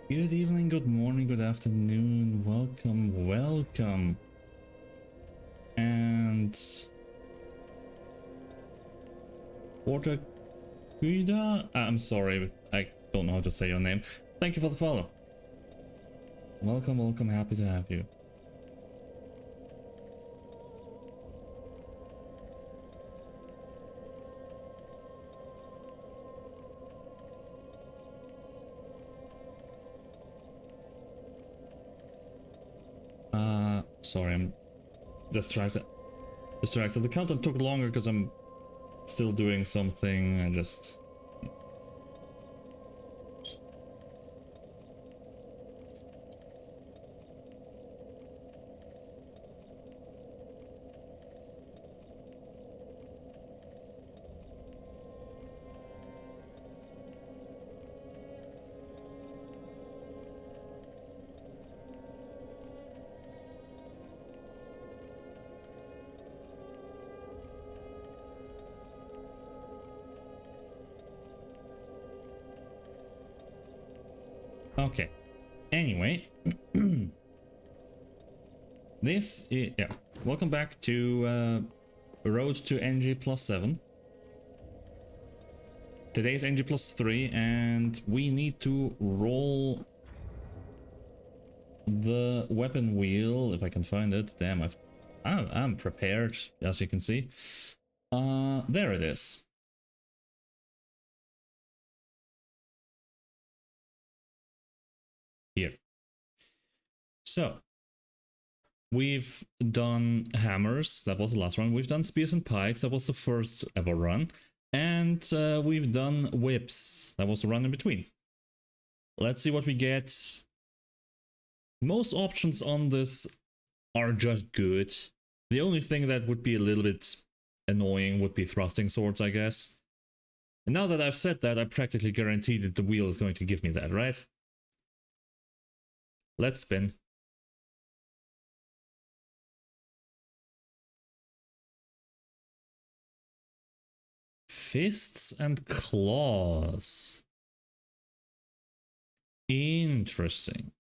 Good evening, good morning, good afternoon, welcome. And Portacuda, I'm sorry, I don't know how to say your name. Thank you for the follow. Welcome, happy to have you. Sorry, I'm distracted. The countdown took longer because I'm still doing something. I just... Okay. Anyway, this is, yeah. Welcome back to Road to NG+7. Today's NG+3, and we need to roll the weapon wheel if I can find it. Damn, I'm prepared, as you can see. There it is. Here. So we've done hammers, that was the last one. We've done spears and pikes, that was the first ever run. And we've done whips, that was the run in between. Let's see what we get. Most options on this are just good. The only thing that would be a little bit annoying would be thrusting swords, I guess. And now that I've said that, I practically guarantee that the wheel is going to give me that, right? Let's spin. Fists and claws. Interesting.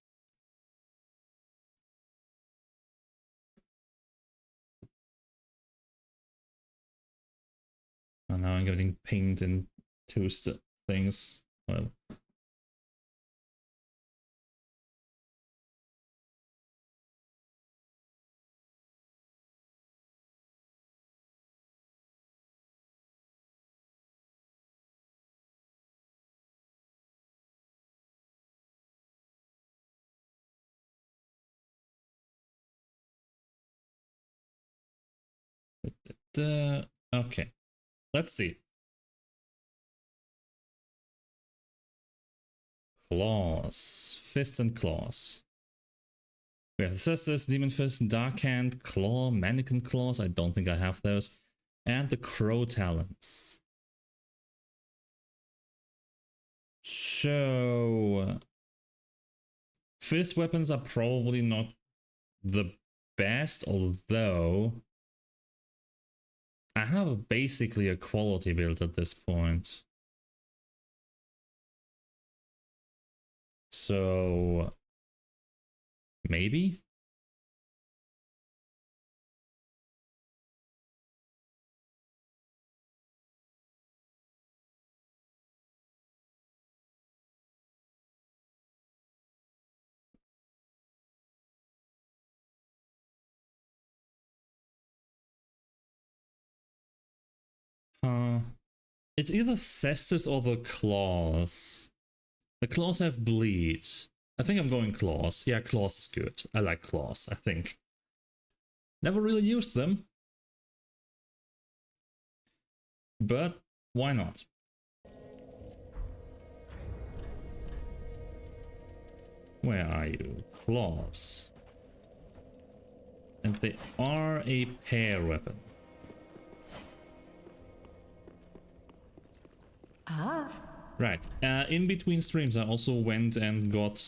Oh, now I'm getting pinged in two things. Well. Okay, let's see. Claws, fists and claws. We have the Sisters, Demon Fist, Dark Hand, Claw, Mannequin Claws. I don't think I have those. And the Crow Talons. So, fist weapons are probably not the best, although I have basically a quality build at this point. So maybe? It's either Cestus or the Claws. The Claws have bleed. I think I'm going Claws. Yeah, Claws is good. I like Claws, I think. Never really used them. But why not? Where are you? Claws. And they are a pair weapon. Ah. Right. In between streams, I also went and got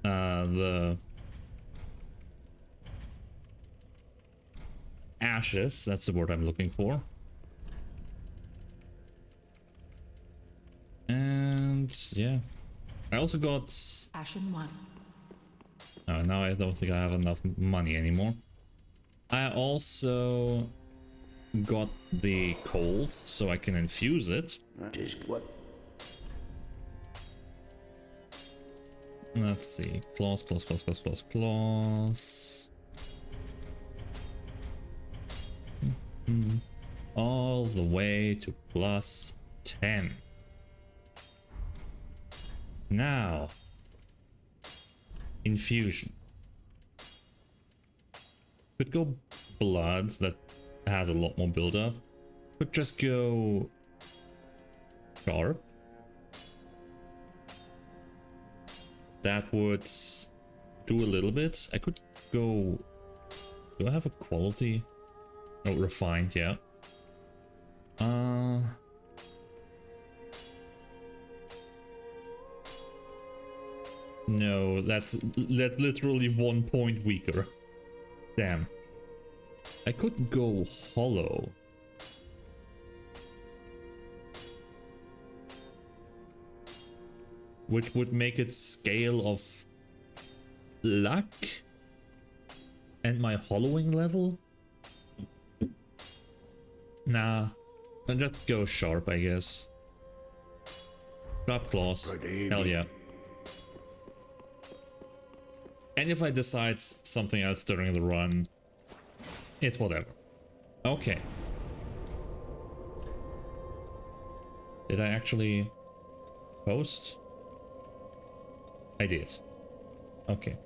the ashes. That's the word I'm looking for. And yeah, I also got. Ashen one. Now I don't think I have enough money anymore. I also got the colds, so I can infuse it. What? Let's see. Claws, claws, claws, claws, claws, claws. All the way to plus 10. Now, infusion. Could go blood, that has a lot more build-up. Could just go sharp. That would do a little bit. I could go... Do I have a quality? Oh, refined, yeah. No, that's literally 1 point weaker. Damn. I could go hollow. Which would make it scale of luck and my hollowing level. Nah, I'll just go sharp, I guess. Drop claws. Hell yeah. And if I decide something else during the run, it's whatever. Okay. Did I actually post? I did. Okay.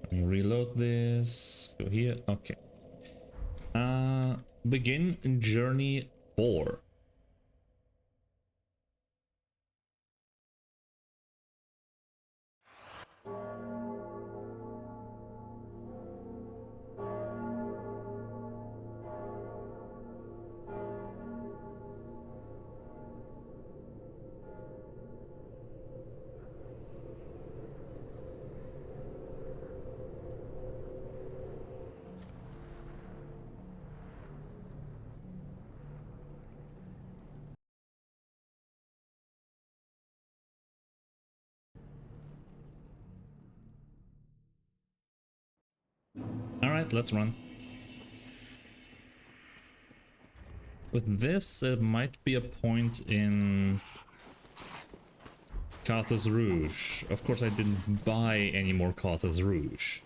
Let me reload this. Go here. Okay. Begin journey 4. Alright, let's run. With this, it might be a point in Carthus Rouge. Of course, I didn't buy any more Carthus Rouge.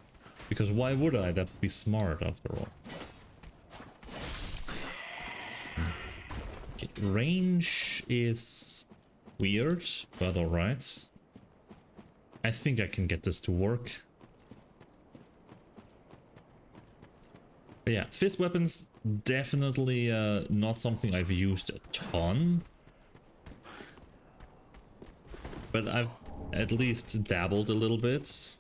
Because why would I? That'd be smart, after all. Okay, range is weird, but alright. I think I can get this to work. But yeah, fist weapons, definitely not something I've used a ton. But I've at least dabbled a little bit.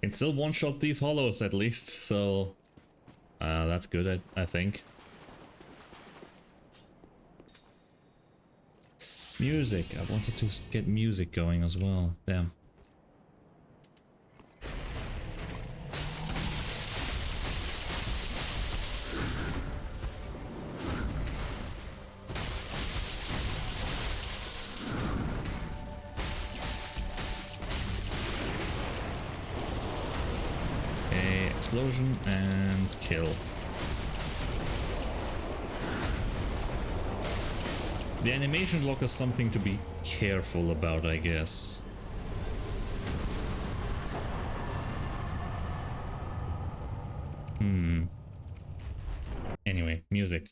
Can still one-shot these hollows at least, so that's good, I think. Music. I wanted to get music going as well. Damn. Okay, explosion and kill. The animation lock is something to be careful about, I guess. Anyway, music.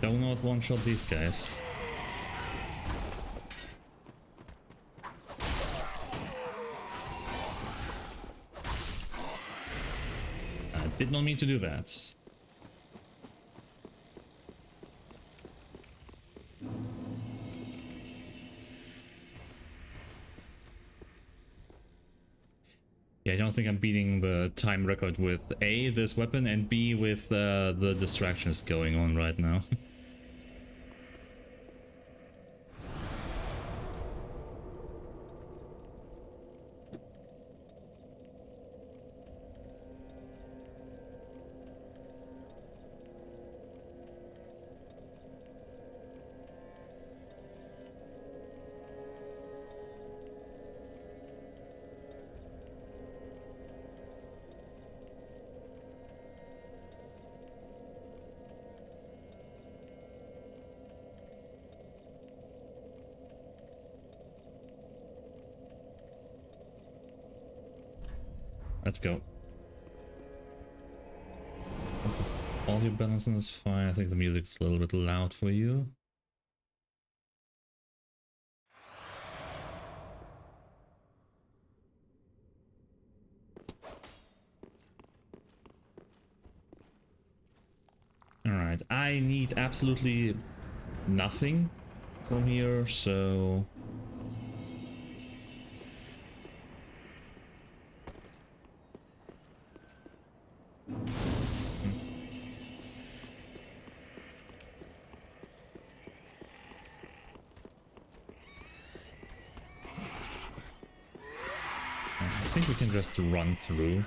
Do not one-shot these guys. I did not mean to do that. Yeah, I don't think I'm beating the time record with A, this weapon, and B, with the distractions going on right now. Let's go. Audio balancing is fine. I think the music's a little bit loud for you. Alright, I need absolutely nothing from here, so... I think we can just run through.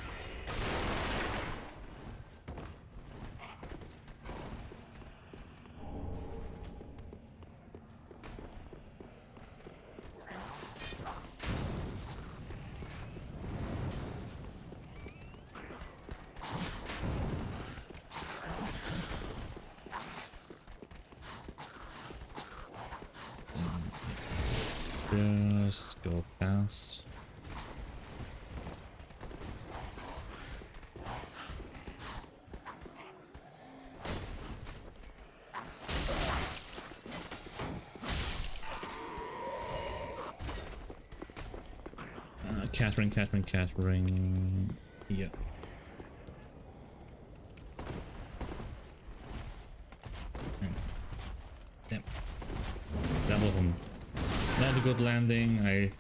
Just go past. Catherine. Yeah. Damn. That wasn't not a good landing. I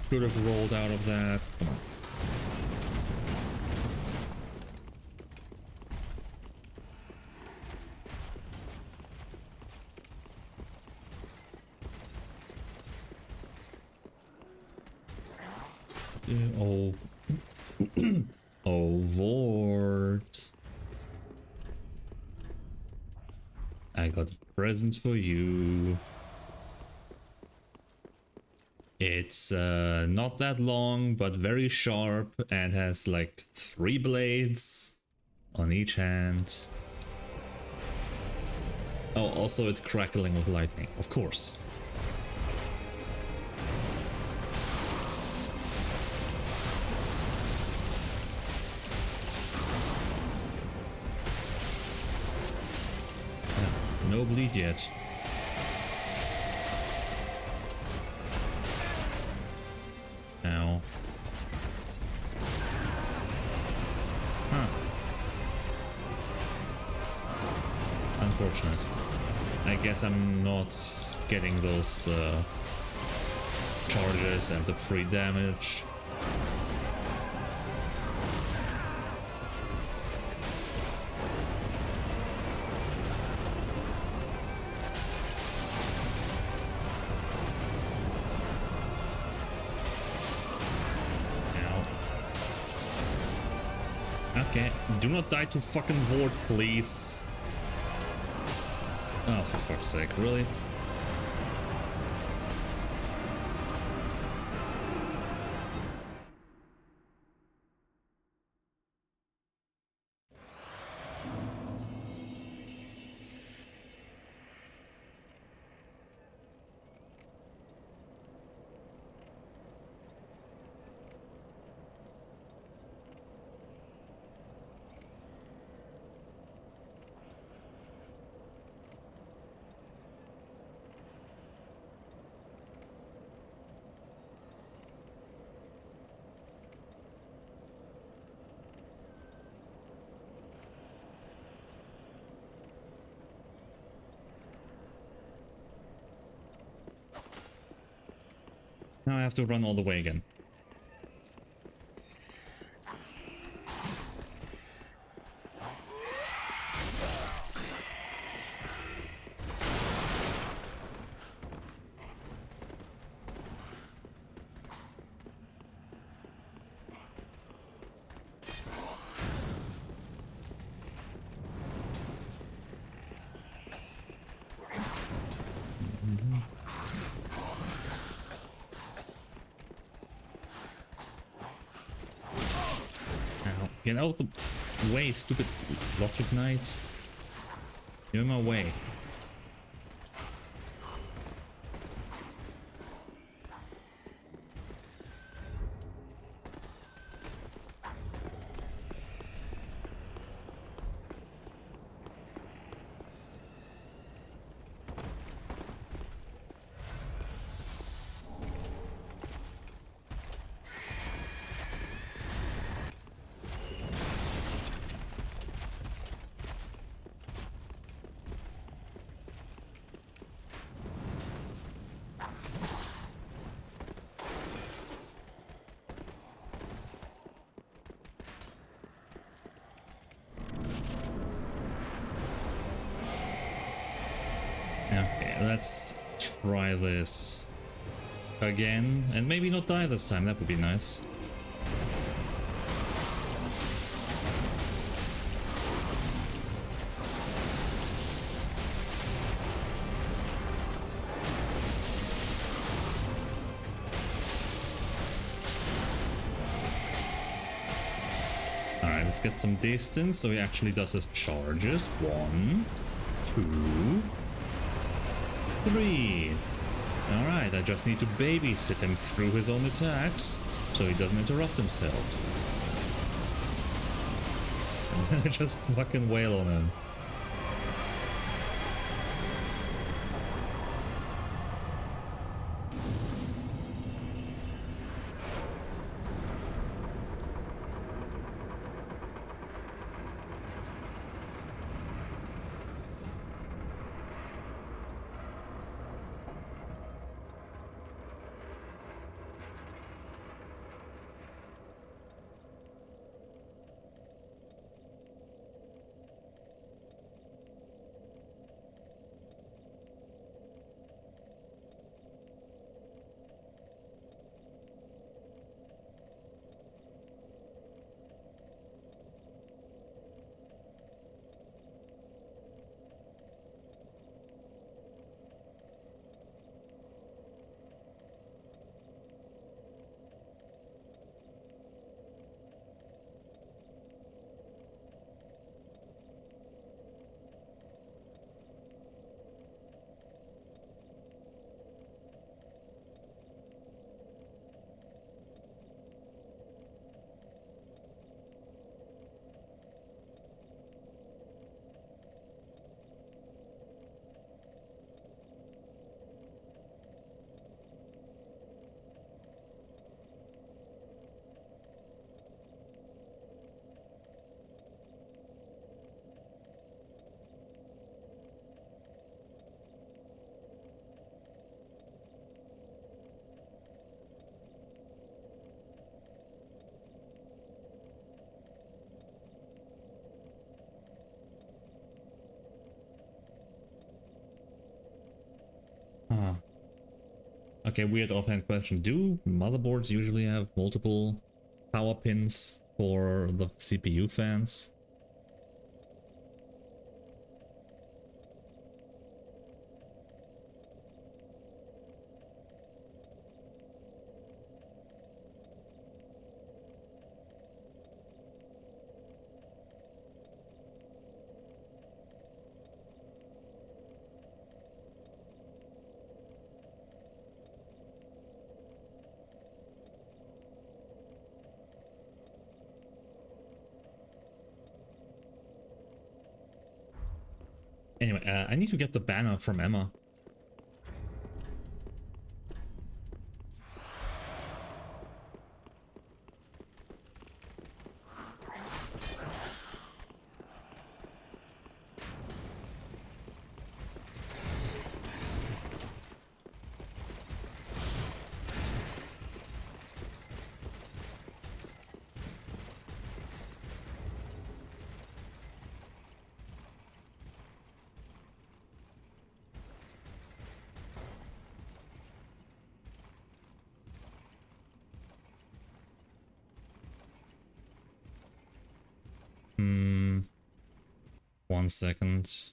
could have rolled out of that. Come on. Oh. Oh, Vort. I got a present for you. It's not that long, but very sharp and has like 3 blades on each hand. Oh, also it's crackling with lightning, of course. No bleed yet. Ow. Huh. Unfortunate. I guess I'm not getting those charges and the free damage. Okay, do not die to fucking Vort, please. Oh, for fuck's sake, really? now I have to run all the way again. Get out the way, stupid Lothric Knights. You're in my way. Okay, let's try this again, and maybe not die this time, that would be nice. Alright, let's get some distance so he actually does his charges. 1, 2, 3. Alright, I just need to babysit him through his own attacks so he doesn't interrupt himself. And then I just fucking wail on him. Huh. Okay, weird offhand question. Do motherboards usually have multiple power pins for the CPU fans? Anyway, I need to get the banner from Emma. 1 second.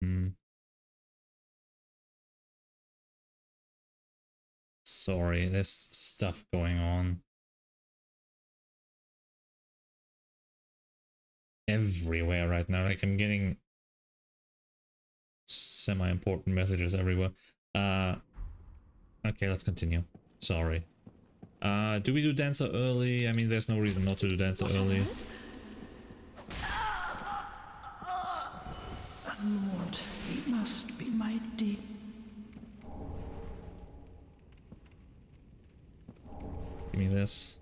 Hmm. Sorry, there's stuff going on everywhere right now. Like, I'm getting semi-important messages everywhere. Okay, let's continue. Sorry. Do we do dancer early? I mean, there's no reason not to do dancer early. Lord, it must be my deep. Give me this.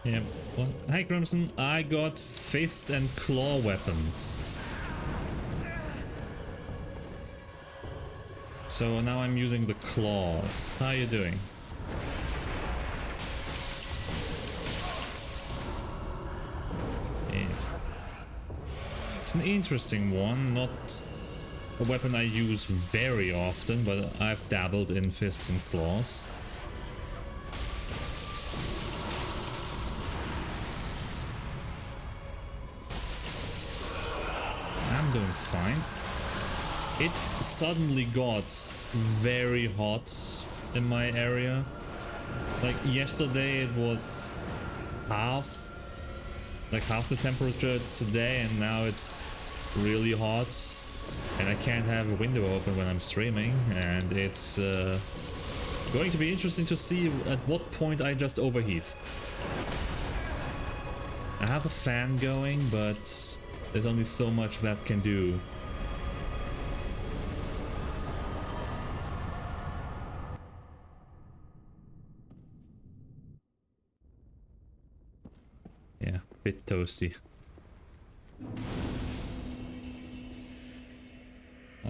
Yeah. Well, hi Crimson, I got fist and claw weapons. So now I'm using the claws. How are you doing? Yeah. It's an interesting one, not a weapon I use very often, but I've dabbled in fists and claws. I'm doing fine. It suddenly got very hot in my area. Like yesterday it was half the temperature it's today, and now it's really hot. And I can't have a window open when I'm streaming, and it's going to be interesting to see at what point I just overheat. I have a fan going, but there's only so much that can do. Yeah, bit toasty.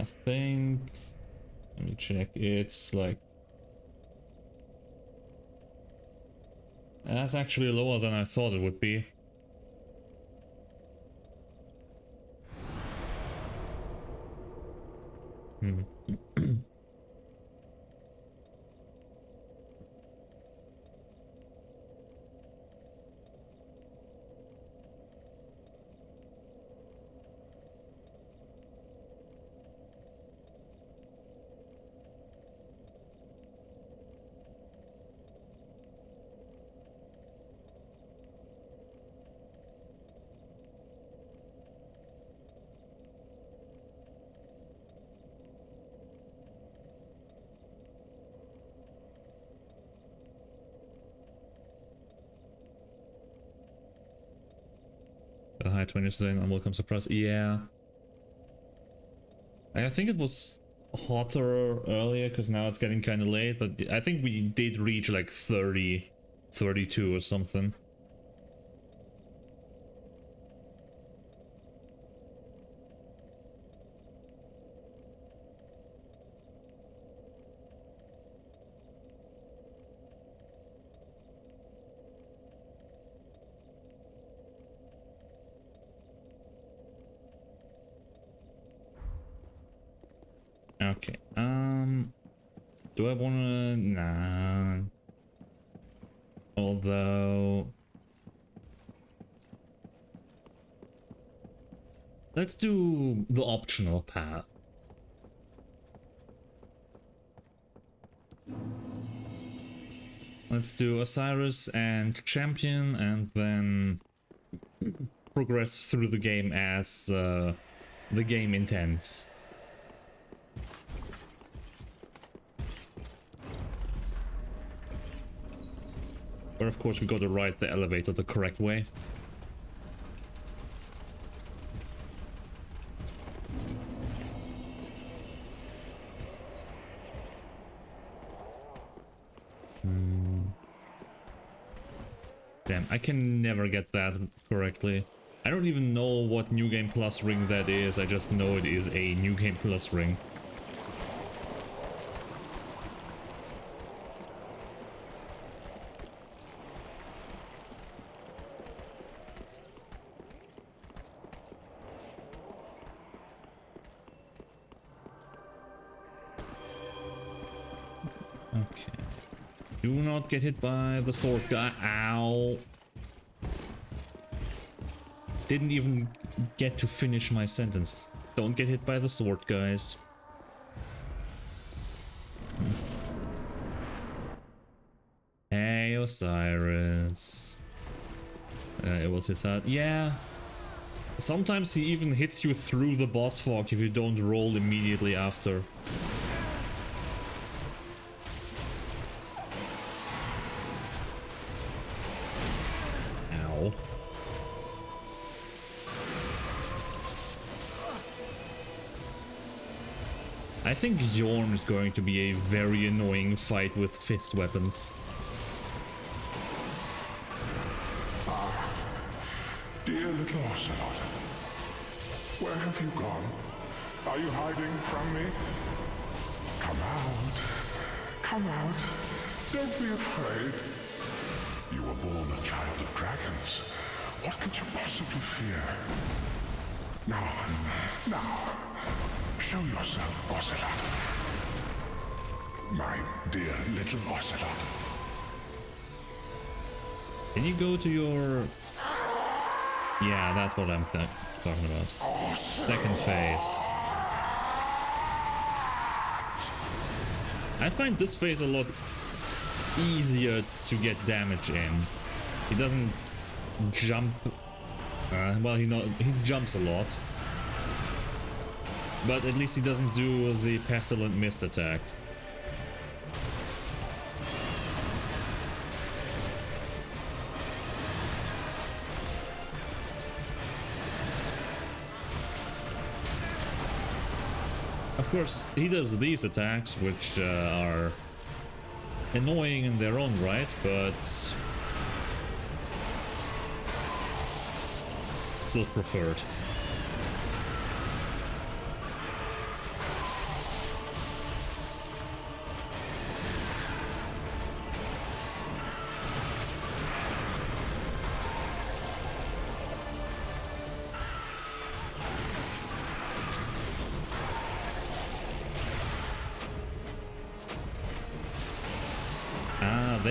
I think, let me check, it's like, that's actually lower than I thought it would be. Hmm. A high 20% unwelcome surprise. Yeah. I think it was hotter earlier because now it's getting kind of late, but I think we did reach like 30, 32 or something. Okay, do I wanna? Nah. Although, let's do the optional path. Let's do Osiris and Champion, and then progress through the game as the game intends. But of course we got to ride the elevator the correct way. Damn, I can never get that correctly. I don't even know what New Game Plus ring that is, I just know it is a New Game Plus ring. Okay. Do not get hit by the sword guy. Ow. Didn't even get to finish my sentence. Don't get hit by the sword guys. Hey, Osiris. It was his heart. Yeah. Sometimes he even hits you through the boss fog if you don't roll immediately after. Ow. I think Yorn is going to be a very annoying fight with fist weapons. Dear little Ocelot, where have you gone? Are you hiding from me? Come out. Come out. Don't be afraid. You were born a child of dragons. What could you possibly fear? Now, show yourself, Ocelot. My dear little Ocelot. Can you go to your... Yeah, that's what I'm talking about. Second phase. I find this phase a lot easier to get damage in. He doesn't jump. Well, he jumps a lot, but at least he doesn't do the pestilent mist attack. Of course, he does these attacks, which are annoying in their own right, but still preferred.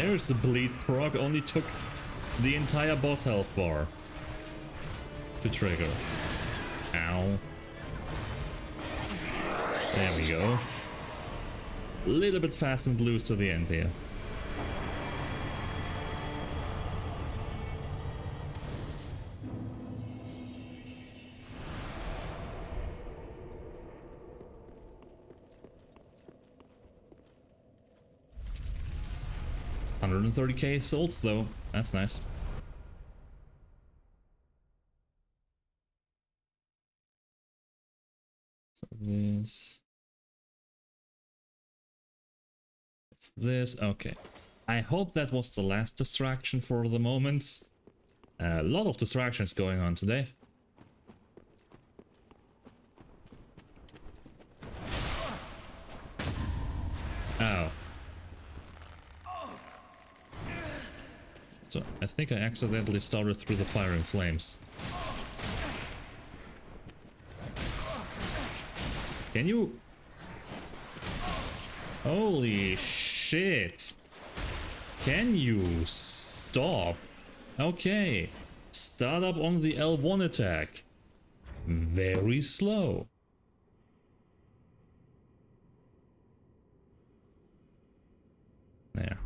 There's the bleed proc, only took the entire boss health bar to trigger. Ow. There we go. A little bit fast and loose to the end here. $130k souls though, that's nice. So this, okay. I hope that was the last distraction for the moment. A lot of distractions going on today. Oh. So I think I accidentally started through the firing flames. Can you? Holy shit. Can you stop? Okay. Start up on the L1 attack. Very slow. There.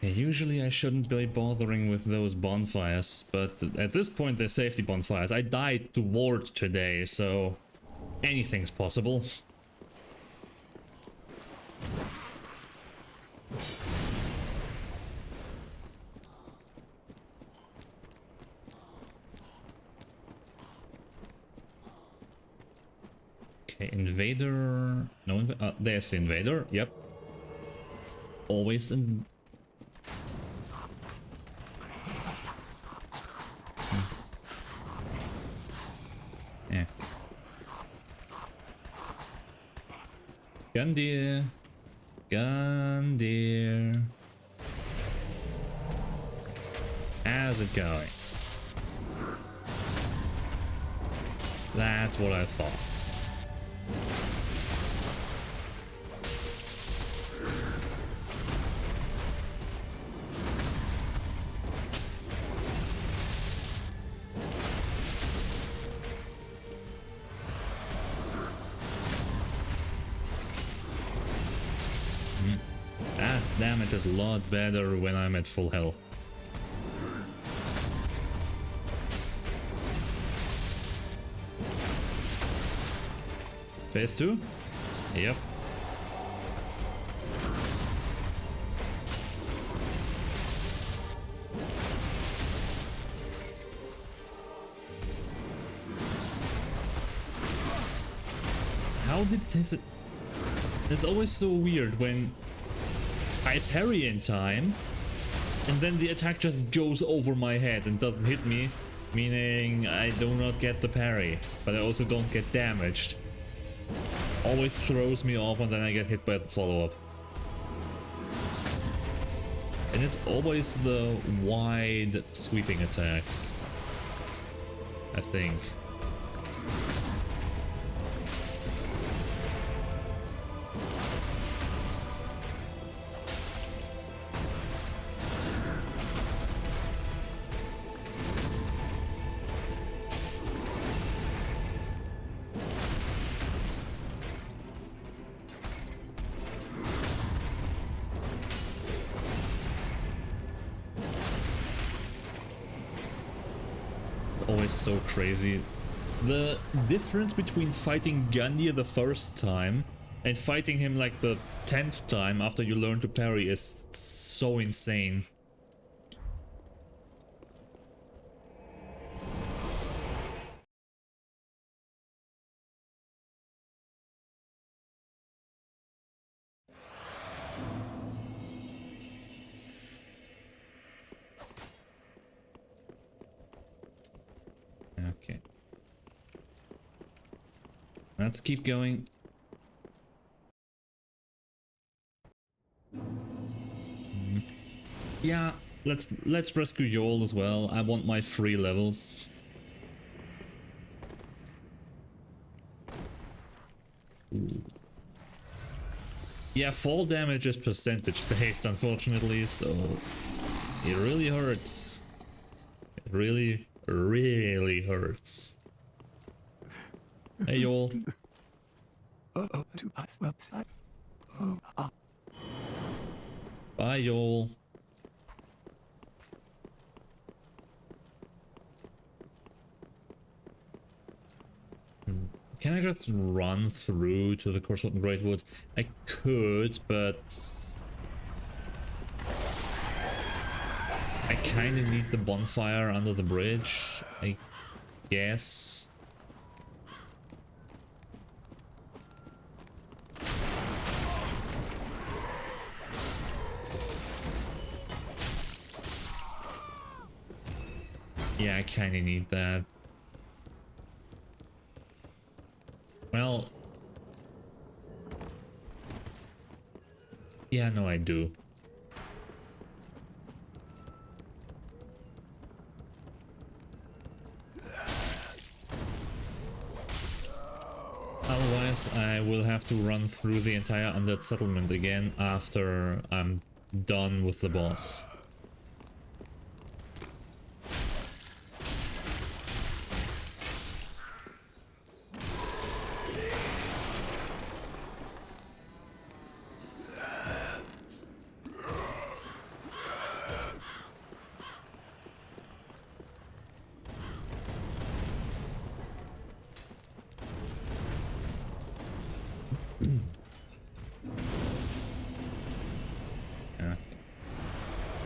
Usually I shouldn't be bothering with those bonfires, but at this point they're safety bonfires. I died to Ward today, so anything's possible. Okay, invader... No, there's the invader, yep. Always in... Yeah. Gundeer. Gundeer. How's it going? That's what I thought. That damage is a lot better when I'm at full health. Phase 2? Yep. How did this... It's always so weird when I parry in time and then the attack just goes over my head and doesn't hit me, meaning I do not get the parry, but I also don't get damaged. Always throws me off and then I get hit by the follow-up. And it's always the wide sweeping attacks, I think. Always so crazy. The difference between fighting Gundyr the first time and fighting him like the 10th time after you learn to parry is so insane. Let's keep going. Yeah, let's rescue Yol as well. I want my 3 levels. Ooh. Yeah, fall damage is percentage based, unfortunately, so it really hurts. It really, really hurts. Hey, Yol. Bye, Yol. Can I just run through to the Course of Greatwood? I could, but I kind of need the bonfire under the bridge, I guess. Yeah, I kind of need that. Well, yeah, no, I do. Otherwise, I will have to run through the entire undead settlement again after I'm done with the boss.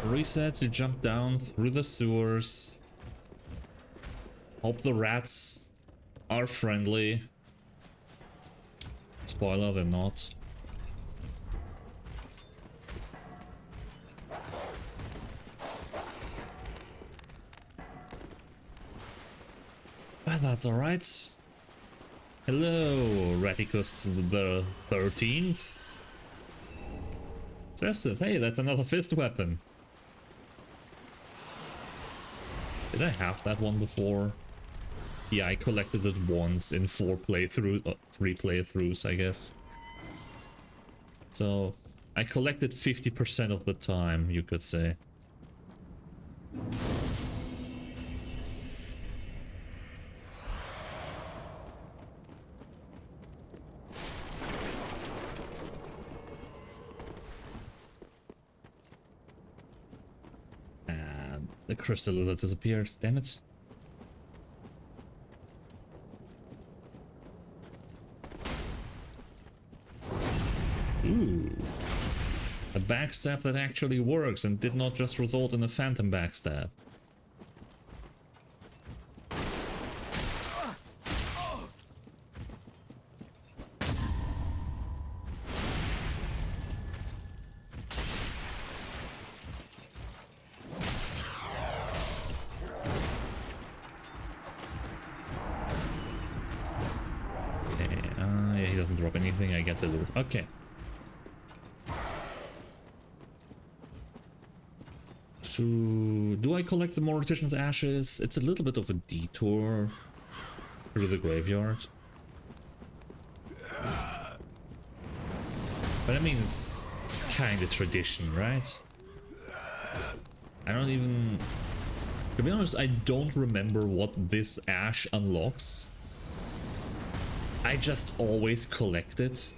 Reset to jump down through the sewers. Hope the rats are friendly. Spoiler, they're not. But that's alright. Hello, Raticus the 13th. Says it. Hey, that's another fist weapon. Did I have that one before? Yeah, I collected it once in 3 playthroughs, I guess. So, I collected 50% of the time, you could say. The crystal that disappeared, damn it. Ooh. A backstab that actually works and did not just result in a phantom backstab. I get the loot. Okay. So, do I collect the Mortician's ashes? It's a little bit of a detour through the graveyard. But I mean, it's kind of tradition, right? I don't even... To be honest, I don't remember what this ash unlocks. I just always collect it.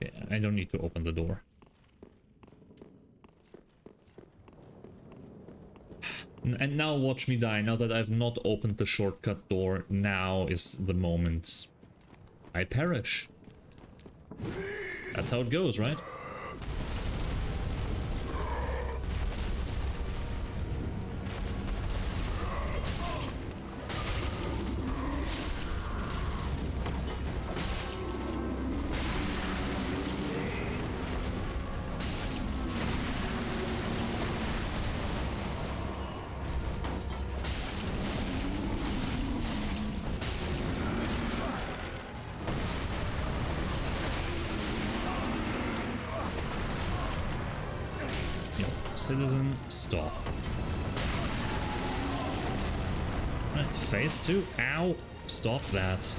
Yeah, I don't need to open the door. And now watch me die. Now that I've not opened the shortcut door, now is the moment I perish. That's how it goes, right? Citizen, stop. Right, phase 2. Ow! Stop that.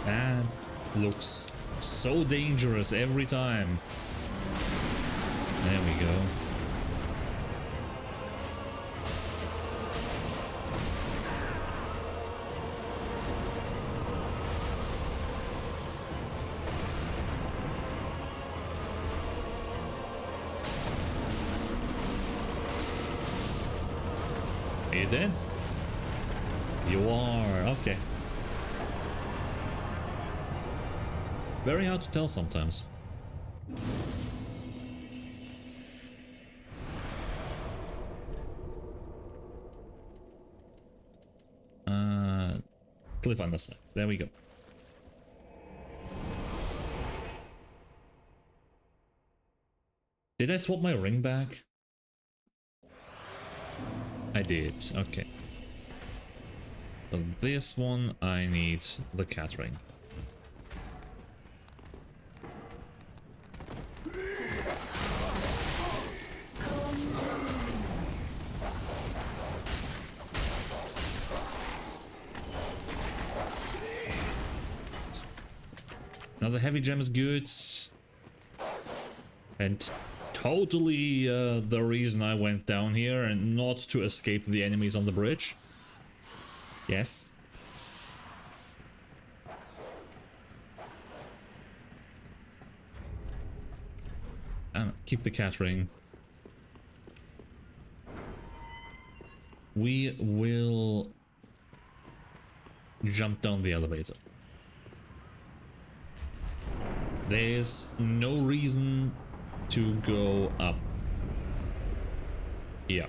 That looks so dangerous every time. There we go. Are you dead? You are. Okay. Very hard to tell sometimes. Cliff on the side. There we go. Did I swap my ring back? I did. Okay. For this one, I need the cat ring. Now the heavy gem is good, and totally the reason I went down here and not to escape the enemies on the bridge. Yes. And keep the cat ring. We will jump down the elevator. There's no reason to go up. Yeah.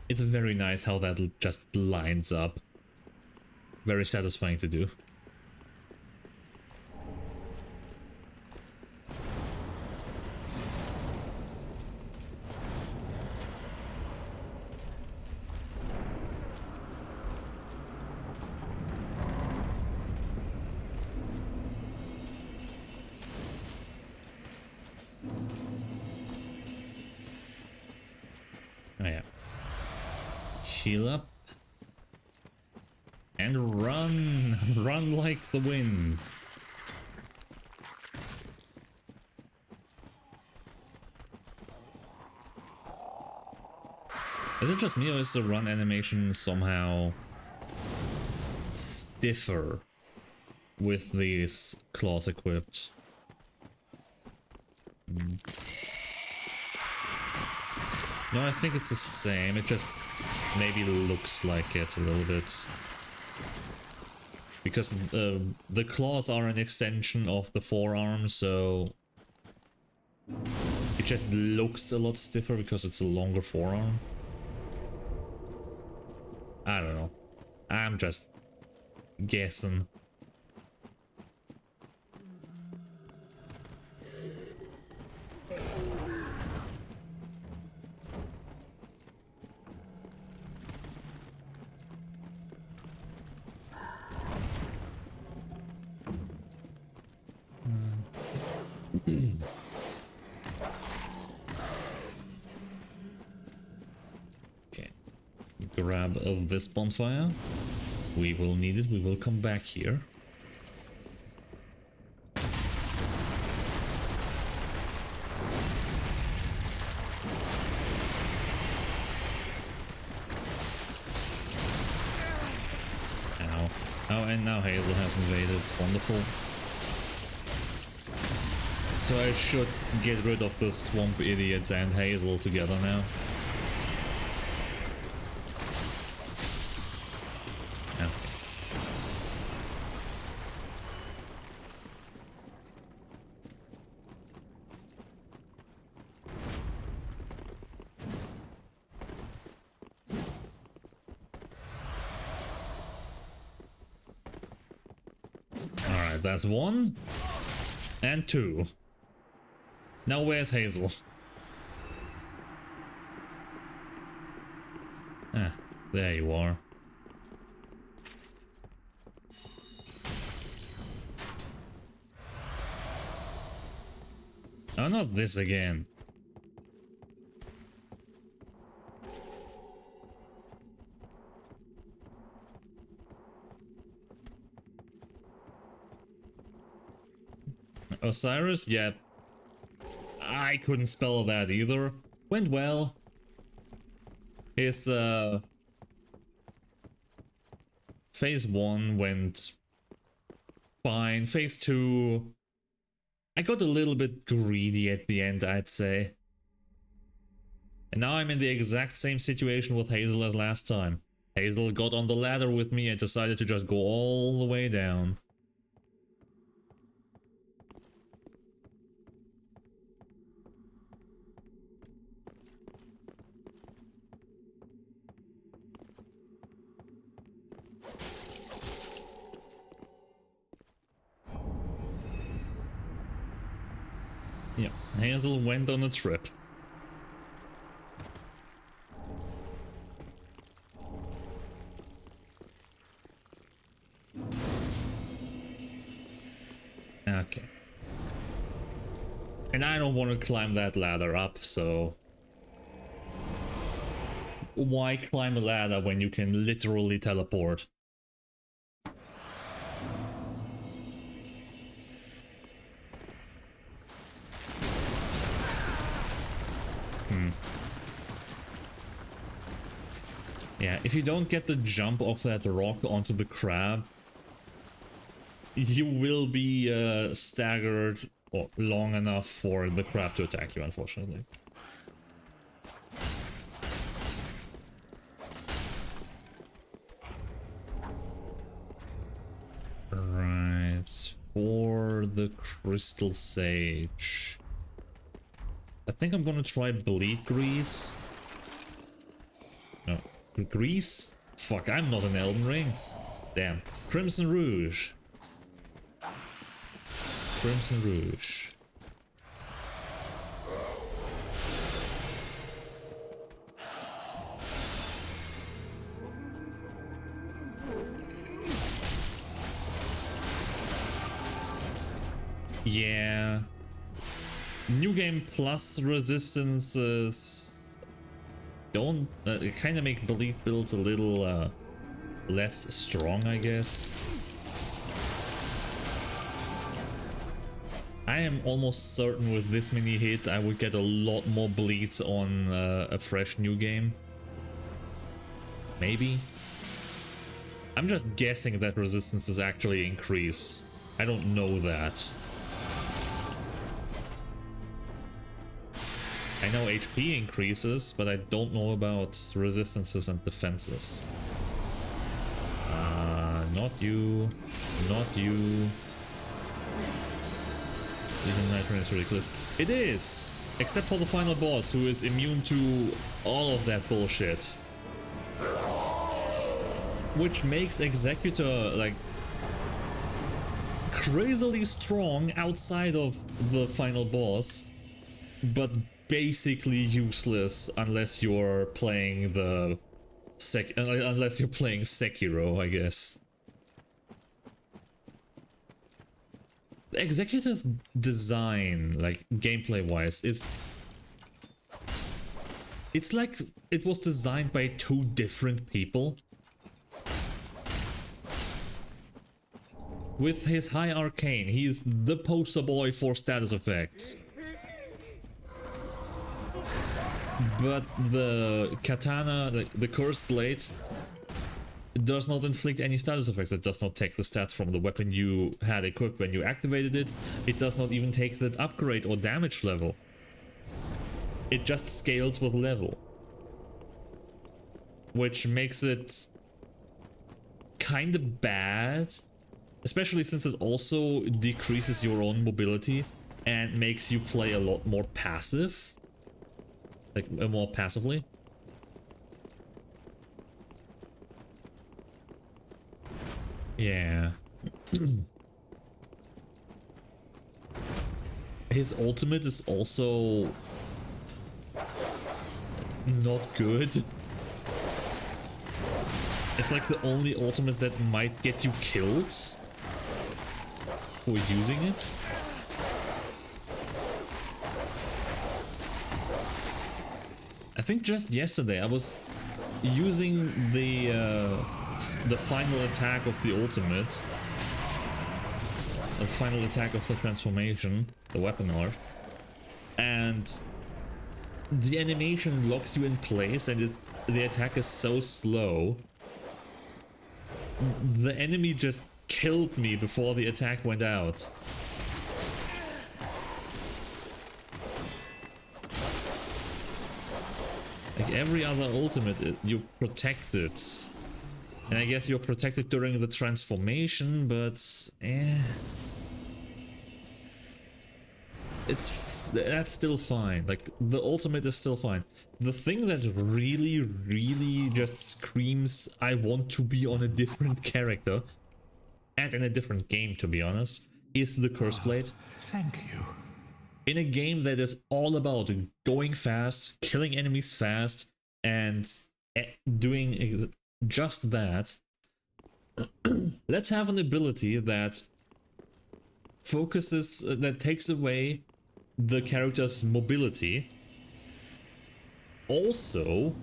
It's very nice how that just lines up. Very satisfying to do. Oh yeah. Heal up. And run! Run like the wind. Is it just me, or is the run animation somehow stiffer with these claws equipped? No, I think it's the same. It just maybe looks like it a little bit. Because the claws are an extension of the forearm, so it just looks a lot stiffer because it's a longer forearm. I don't know. I'm just guessing. Okay, grab this bonfire. We will need it. We will come back here. Ow. Oh, and now Hazel has invaded. It's wonderful. So I should get rid of the swamp idiots and Hazel together now. Alright, that's 1. And 2. Now where's Hazel? Ah, there you are. Oh, not this again. Osiris? Yeah. I couldn't spell that either. Went well. His, Phase 1 went fine. Phase 2... I got a little bit greedy at the end, I'd say. And now I'm in the exact same situation with Hazel as last time. Hazel got on the ladder with me and decided to just go all the way down. Yeah, Hazel went on a trip. Okay. And I don't want to climb that ladder up, so... Why climb a ladder when you can literally teleport? Yeah, if you don't get the jump off that rock onto the crab, you will be staggered long enough for the crab to attack you, unfortunately. Right, for the Crystal Sage. I think I'm gonna try Bleed Grease. No, Grease? Fuck, I'm not an Elden Ring. Damn. Crimson Rouge. Crimson Rouge. Yeah. New Game Plus resistances don't kind of make Bleed builds a little less strong, I guess. I am almost certain with this many hits I would get a lot more bleeds on a fresh new game. Maybe. I'm just guessing that resistances actually increase. I don't know that. I know HP increases, but I don't know about resistances and defenses. Not you. Not you. Even Nitro is ridiculous. It is! Except for the final boss, who is immune to all of that bullshit. Which makes Executor, like, crazily strong outside of the final boss, but basically useless unless you're playing the unless you're playing Sekiro, I guess. The Executor's design, like gameplay wise, it's like it was designed by 2 different people. With his high arcane, he's the poster boy for status effects. But the katana, the cursed blade, does not inflict any status effects. It does not take the stats from the weapon you had equipped when you activated it. It does not even take the upgrade or damage level. It just scales with level. Which makes it kind of bad. Especially since it also decreases your own mobility and makes you play a lot more passive. Like, more passively. Yeah. his ultimate is also not good. It's like the only ultimate that might get you killed for using it. I think just yesterday I was using the final attack of the ultimate, the final attack of the transformation, the weapon art, and the animation locks you in place, and the attack is so slow. The enemy just killed me before the attack went out. Like every other ultimate, you're protected. And I guess you're protected during the transformation, but that's still fine. Like the ultimate is still fine. The thing that really just screams I want to be on a different character and in a different game, to be honest, is the Curse Blade. Thank you. In a game that is all about going fast, killing enemies fast, and doing just that, let's have an ability that focuses, that takes away the character's mobility, also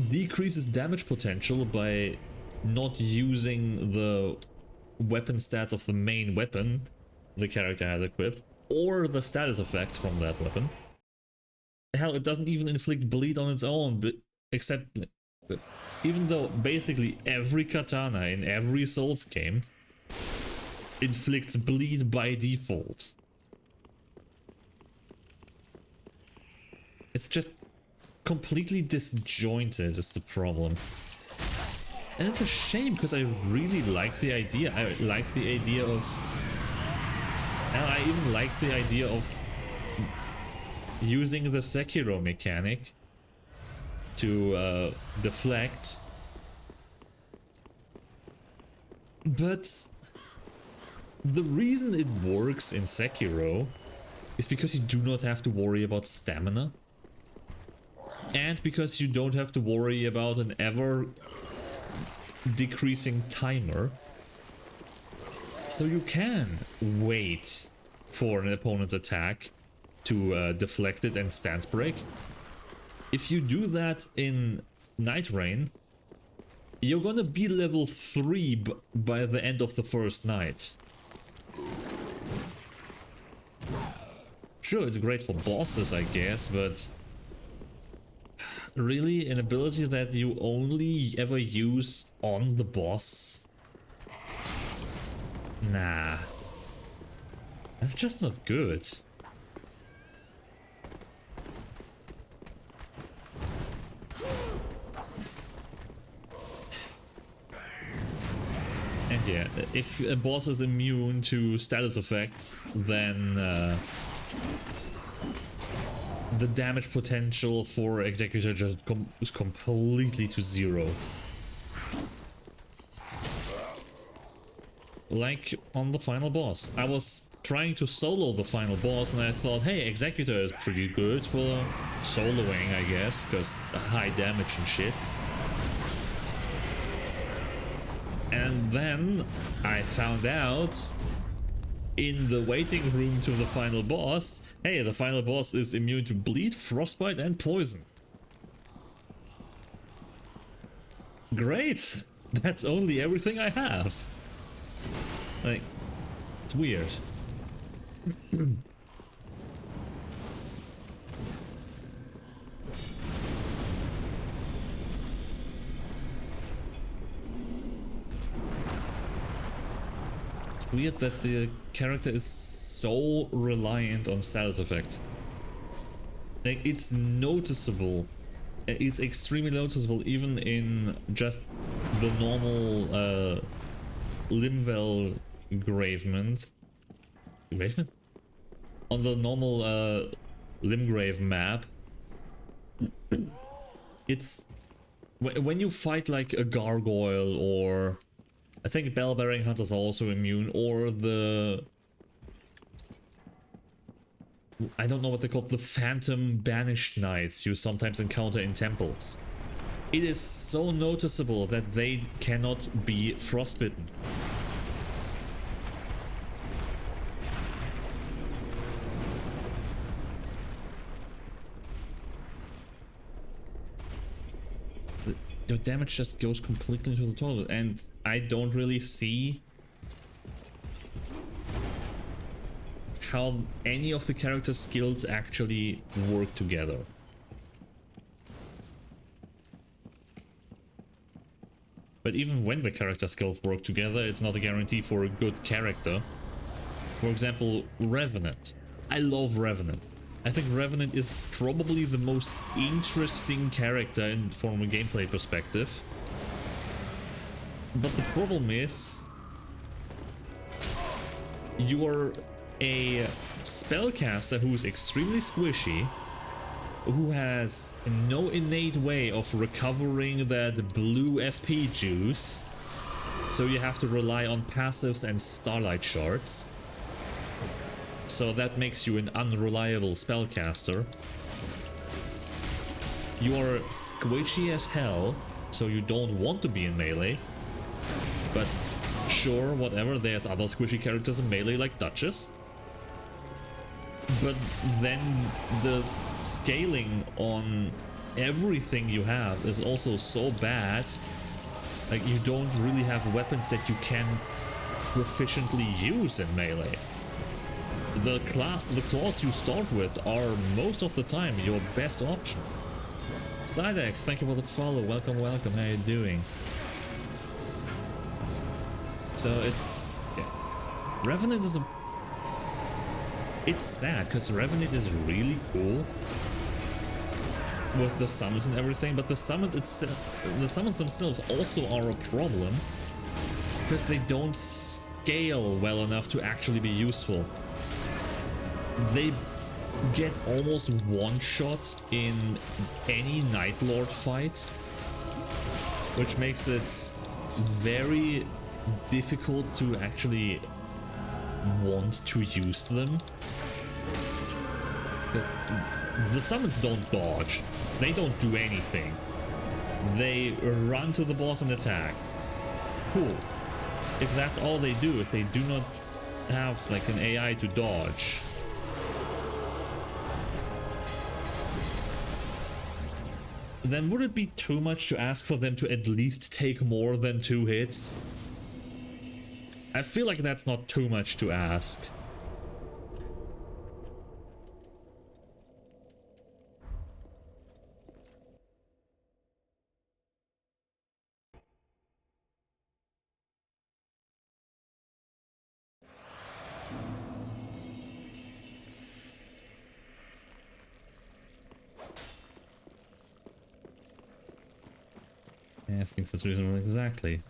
decreases damage potential by not using the weapon stats of the main weapon the character has equipped, or the status effects from that weapon. Hell, it doesn't even inflict bleed on its own, but even though basically every katana in every Souls game inflicts bleed by default. It's just completely disjointed is the problem. And it's a shame because I really like the idea. I like the idea of... And I even like the idea of using the Sekiro mechanic to deflect. But the reason it works in Sekiro is because you do not have to worry about stamina. And because you don't have to worry about an ever decreasing timer. So you can wait for an opponent's attack to deflect it and stance break. If you do that in Night Rain, you're gonna be level 3 by the end of the first night. Sure, it's great for bosses, I guess, but really, an ability that you only ever use on the boss? Nah. That's just not good. And yeah, if a boss is immune to status effects, then the damage potential for Executor just is completely to zero. Like on the final boss. I was trying to solo the final boss and I thought, hey, Executor is pretty good for soloing, I guess, because high damage and shit. And then I found out in the waiting room to the final boss, hey, the final boss is immune to bleed, frostbite, and poison. Great! That's only everything I have. Like, it's weird. It's weird that the character is so reliant on status effects. Like, it's noticeable. It's extremely noticeable even in just the normal Limvel Gravement. Gravement? On the normal Limgrave map. It's when you fight like a gargoyle, or I think Bell-bearing Hunter's also immune, or the I don't know what they're called, the phantom banished knights you sometimes encounter in temples. It is so noticeable that they cannot be frostbitten. Your damage just goes completely into the toilet, and I don't really see how any of the character skills actually work together. But even when the character skills work together, it's not a guarantee for a good character. For example, Revenant. I love Revenant. I think Revenant is probably the most interesting character from a gameplay perspective. But the problem is, you're a spellcaster who's extremely squishy, who has no innate way of recovering that blue FP juice, so you have to rely on passives and starlight shards. So that makes you an unreliable spellcaster. You are squishy as hell, so you don't want to be in melee. But sure, whatever, there's other squishy characters in melee like Duchess. But then the scaling on everything you have is also so bad. Like, you don't really have weapons that you can proficiently use in melee. The claws you start with are most of the time your best option. Sidex, thank you for the follow. Welcome, welcome. How you doing? So it's... yeah. Revenant is a... It's sad, because Revenant is really cool with the summons and everything, but the summons themselves also are a problem, because they don't scale well enough to actually be useful. They get almost one shot in any Night Lord fight, which makes it very difficult to actually want to use them. Because the summons don't dodge, they don't do anything. They run to the boss and attack. Cool. If that's all they do, if they do not have like an AI to dodge, then would it be too much to ask for them to at least take more than 2 hits? I feel like that's not too much to ask. Yeah, I think that's reasonable, exactly.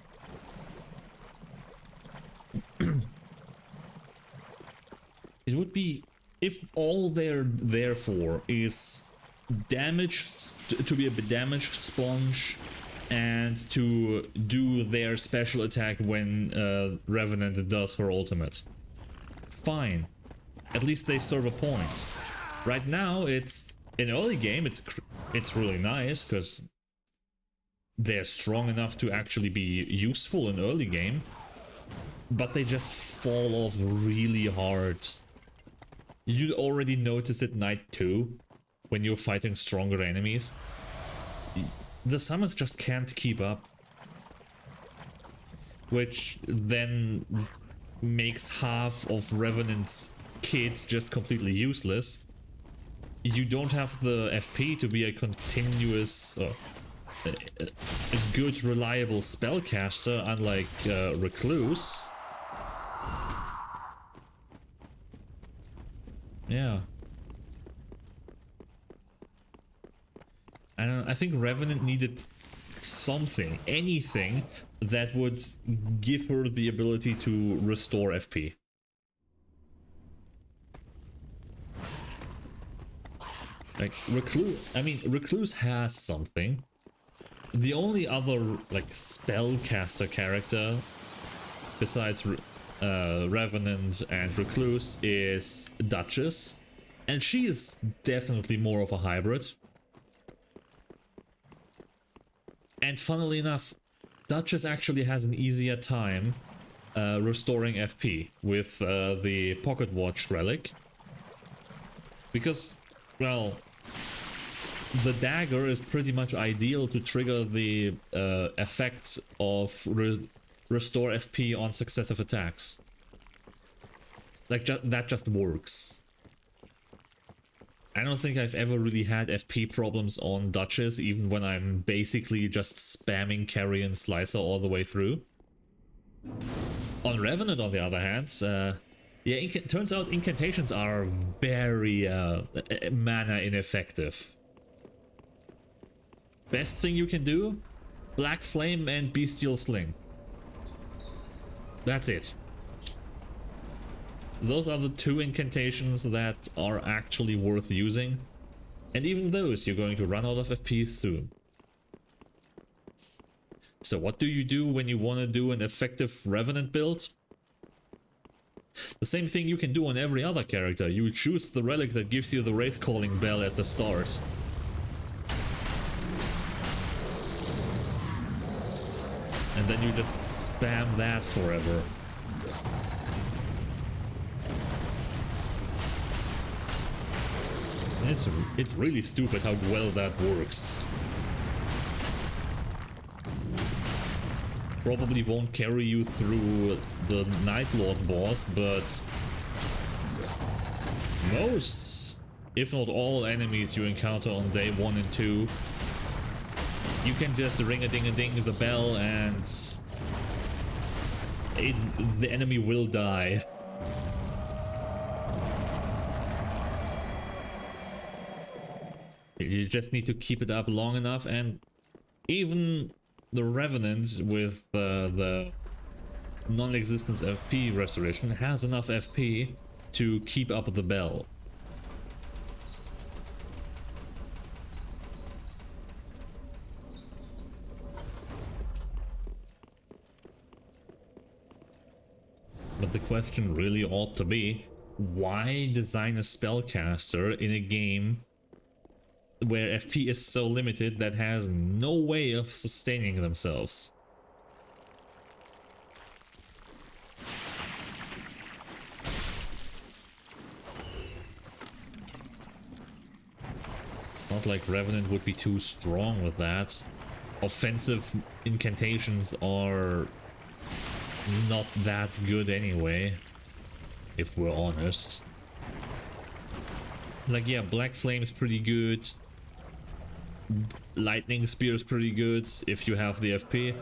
It would be, if all they're there for is damage, to be a damage sponge and to do their special attack when Revenant does her ultimate. Fine. At least they serve a point. Right now, it's in early game, it's really nice because they're strong enough to actually be useful in early game, but they just fall off really hard. You already notice it night 2 when you're fighting stronger enemies. The summons just can't keep up, which then makes half of Revenant's kits just completely useless. You don't have the FP to be a continuous a good reliable spellcaster, unlike Recluse. Yeah. I think Revenant needed something, anything that would give her the ability to restore FP. Like Recluse has something. The only other like spellcaster character besides Revenant and Recluse is Duchess, And she is definitely more of a hybrid. And funnily enough, Duchess actually has an easier time restoring FP with the Pocket Watch relic. Because, well, the dagger is pretty much ideal to trigger the effect of restore FP on successive attacks. Like, that just works. I don't think I've ever really had FP problems on Duchess, even when I'm basically just spamming Carry and Slicer all the way through. On Revenant, on the other hand, yeah, turns out incantations are very mana ineffective. Best thing you can do? Black Flame and Bestial Sling. That's it. Those are the two incantations that are actually worth using. And even those you're going to run out of FP soon. So what do you do when you want to do an effective Revenant build? The same thing you can do on every other character. You choose the relic that gives you the Wraith Calling Bell at the start. And then you just spam that forever. It's really stupid how well that works. Probably won't carry you through the Night Lord boss, but most, if not all, enemies you encounter on day 1 and 2, you can just ring-a-ding-a-ding the bell and the enemy will die. You just need to keep it up long enough, and even the Revenant with the non-existence FP restoration has enough FP to keep up the bell. But the question really ought to be, why design a spellcaster in a game where FP is so limited that has no way of sustaining themselves? It's not like Revenant would be too strong with that. Offensive incantations are not that good anyway, if we're honest. Like, yeah, Black Flame's pretty good. Lightning Spear's pretty good if you have the FP.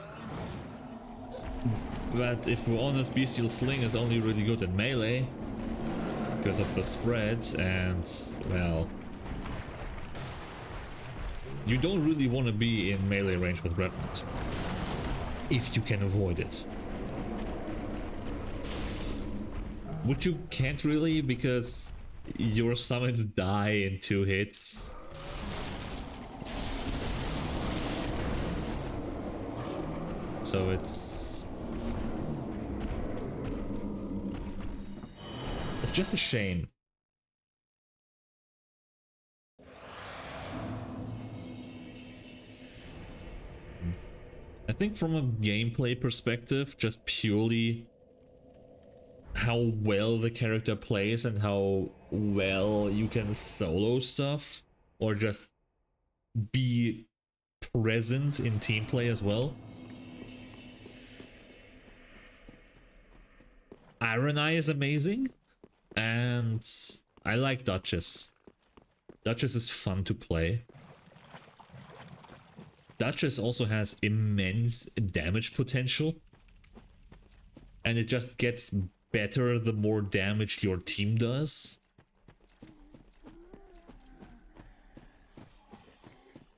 But if we're honest, Bestial Sling is only really good in melee because of the spread, and, well, you don't really want to be in melee range with Revenant if you can avoid it. Which you can't really, because your summons die in 2 hits. So it's just a shame. I think from a gameplay perspective, just purely how well the character plays and how well you can solo stuff or just be present in team play as well. Iron Eye is amazing, and I like Duchess. Duchess is fun to play. Duchess also has immense damage potential, and it just gets better the more damage your team does.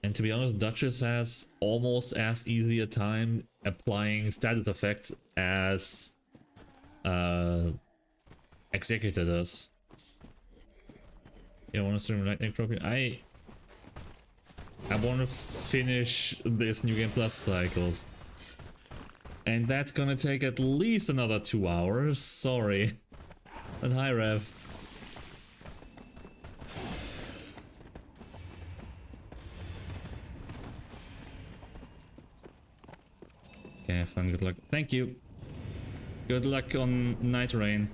And to be honest, Duchess has almost as easy a time applying status effects as Executor does. You want to stream Lightning Trophy? I want to finish this New Game Plus cycles. And that's gonna take at least another 2 hours. Sorry. And hi, Rev. Okay, fine, good luck. Thank you. Good luck on Night Rain.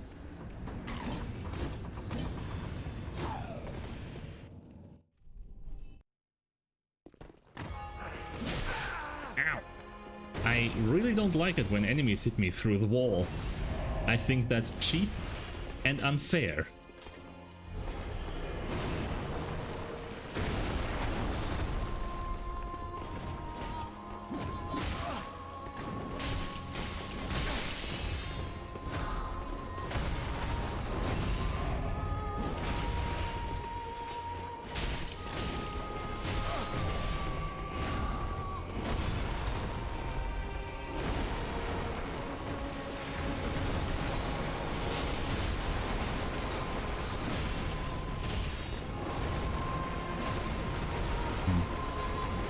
Ow! I really don't like it when enemies hit me through the wall. I think that's cheap and unfair.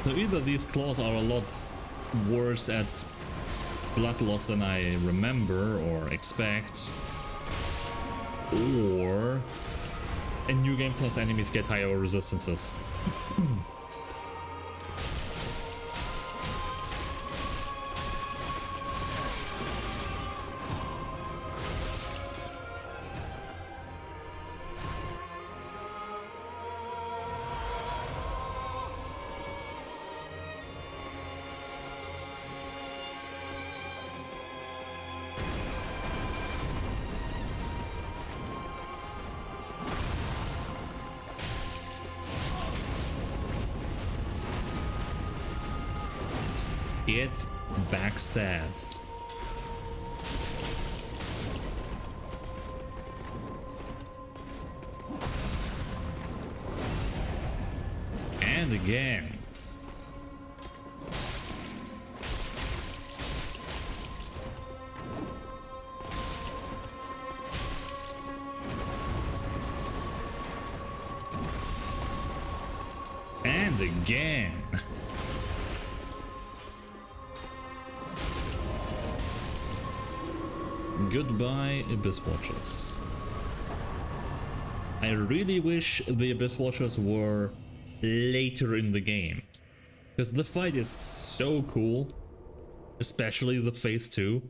So either these claws are a lot worse at blood loss than I remember or expect, or in New Game Plus enemies get higher resistances. Get backstabbed. And again. And again. Goodbye, Abyss Watchers. I really wish the Abyss Watchers were later in the game, because the fight is so cool, especially the phase 2.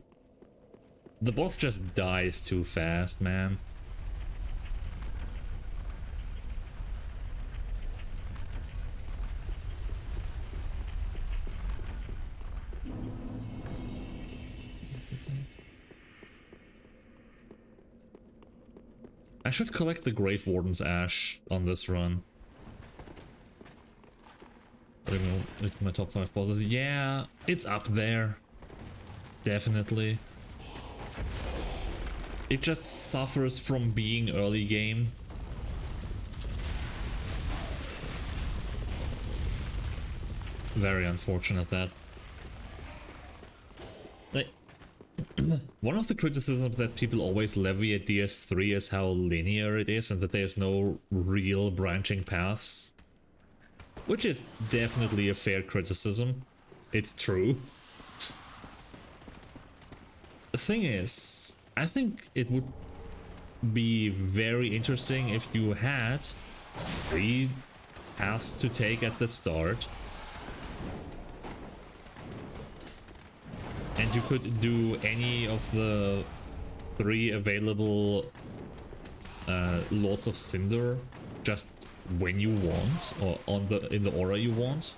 The boss just dies too fast, man. I should collect the Grave Warden's Ash on this run. Putting it in my top 5 bosses. Yeah, it's up there. Definitely. It just suffers from being early game. Very unfortunate that. Like, one of the criticisms that people always levy at DS3 is how linear it is and that there's no real branching paths. Which is definitely a fair criticism. It's true. The thing is, I think it would be very interesting if you had 3 paths to take at the start. And you could do any of the 3 available Lords of Cinder just when you want, or in the aura you want.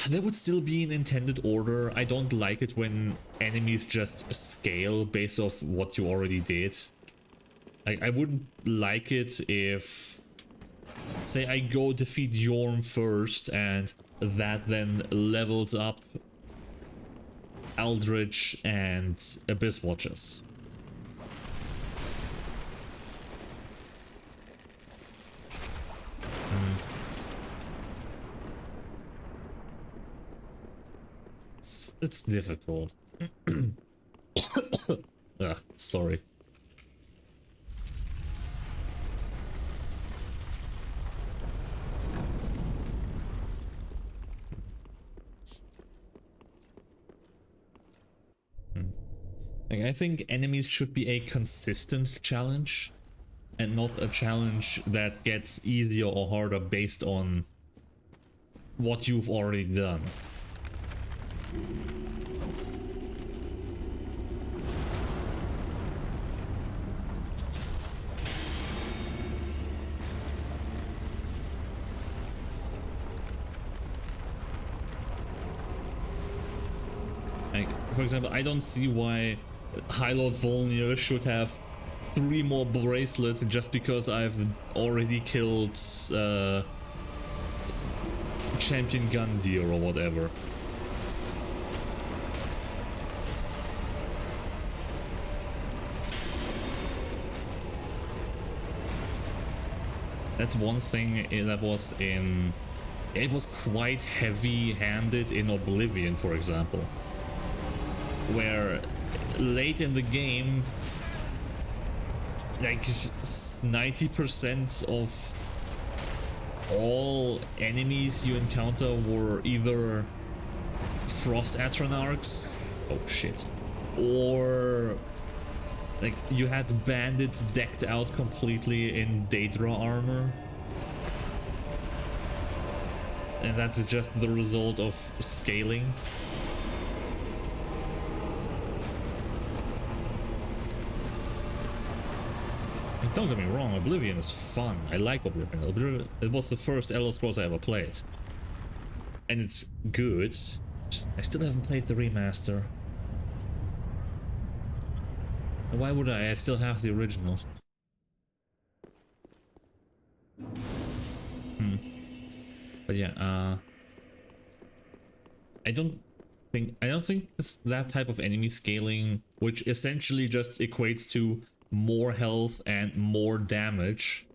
There would still be an intended order. I don't like it when enemies just scale based off what you already did. I wouldn't like it if, say, I go defeat Yorm first and that then levels up Eldritch and Abyss Watchers. It's difficult. Sorry. Like, I think enemies should be a consistent challenge and not a challenge that gets easier or harder based on what you've already done. Like, for example, I don't see why High Lord Volnir should have 3 more bracelets just because I've already killed Champion Gundyr or whatever. That's one thing that was in... It was quite heavy-handed in Oblivion, for example, where late in the game, like 90% of all enemies you encounter were either Frost Atronarchs, oh shit, or like you had bandits decked out completely in Daedra armor. And that's just the result of scaling. And don't get me wrong, Oblivion is fun. I like Oblivion. It was the first Elder Scrolls I ever played. And it's good. I still haven't played the remaster. Why would I? I still have the original. But yeah, I don't think it's that type of enemy scaling, which essentially just equates to more health and more damage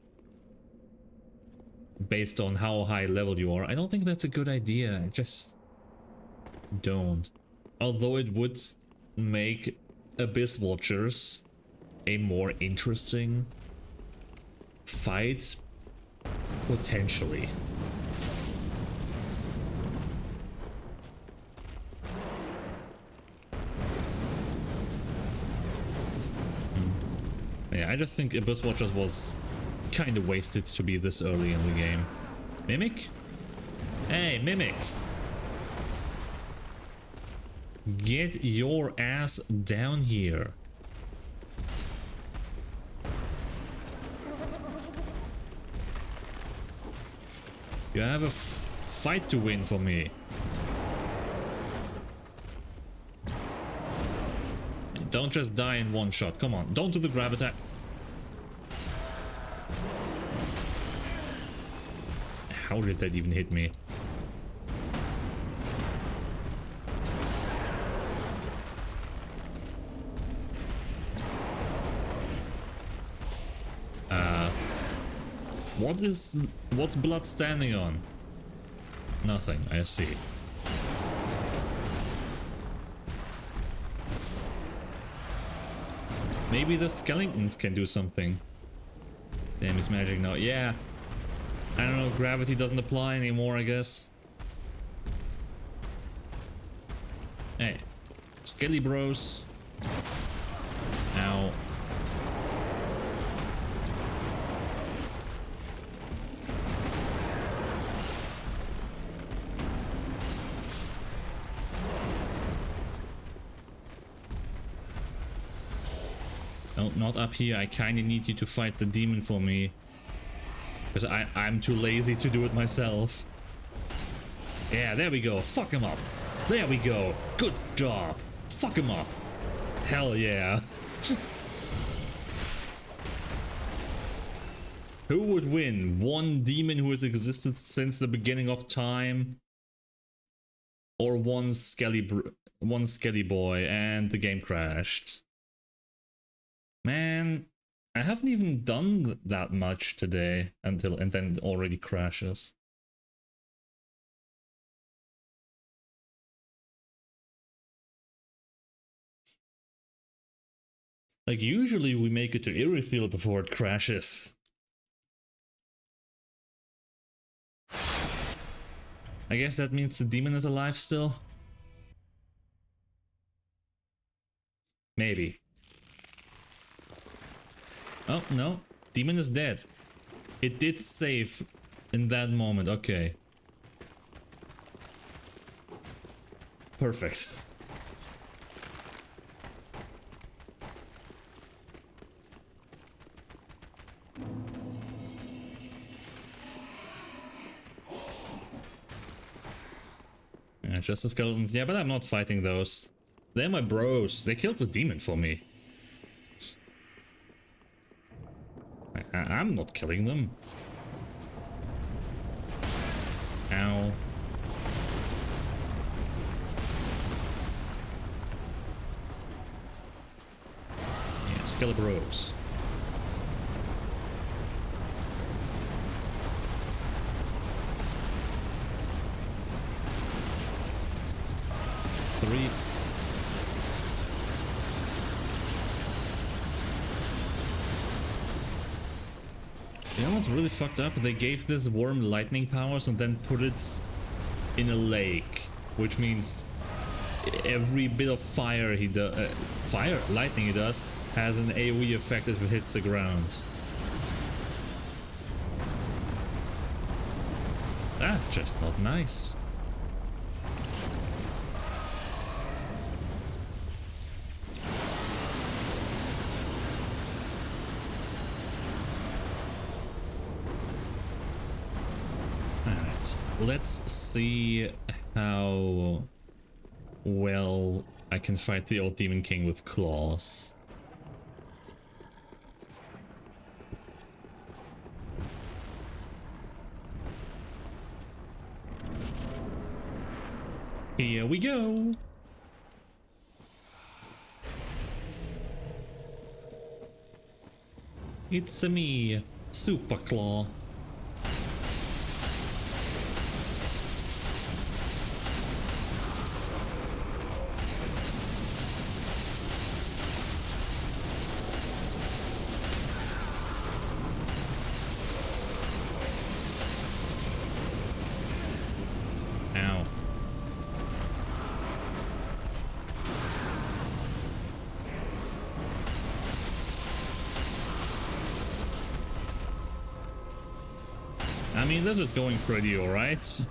based on how high level you are. I don't think that's a good idea. I just don't. Although it would make Abyss Watchers a more interesting fight, potentially. Yeah, I just think Abyss Watchers was kind of wasted to be this early in the game. Mimic? Hey, Mimic! Get your ass down here. You have a fight to win for me. Don't just die in one shot. Come on, don't do the grab attack. How did that even hit me? What's blood standing on? Nothing, I see. Maybe the skeletons can do something. Damn, he's magic now. Yeah. I don't know, gravity doesn't apply anymore, I guess. Hey. Skelly bros. Ow. No, not up here. I kinda need you to fight the demon for me. Because I'm too lazy to do it myself. Yeah, there we go. Fuck him up. There we go. Good job. Fuck him up. Hell yeah. Who would win? One demon who has existed since the beginning of time? Or one skelly boy and the game crashed? Man, I haven't even done that much today and then it already crashes. Like usually we make it to Irithyll before it crashes. I guess that means the demon is alive still? Maybe. Oh, no. Demon is dead. It did save in that moment. Okay. Perfect. Yeah, just the skeletons. Yeah, but I'm not fighting those. They're my bros. They killed the demon for me. I'm not killing them. Ow. Yeah, Skelebros. Three. You know what's really fucked up? They gave this worm lightning powers and then put it in a lake, which means every bit of fire he does, lightning he does, has an AoE effect if it hits the ground. That's just not nice. Let's see how well I can fight the old Demon King with claws. Here we go. It's me, Super Claw. I mean, this is going pretty alright.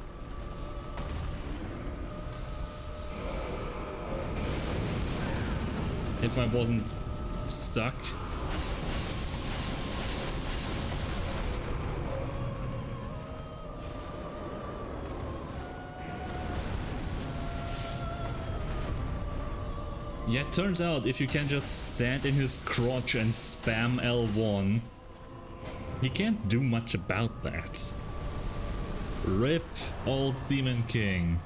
If I wasn't stuck. Yeah, it turns out if you can just stand in his crotch and spam L1, he can't do much about that. RIP old Demon King.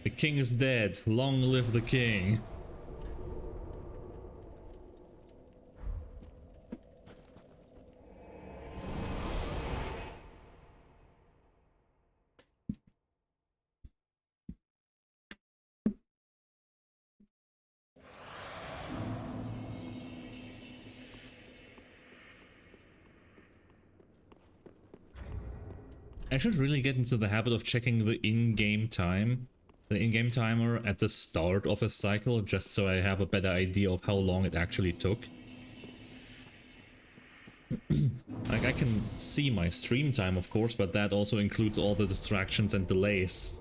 The king is dead. Long live the king. I should really get into the habit of checking the in-game time, the in-game timer at the start of a cycle, just so I have a better idea of how long it actually took. Like, I can see my stream time, of course, but that also includes all the distractions and delays.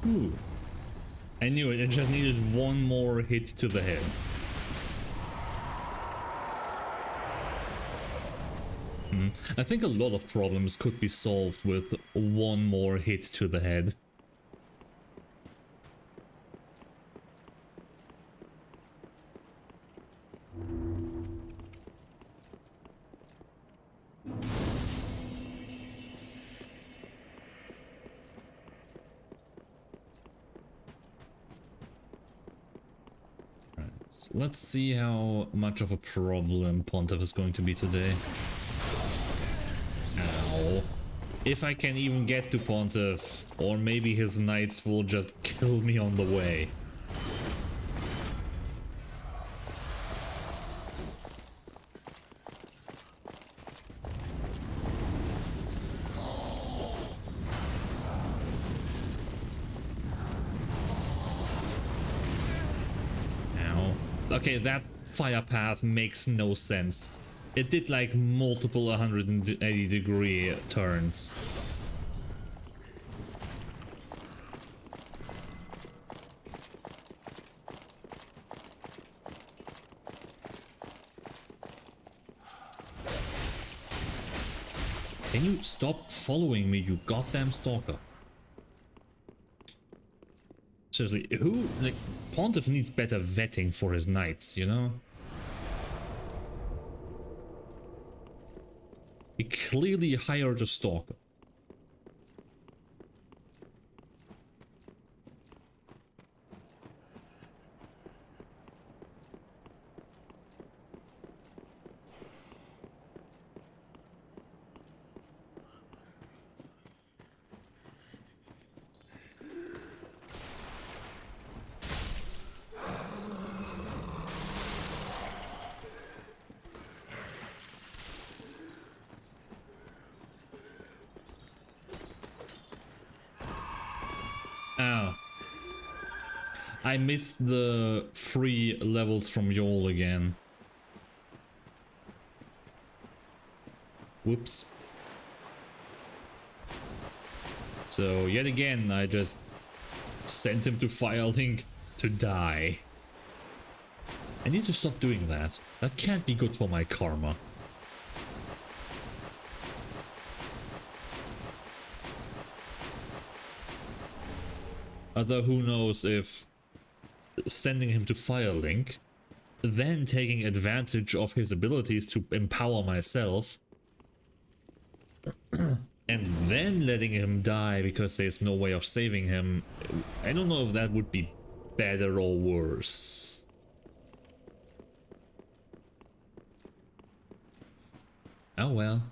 Ooh. I knew it, it just needed one more hit to the head. I think a lot of problems could be solved with one more hit to the head. Let's see how much of a problem Pontiff is going to be today. Ow. If I can even get to Pontiff, or maybe his knights will just kill me on the way. Okay, that fire path makes no sense. It did like multiple 180-degree turns. Can you stop following me, you goddamn stalker? Seriously, who, like, Pontiff needs better vetting for his knights, you know? He clearly hired a stalker. Ow. I missed the free levels from Yol again. Whoops. So yet again, I just sent him to Firelink to die. I need to stop doing that. That can't be good for my karma. Although who knows if sending him to Firelink, then taking advantage of his abilities to empower myself, and then letting him die because there's no way of saving him, I don't know if that would be better or worse. Oh well.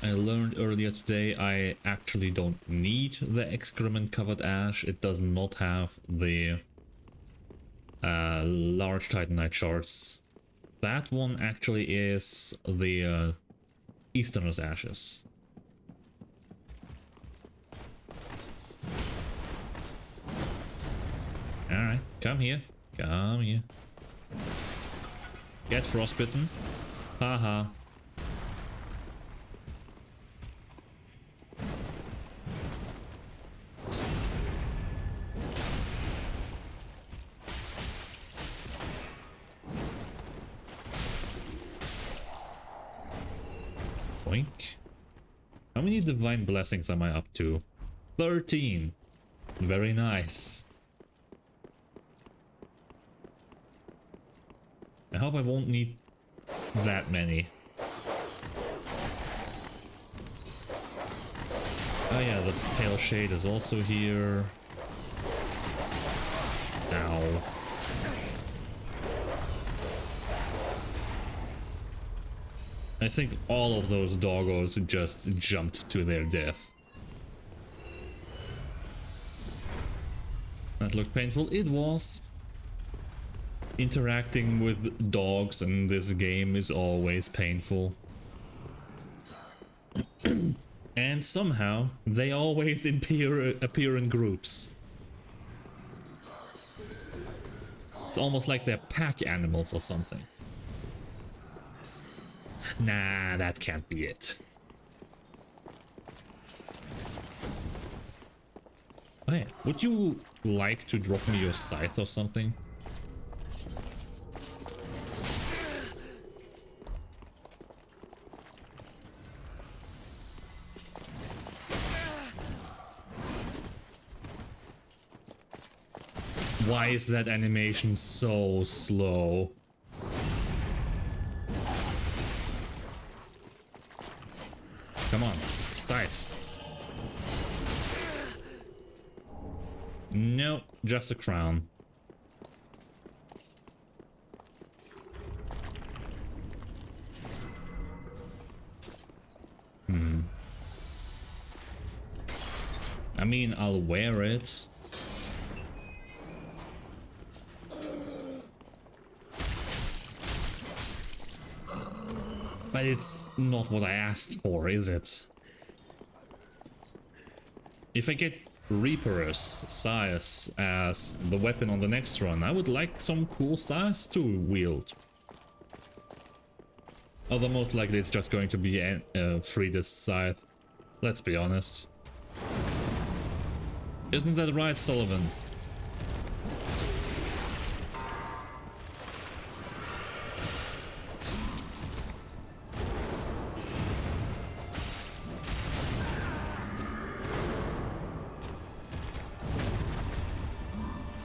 I learned earlier today I actually don't need the excrement covered ash. It does not have the large titanite shards. That one actually is the Easterner's ashes. Alright, come here. Come here. Get frostbitten. Haha. Boink. How many divine blessings am I up to? 13. Very nice. I hope I won't need that many. Oh yeah, the pale shade is also here. Ow. I think all of those doggos just jumped to their death. That looked painful. It was. Interacting with dogs in this game is always painful. And somehow, they always appear in groups. It's almost like they're pack animals or something. Nah, that can't be it. Oh yeah, would you like to drop me your scythe or something? Why is that animation so slow? Come on, scythe. No, just a crown. I mean, I'll wear it. But it's not what I asked for, is it? If I get Reaper's Scythe as the weapon on the next run, I would like some cool scythes to wield. Although most likely it's just going to be Frida's Scythe. Let's be honest. Isn't that right, Sullivan?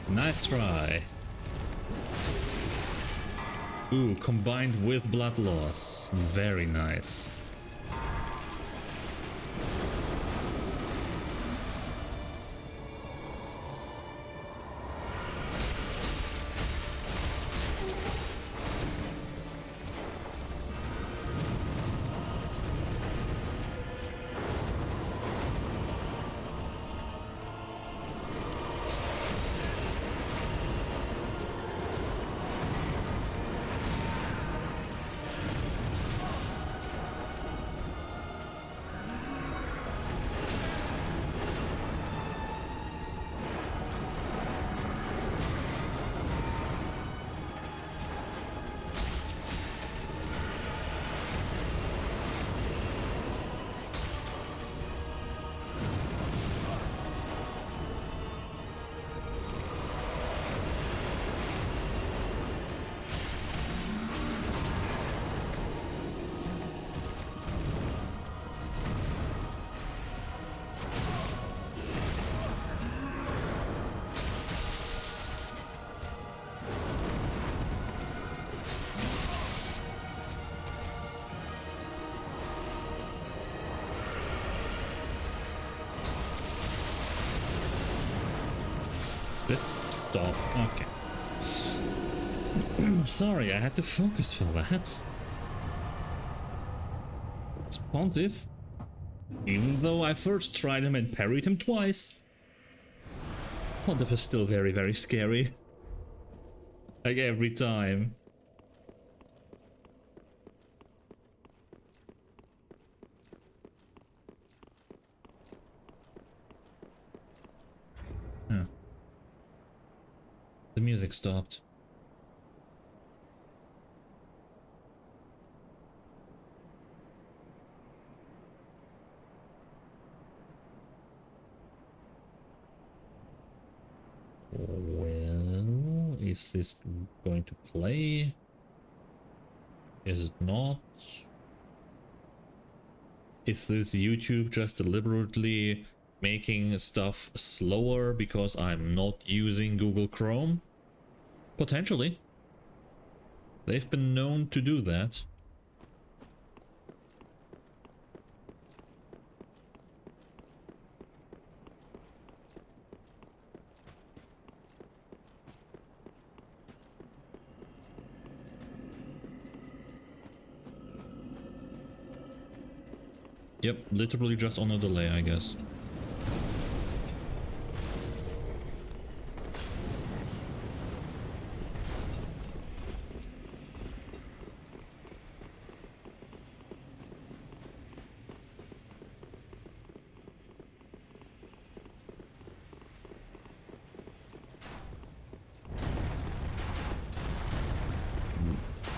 Nice try. Ooh, combined with blood loss. Very nice. Just stop. Okay. Sorry, I had to focus for that. Pontiff. Even though I first tried him and parried him twice. Pontiff is still very, very scary. Like every time. Huh. The music stopped. Well, is this going to play? Is it not? Is this YouTube just deliberately making stuff slower because I'm not using Google Chrome? Potentially. They've been known to do that. Yep, literally just on a delay, I guess.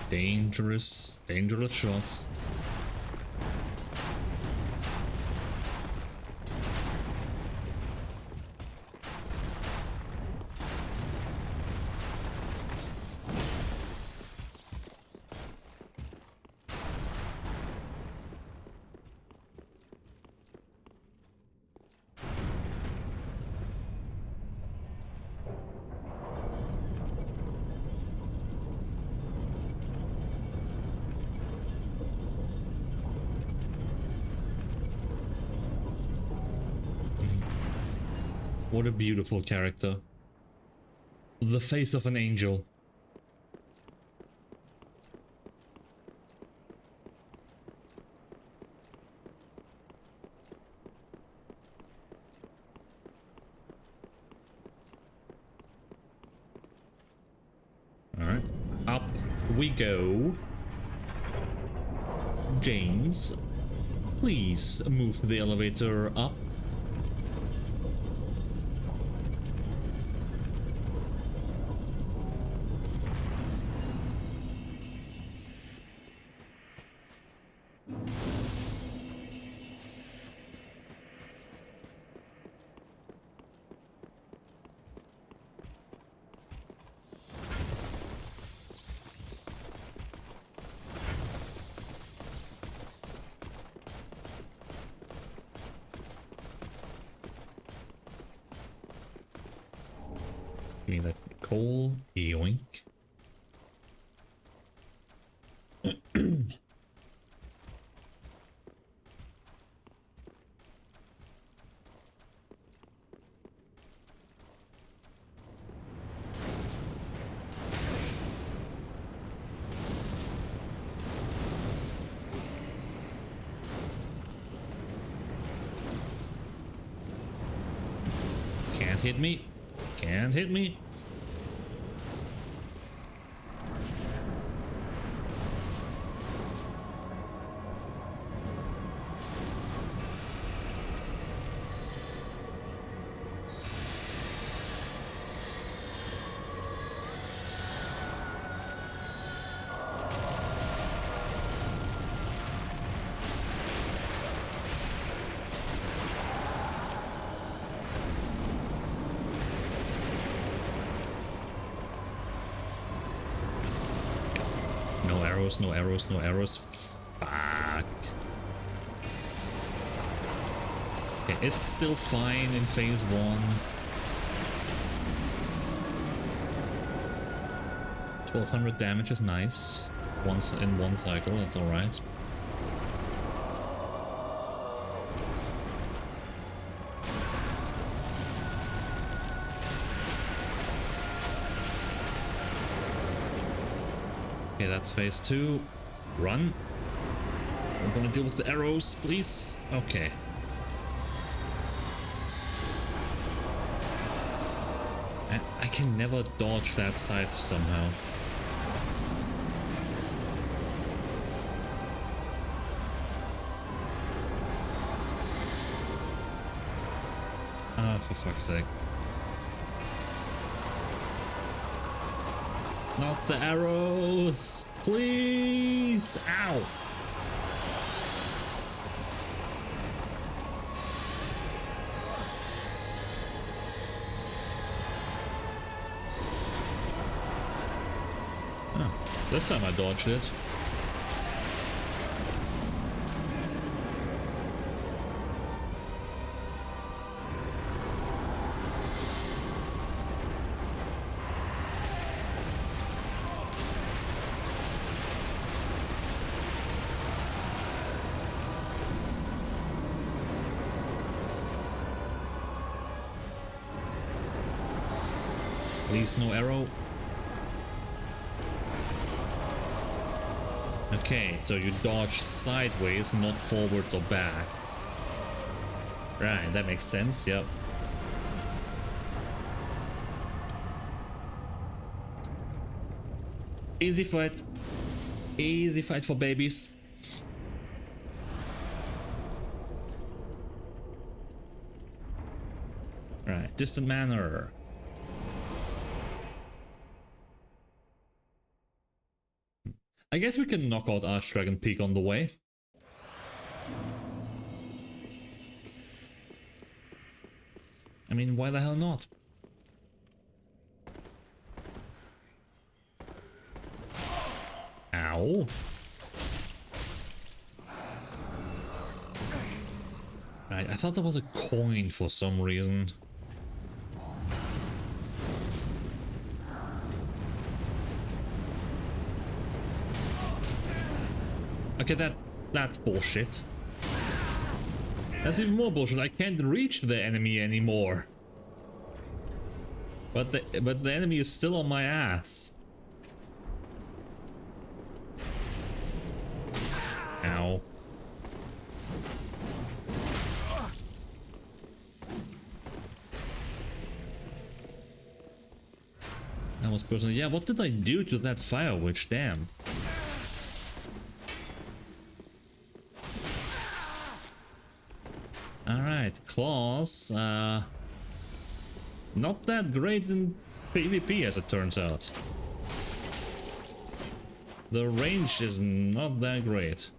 Dangerous, dangerous shots. What a beautiful character. The face of an angel. Alright, up we go. James, please move the elevator up. Give me that coal, yoink. Can't hit me. Can't hit me. No arrows, no arrows, no arrows. Fuck. Okay, it's still fine in phase 1. 1200 damage is nice. Once in one cycle, that's alright. Okay, that's phase 2. Run. I'm gonna deal with the arrows, please. Okay. I can never dodge that scythe somehow. Ah, for fuck's sake. Not the arrows! Please! Ow! Oh, this time I dodged it. Please, no arrow. Okay, so you dodge sideways, not forwards or back. Right, that makes sense, yep. Easy fight. Easy fight for babies. Right, distant manor. I guess we can knock out Archdragon Peak on the way. I mean, why the hell not? Ow. Right, I thought there was a coin for some reason. Okay, that's bullshit. That's even more bullshit. I can't reach the enemy anymore. But the enemy is still on my ass. Ow. That was personal. Yeah, what did I do to that fire witch? Damn. Alright, claws. Not that great in PvP as it turns out. The range is not that great.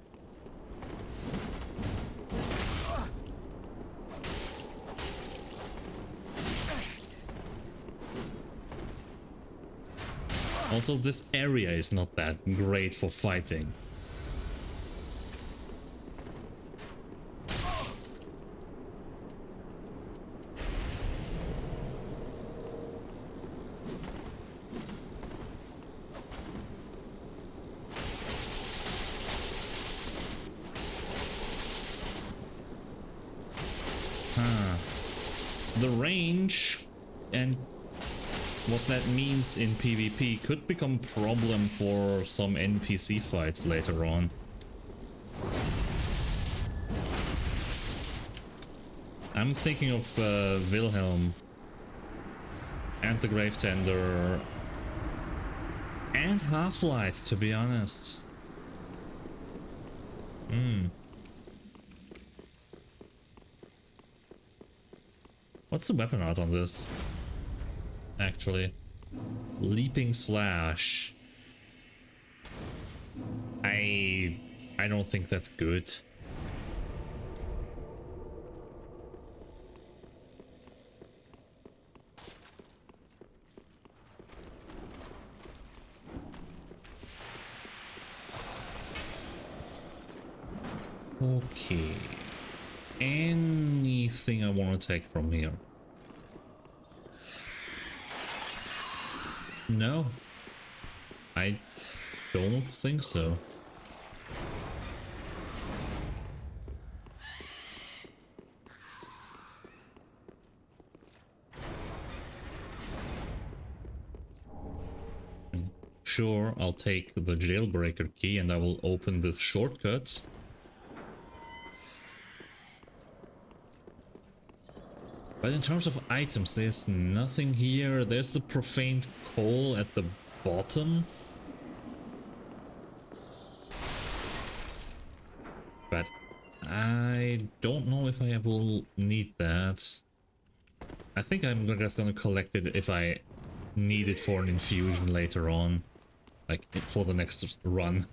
Also, this area is not that great for fighting. The range and what that means in PvP could become a problem for some NPC fights later on. I'm thinking of Wilhelm and the Gravetender and Half-Light, to be honest. What's the weapon art on this? Actually, Leaping Slash. I don't think that's good. Okay. Anything I want to take from here? No, I don't think so. Sure, I'll take the jailbreaker key and I will open this shortcut. But in terms of items, there's nothing here. There's the profaned coal at the bottom. But I don't know if I will need that. I think I'm just gonna collect it if I need it for an infusion later on. Like, for the next run.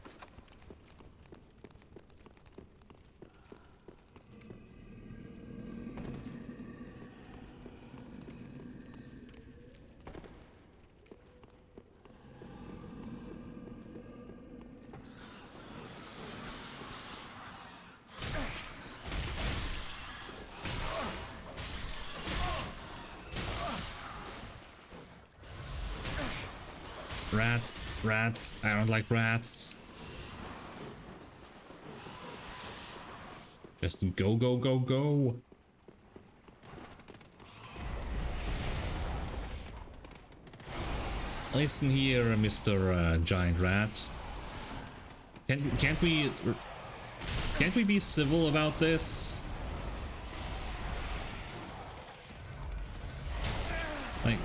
Rats, rats, I don't like rats. Just go, go, go, go. Listen here, Mr. Giant Rat. Can't we be civil about this? Like,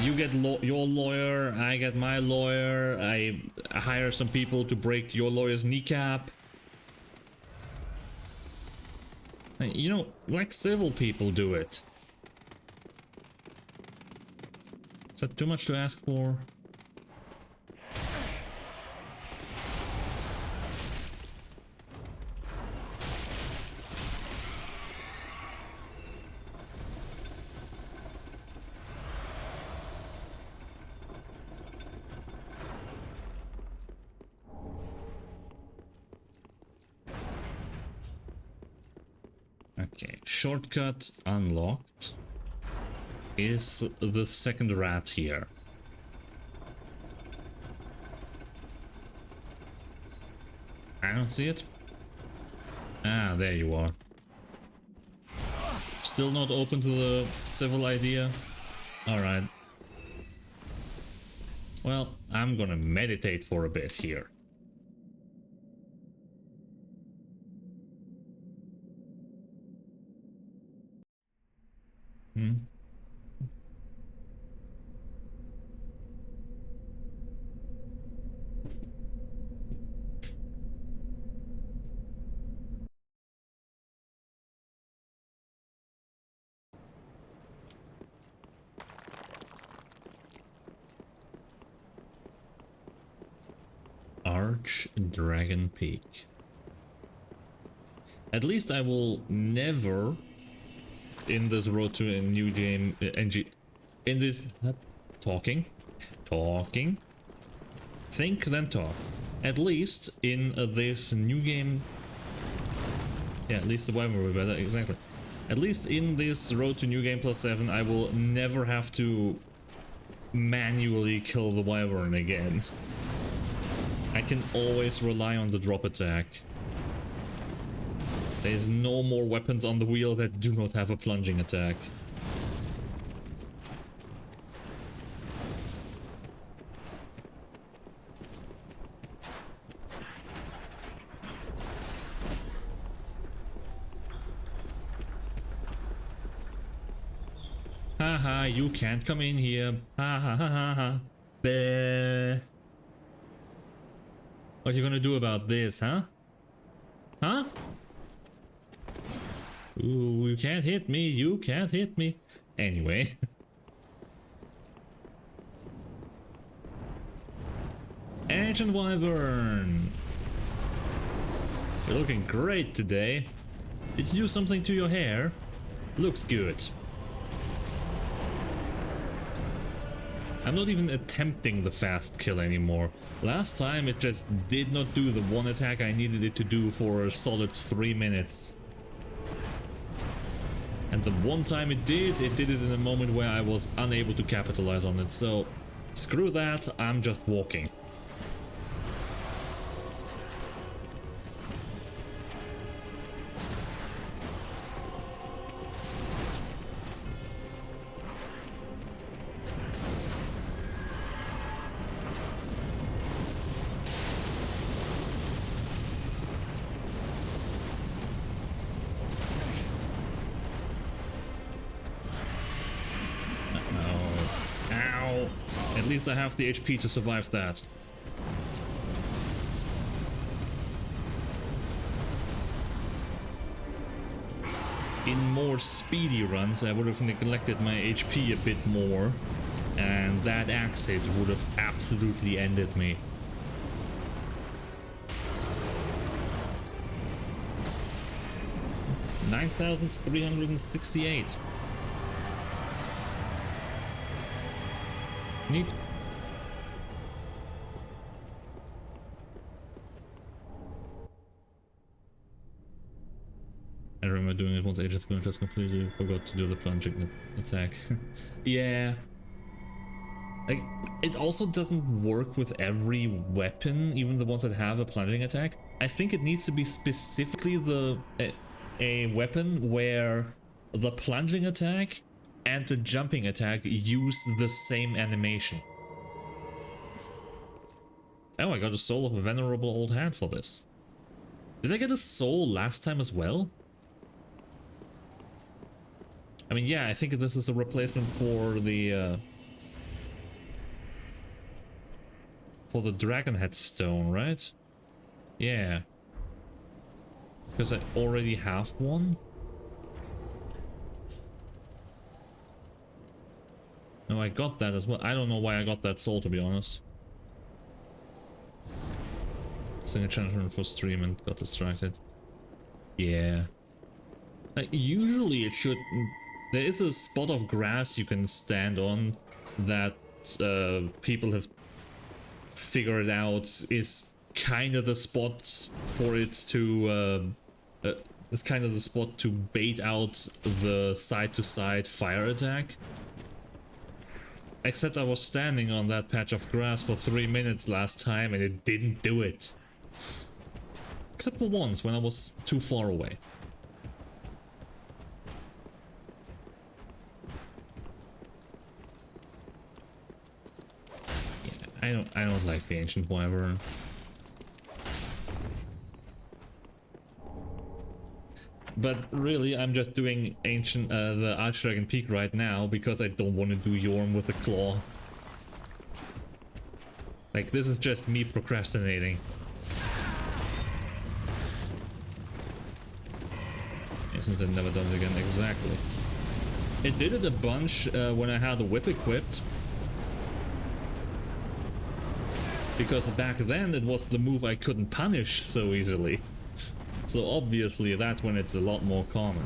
you get your lawyer, I get my lawyer, I hire some people to break your lawyer's kneecap. Like, you know, like civil people do it. Is that too much to ask for? Okay, shortcut unlocked. Is the second rat here? I don't see it. Ah, there you are. Still not open to the civil idea. Alright. Well, I'm gonna meditate for a bit here. Arch Dragon Peak. At least I will never, in this road to a new game, NG, in this talking, think then talk. At least in this new game, yeah, at least the wyvern will be better. Exactly. At least in this road to New Game +7, I will never have to manually kill the wyvern again. I can always rely on the drop attack. There's no more weapons on the wheel that do not have a plunging attack. Haha, you can't come in here. Ha ha ha ha ha. Bleh. What you gonna do about this, huh? Huh? Ooh, you can't hit me, you can't hit me. Anyway. Ancient Wyvern! You're looking great today. Did you do something to your hair? Looks good. I'm not even attempting the fast kill anymore. Last time it just did not do the one attack I needed it to do for a solid 3 minutes. And the one time it did it in a moment where I was unable to capitalize on it, so screw that, I'm just walking. At least I have the HP to survive that. In more speedy runs, I would have neglected my HP a bit more, and that axe hit would have absolutely ended me. $9,368. Neat. I remember doing it once ages ago and just completely forgot to do the plunging attack. Yeah. Like, it also doesn't work with every weapon, even the ones that have a plunging attack. I think it needs to be specifically a weapon where the plunging attack and the jumping attack use the same animation. Oh, I got a soul of a venerable old hand for this. Did I get a soul last time as well? I mean, yeah, I think this is a replacement for the dragon head stone, right? Yeah. Because I already have one. No, I got that as well. I don't know why I got that soul, to be honest. Sing a enchantment for stream and got distracted. Yeah. Usually it should... There is a spot of grass you can stand on that people have figured out is kind of the spot for it to... it's kind of the spot to bait out the side-to-side fire attack. Except I was standing on that patch of grass for 3 minutes last time and it didn't do it. Except for once when I was too far away. I don't like the Ancient Wyvern. But really, I'm just doing the Archdragon Peak right now because I don't want to do Yorm with the Claw. Like, this is just me procrastinating. Yeah, since I've never done it again, exactly. It did it a bunch when I had the whip equipped. Because back then it was the move I couldn't punish so easily. So obviously that's when it's a lot more common.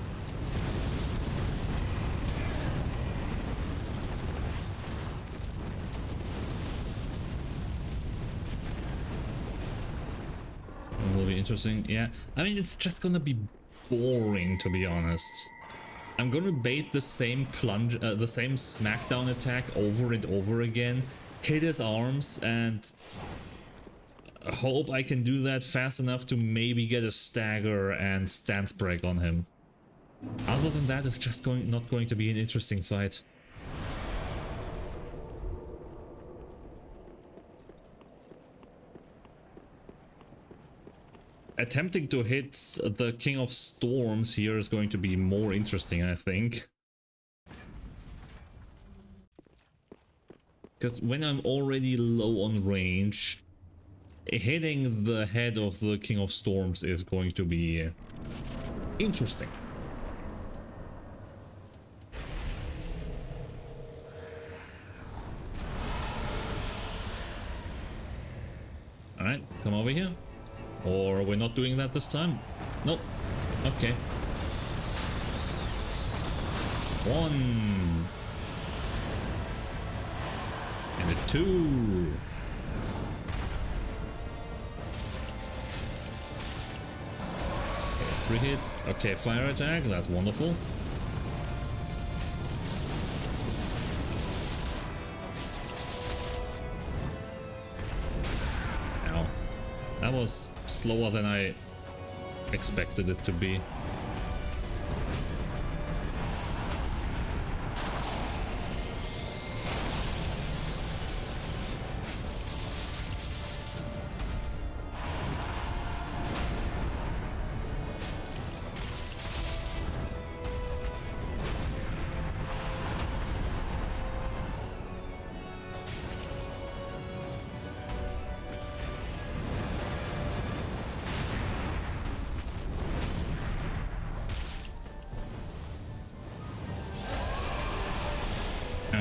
It will be interesting, yeah. I mean, it's just gonna be boring, to be honest. I'm gonna bait the same plunge, the same smackdown attack over and over again, hit his arms, and hope I can do that fast enough to maybe get a stagger and stance break on him. Other than that, it's just not going to be an interesting fight. Attempting to hit the King of Storms here is going to be more interesting, I think. Because when I'm already low on range, hitting the head of the King of Storms is going to be interesting. Alright, come over here. Or we're not doing that this time? Nope. Okay. 1. And a 2. Okay, 3 hits. Okay, fire attack. That's wonderful. Ow. That was slower than I expected it to be.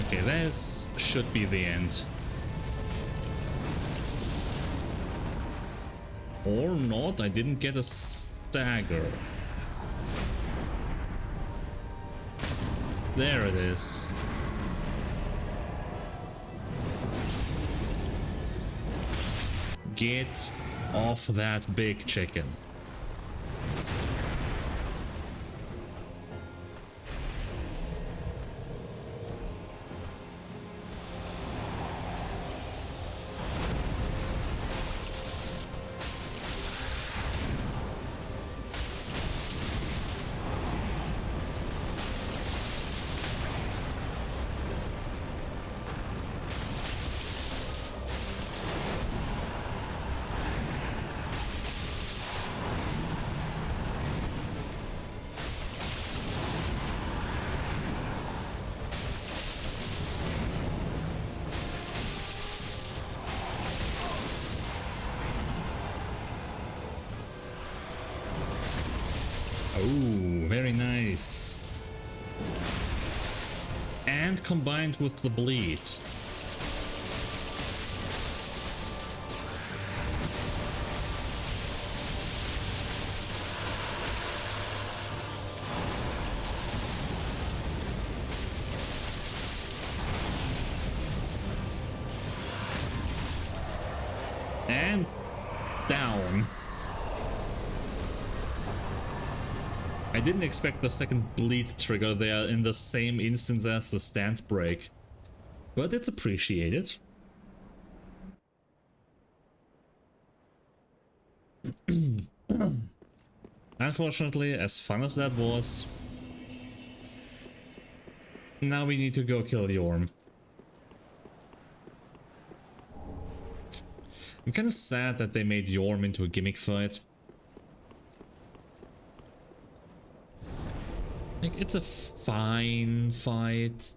Okay, this should be the end. Or not, I didn't get a stagger. There it is. Get off that big chicken. Oh, very nice. And combined with the bleed. And down. I didn't expect the second bleed trigger there in the same instance as the stance break, but it's appreciated. Unfortunately, as fun as that was, now we need to go kill Yorm. I'm kind of sad that they made Yorm into a gimmick fight. Like, it's a fine fight.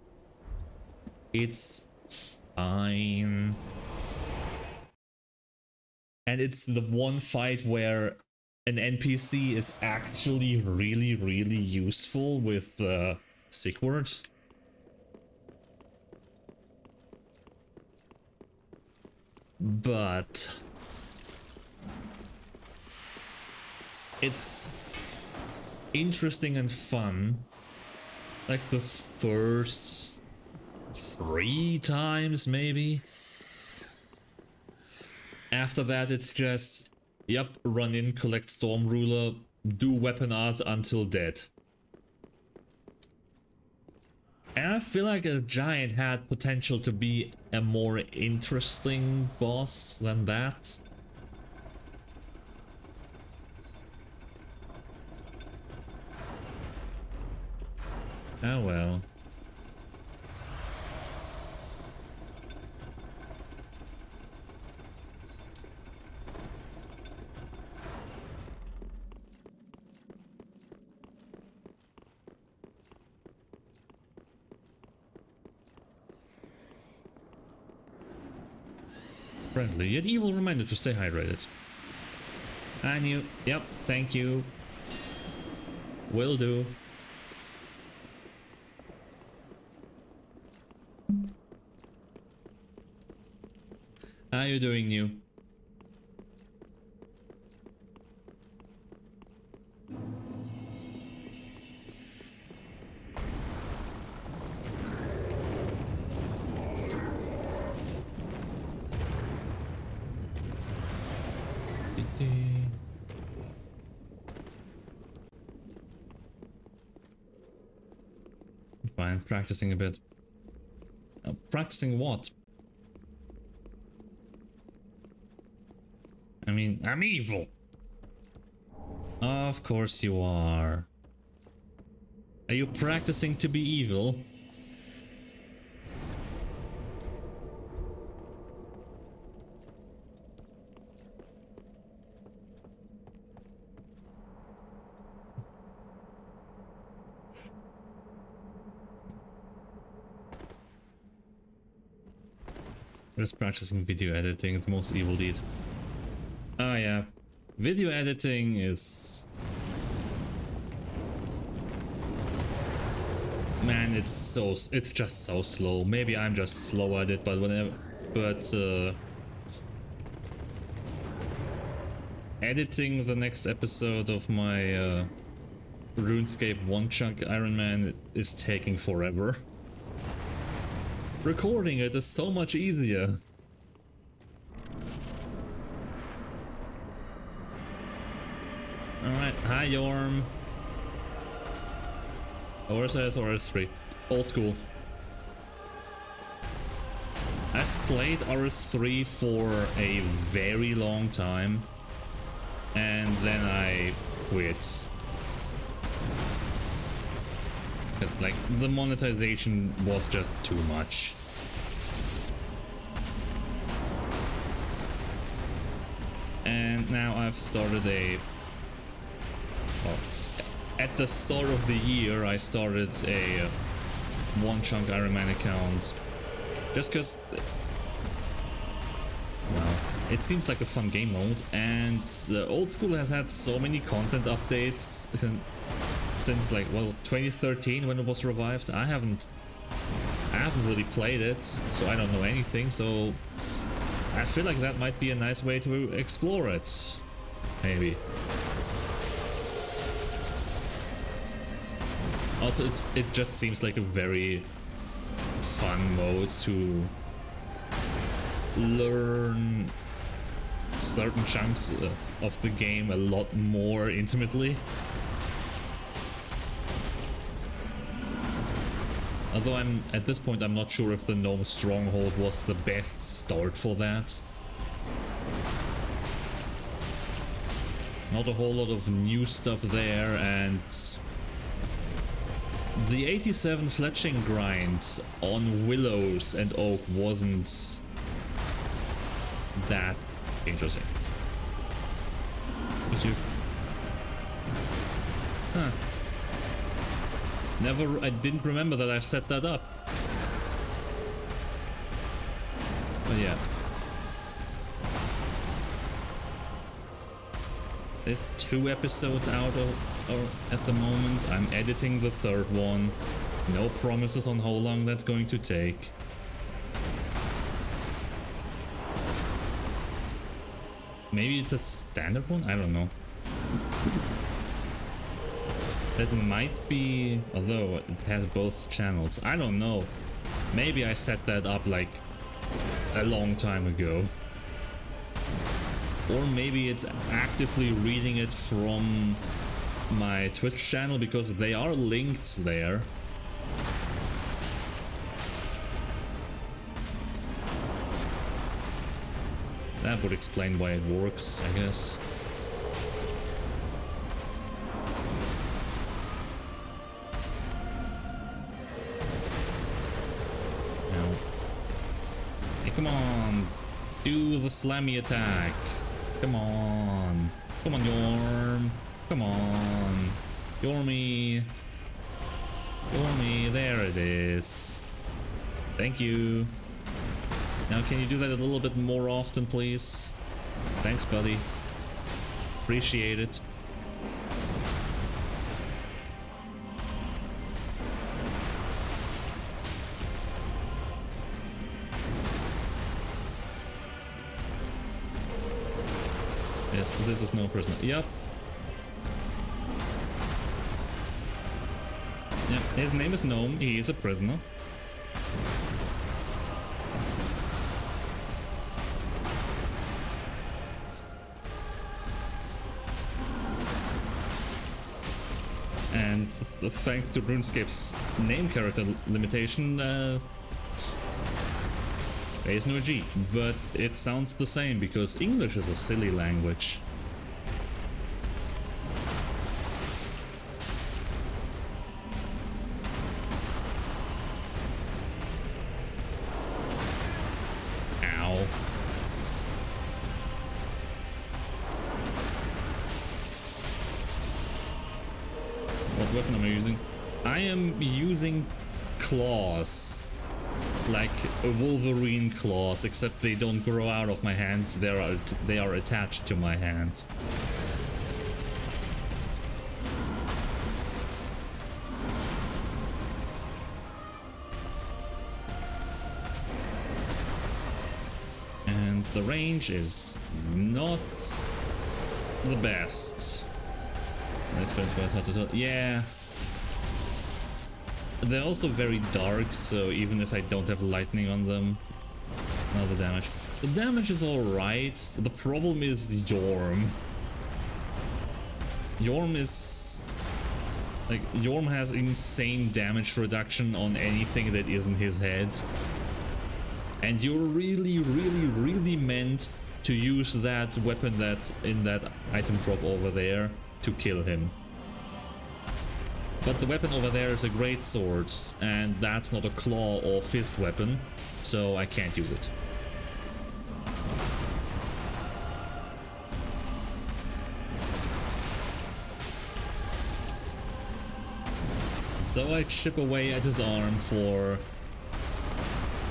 It's fine. And it's the one fight where an NPC is actually really, really useful with the sick word. But it's interesting and fun. Like the first 3 times, maybe. After that, it's just, yep, run in, collect Storm Ruler, do weapon art until dead. And I feel like a giant had potential to be a more interesting boss than that. Oh well. Friendly, yet evil reminder to stay hydrated. I knew. Yep, thank you. Will do. How you doing, New? Fine, practicing a bit. Practicing what? I mean, I'm evil. Of course you are. Are you practicing to be evil? Just practicing video editing, the most evil deed. Oh yeah, video editing is... Man, it's just so slow. Maybe I'm just slow at it, but editing the next episode of my RuneScape One Chunk Iron Man is taking forever. Recording it is so much easier. Alright, hi Yorm. ORS or RS3. Old school. I've played RS3 for a very long time. And then I quit. Because, like, the monetization was just too much. And now I've started a... Well, at the start of the year, I started a One Chunk Iron Man account. Just because... Well, it seems like a fun game mode. And the old school has had so many content updates since, like, well, 2013 when it was revived. I haven't really played it, so I don't know anything, so I feel like that might be a nice way to explore it, maybe. Also, it just seems like a very fun mode to learn certain chunks of the game a lot more intimately. Although at this point I'm not sure if the Gnome Stronghold was the best start for that. Not a whole lot of new stuff there, and the 87 fletching grind on Willows and Oak wasn't that Interesting. YouTube. Huh. I didn't remember that I've set that up. But yeah. There's 2 episodes out at the moment. I'm editing the 3rd one. No promises on how long that's going to take. Maybe it's a standard one? I don't know. That might be, although it has both channels. I don't know. Maybe I set that up like a long time ago. Or maybe it's actively reading it from my Twitch channel because they are linked there. That would explain why it works, I guess. Now, hey, come on, do the slammy attack. Come on, come on, Yorm. Come on, Yormy. Yormy, there it is. Thank you. Now, can you do that a little bit more often, please? Thanks, buddy. Appreciate it. Yes, this is no prisoner. Yep. Yep, his name is Gnome. He is a prisoner. And thanks to RuneScape's name character limitation, there is no G, but it sounds the same because English is a silly language. Ow. What weapon am I using? I am using claws. Like a Wolverine claws, except they don't grow out of my hands, they are attached to my hands. And the range is not the best. Let's go how to tell. Yeah. They're also very dark, so even if I don't have lightning on them, not the damage. The damage is alright. The problem is Yorm. Yorm is... like, Yorm has insane damage reduction on anything that isn't his head. And you're really meant to use that weapon that's in that item drop over there to kill him. But the weapon over there is a great sword, and that's not a claw or fist weapon, so I can't use it. So I chip away at his arm for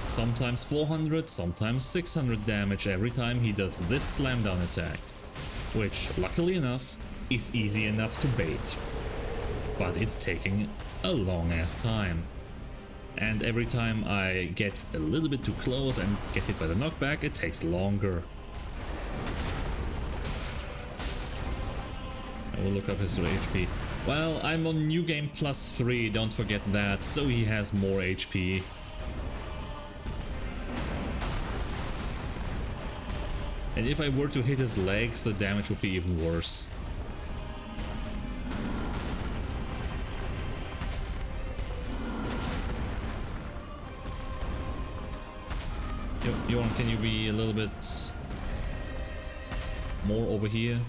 sometimes 400, sometimes 600 damage every time he does this slam down attack, which, luckily enough, is easy enough to bait. But it's taking a long ass time. And every time I get a little bit too close and get hit by the knockback, it takes longer. I will look up his HP. Well, I'm on New Game +3, don't forget that, so he has more HP. And if I were to hit his legs, the damage would be even worse. Yorm, can you be a little bit more over here?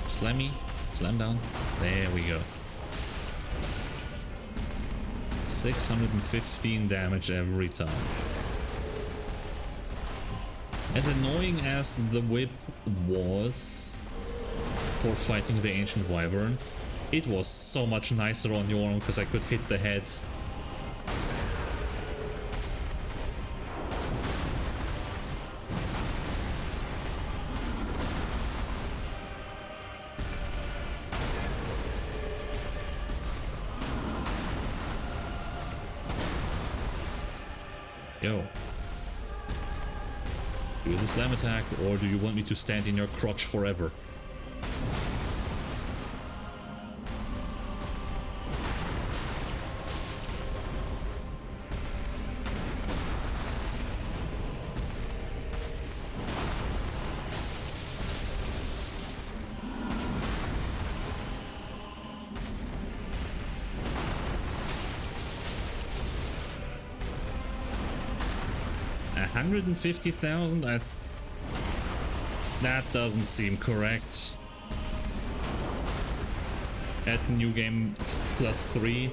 Slammy, Slam down. There we go. 615 damage every time. As annoying as the whip was for fighting the Ancient Wyvern, it was so much nicer on your arm because I could hit the head. Yo. Do the slam attack, or do you want me to stand in your crotch forever? $150,000? That doesn't seem correct. At New Game +3.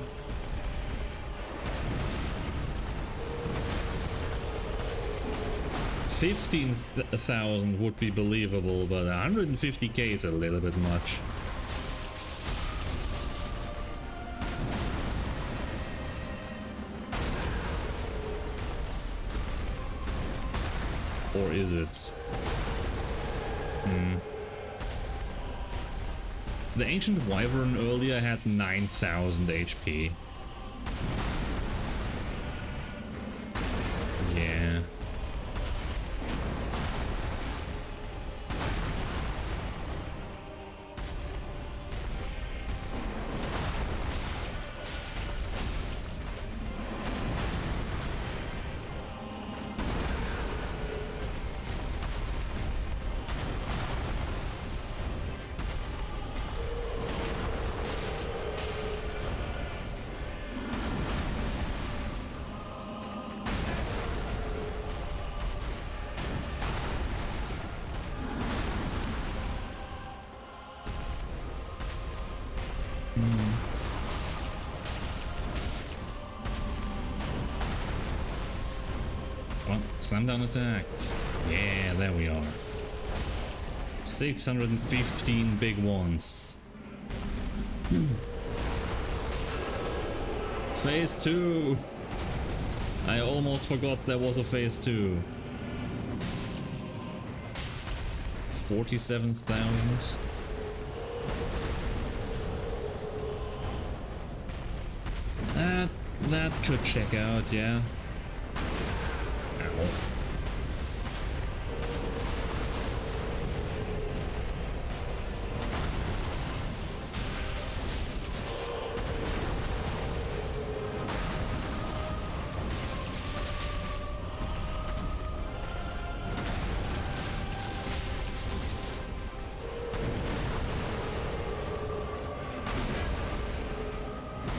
$15,000 would be believable, but 150k is a little bit much. Or is it? The Ancient Wyvern earlier had 9,000 HP. Yeah. Well, slam down attack. Yeah, there we are. 615 big ones. Phase 2. I almost forgot there was a phase 2. 47,000. That could check out, yeah. Ow.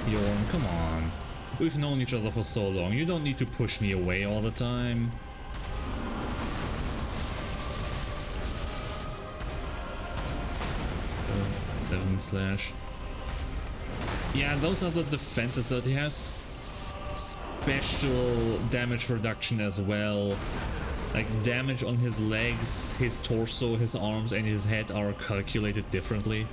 Bjorn, come on. We've known each other for so long. You don't need to push me away all the time. Oh, 7 slash. Yeah, those are the defenses that he has. Special damage reduction as well. Like damage on his legs, his torso, his arms and his head are calculated differently.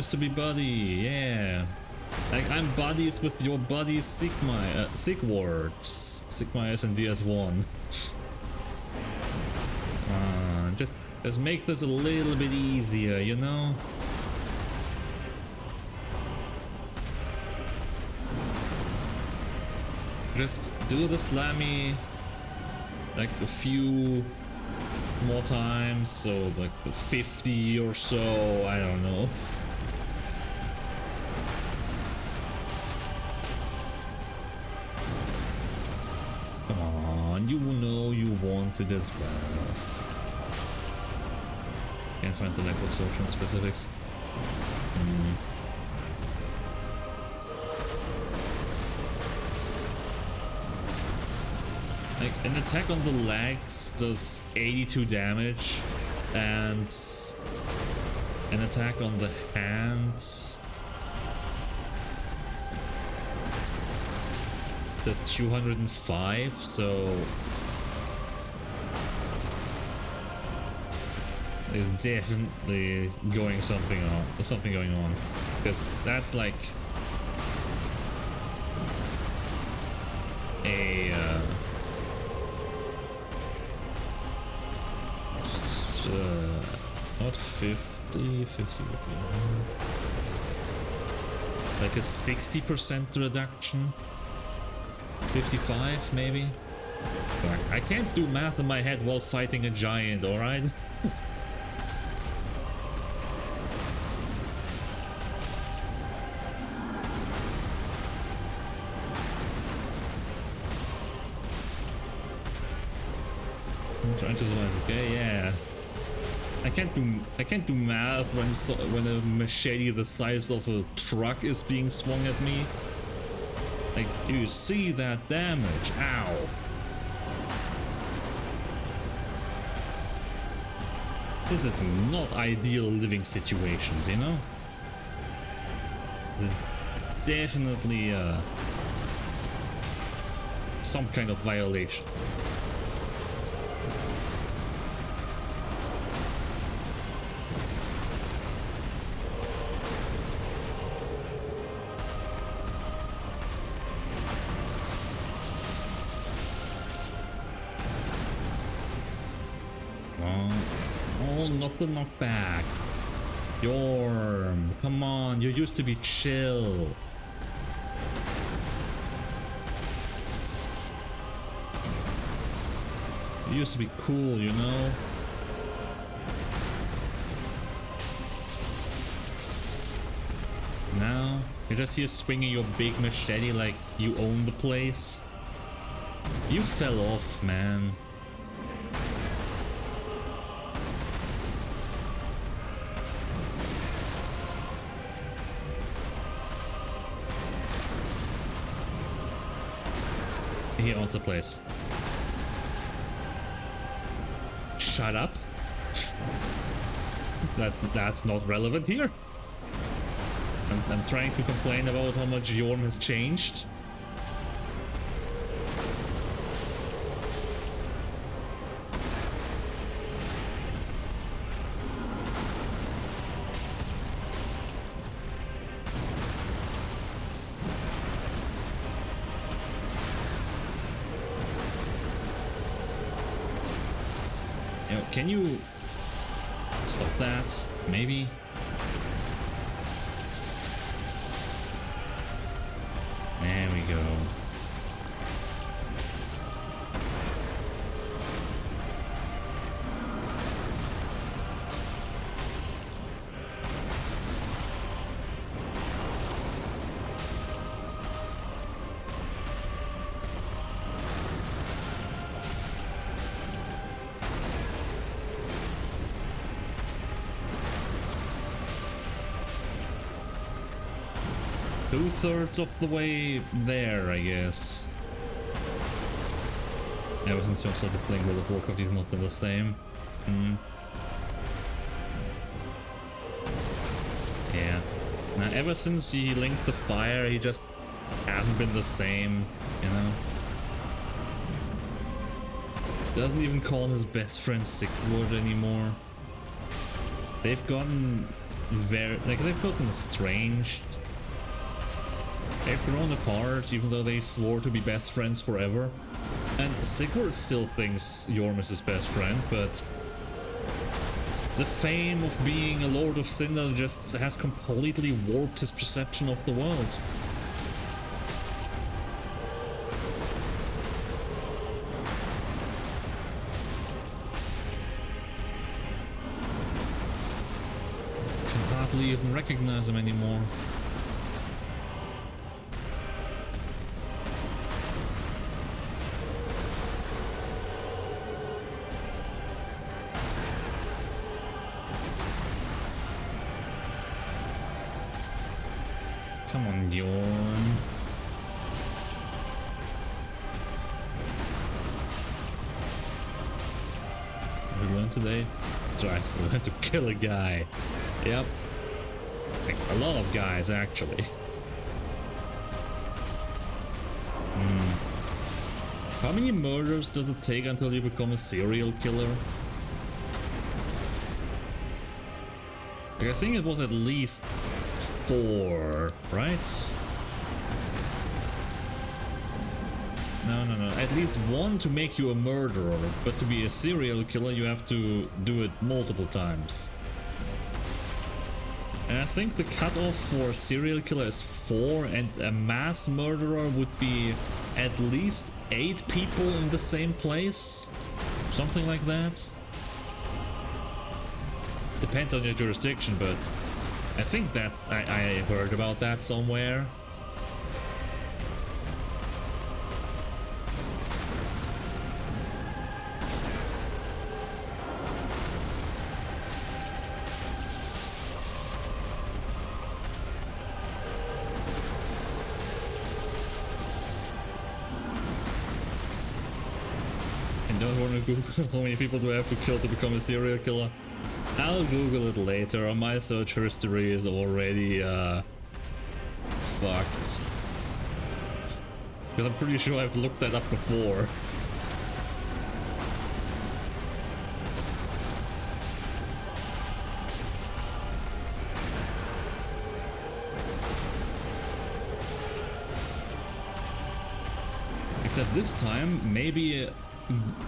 To be buddy, yeah. Like I'm buddies with your buddy Sigwards. Sigma and DS1. Just make this a little bit easier, you know? Just do the slammy like a few more times, so like 50 or so, I don't know. You know you want it as well. Can't find the next absorption specifics. Like, an attack on the legs does 82 damage, and an attack on the hands does 205, so there's definitely something going on, because that's like a not 50 would be like a 60% reduction, 55 maybe. I can't do math in my head while fighting a giant, alright? I'm trying to survive, okay, yeah. I can't do math when a machete the size of a truck is being swung at me. Like, do you see that damage? Ow. This is not ideal living situations, you know? This is definitely some kind of violation. Not the knockback. Yorm, come on, you used to be chill. You used to be cool, you know? Now, you're just here swinging your big machete like you own the place. You fell off, man. He owns the place. Shut up. That's not relevant here. I'm trying to complain about how much Yorm has changed. Can you stop that? Maybe? There we go. Two-thirds of the way there, I guess. Ever since I started playing World of Warcraft, he's not been the same. Yeah. Now, ever since he linked the fire, he just hasn't been the same, you know? Doesn't even call his best friend Sigurd anymore. They've gotten they've gotten estranged. They've grown apart, even though they swore to be best friends forever. And Sigurd still thinks Yorm is his best friend, but the fame of being a Lord of Cinder just has completely warped his perception of the world. Can hardly even recognize him anymore. Come on, yawn. We learned today? That's right, we learned to kill a guy. Yep. Like, a lot of guys, actually. How many murders does it take until you become a serial killer? Like, I think it was at least 4, right? No. At least 1 to make you a murderer, but to be a serial killer you have to do it multiple times. And I think the cutoff for serial killer is 4, and a mass murderer would be at least 8 people in the same place. Something like that. Depends on your jurisdiction, but I think that I heard about that somewhere. Don't want to Google how many people do I have to kill to become a serial killer. I'll Google it later. My search history is already fucked. Because I'm pretty sure I've looked that up before. Except this time, maybe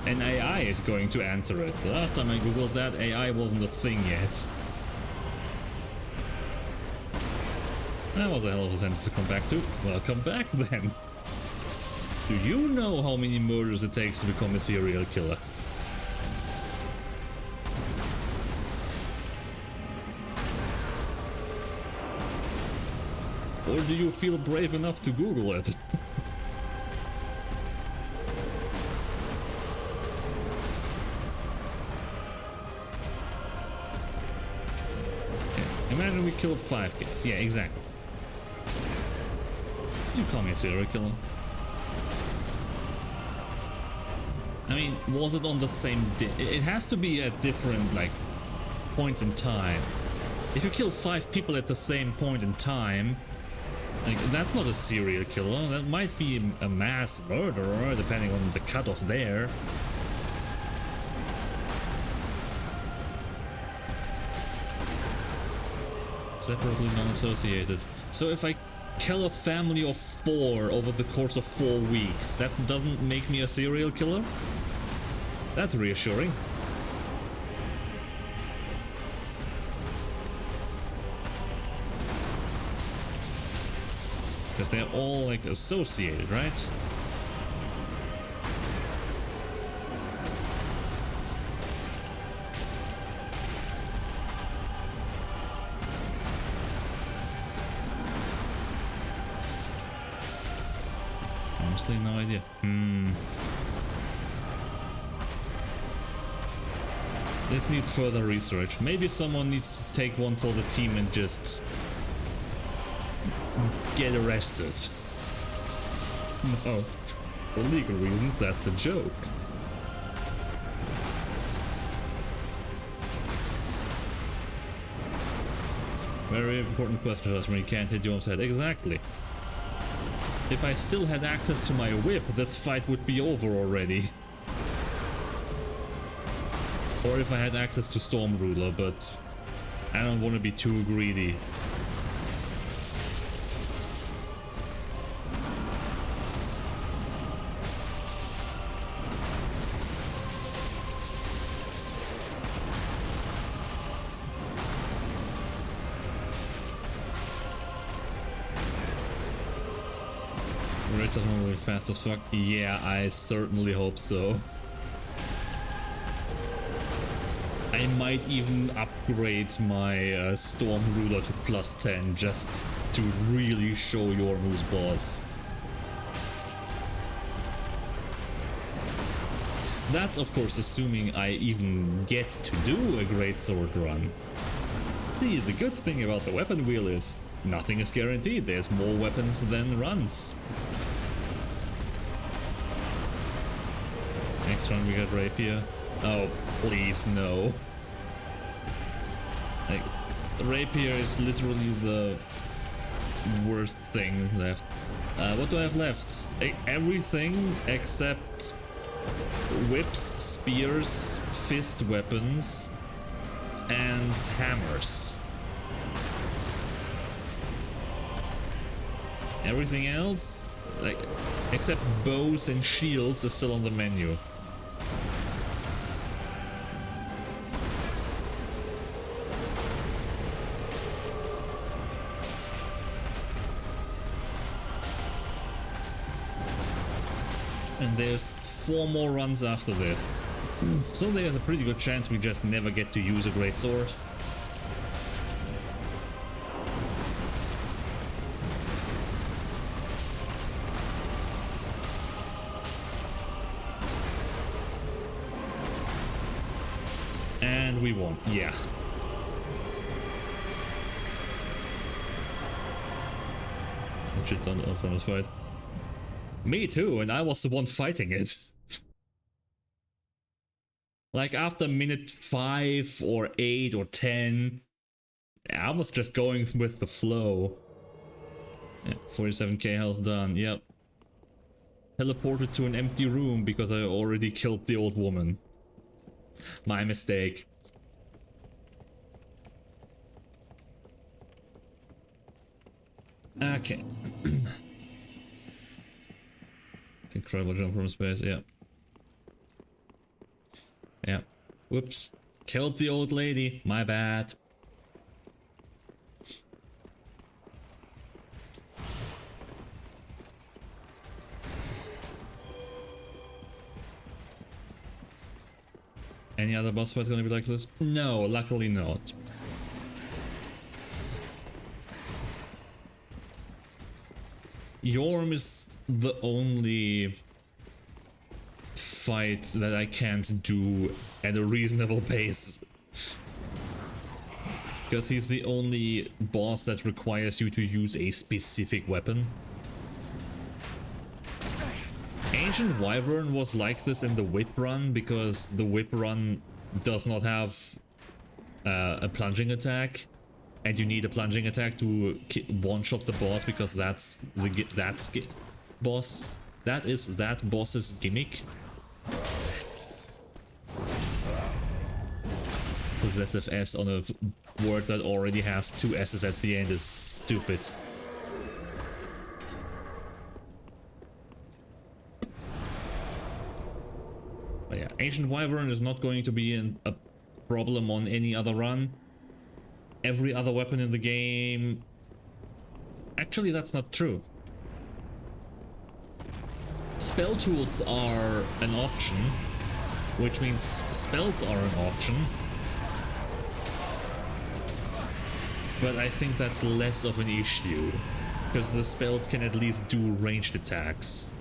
an AI is going to answer it. The last time I googled that, AI wasn't a thing yet. That was a hell of a sentence to come back to. Well, come back then. Do you know how many murders it takes to become a serial killer? Or do you feel brave enough to Google it? Imagine we killed 5 kids. Yeah, exactly. You call me a serial killer? I mean, was it on the same day? It has to be at different, like, points in time. If you kill 5 people at the same point in time, like, that's not a serial killer. That might be a mass murderer, depending on the cutoff there. Separately non-associated. So if I kill a family of 4 over the course of 4 weeks, that doesn't make me a serial killer? That's reassuring. Because they're all, like, associated, right? Honestly, no idea. This needs further research. Maybe someone needs to take one for the team and just get arrested. No, for legal reasons, that's a joke. Very important question, when you can't hit your own head. Exactly. If I still had access to my whip, this fight would be over already. Or if I had access to Storm Ruler, but I don't want to be too greedy. Rates are normally fast as fuck. Yeah, I certainly hope so. I might even upgrade my Storm Ruler to +10 just to really show Yormu's boss. That's of course assuming I even get to do a great sword run. See, the good thing about the weapon wheel is nothing is guaranteed. There's more weapons than runs. Next run we got Rapier. Oh, please no. Like, Rapier is literally the worst thing left. What do I have left? Everything except whips, spears, fist weapons, and hammers. Everything else, like, except bows and shields, is still on the menu. And there's 4 more runs after this. So there's a pretty good chance we just never get to use a great sword. And we won, yeah. That shit's on the famous fight. Me too, and I was the one fighting it. Like after minute 5 or 8 or 10, I was just going with the flow. Yeah, 47k health done, yep. Teleported to an empty room because I already killed the old woman. My mistake. Okay. Incredible jump from space, yeah. Yeah. Whoops. Killed the old lady. My bad. Any other boss fights gonna be like this? No, luckily not. Yorm is the only fight that I can't do at a reasonable pace. Because he's the only boss that requires you to use a specific weapon. Ancient Wyvern was like this in the whip run because the whip run does not have a plunging attack. And you need a plunging attack to one-shot the boss because that's the boss. That is that boss's gimmick. Possessive S on a word that already has 2 S's at the end is stupid. But yeah, Ancient Wyvern is not going to be a problem on any other run. Every other weapon in the game... Actually, that's not true. Spell tools are an option, which means spells are an option. But I think that's less of an issue, because the spells can at least do ranged attacks.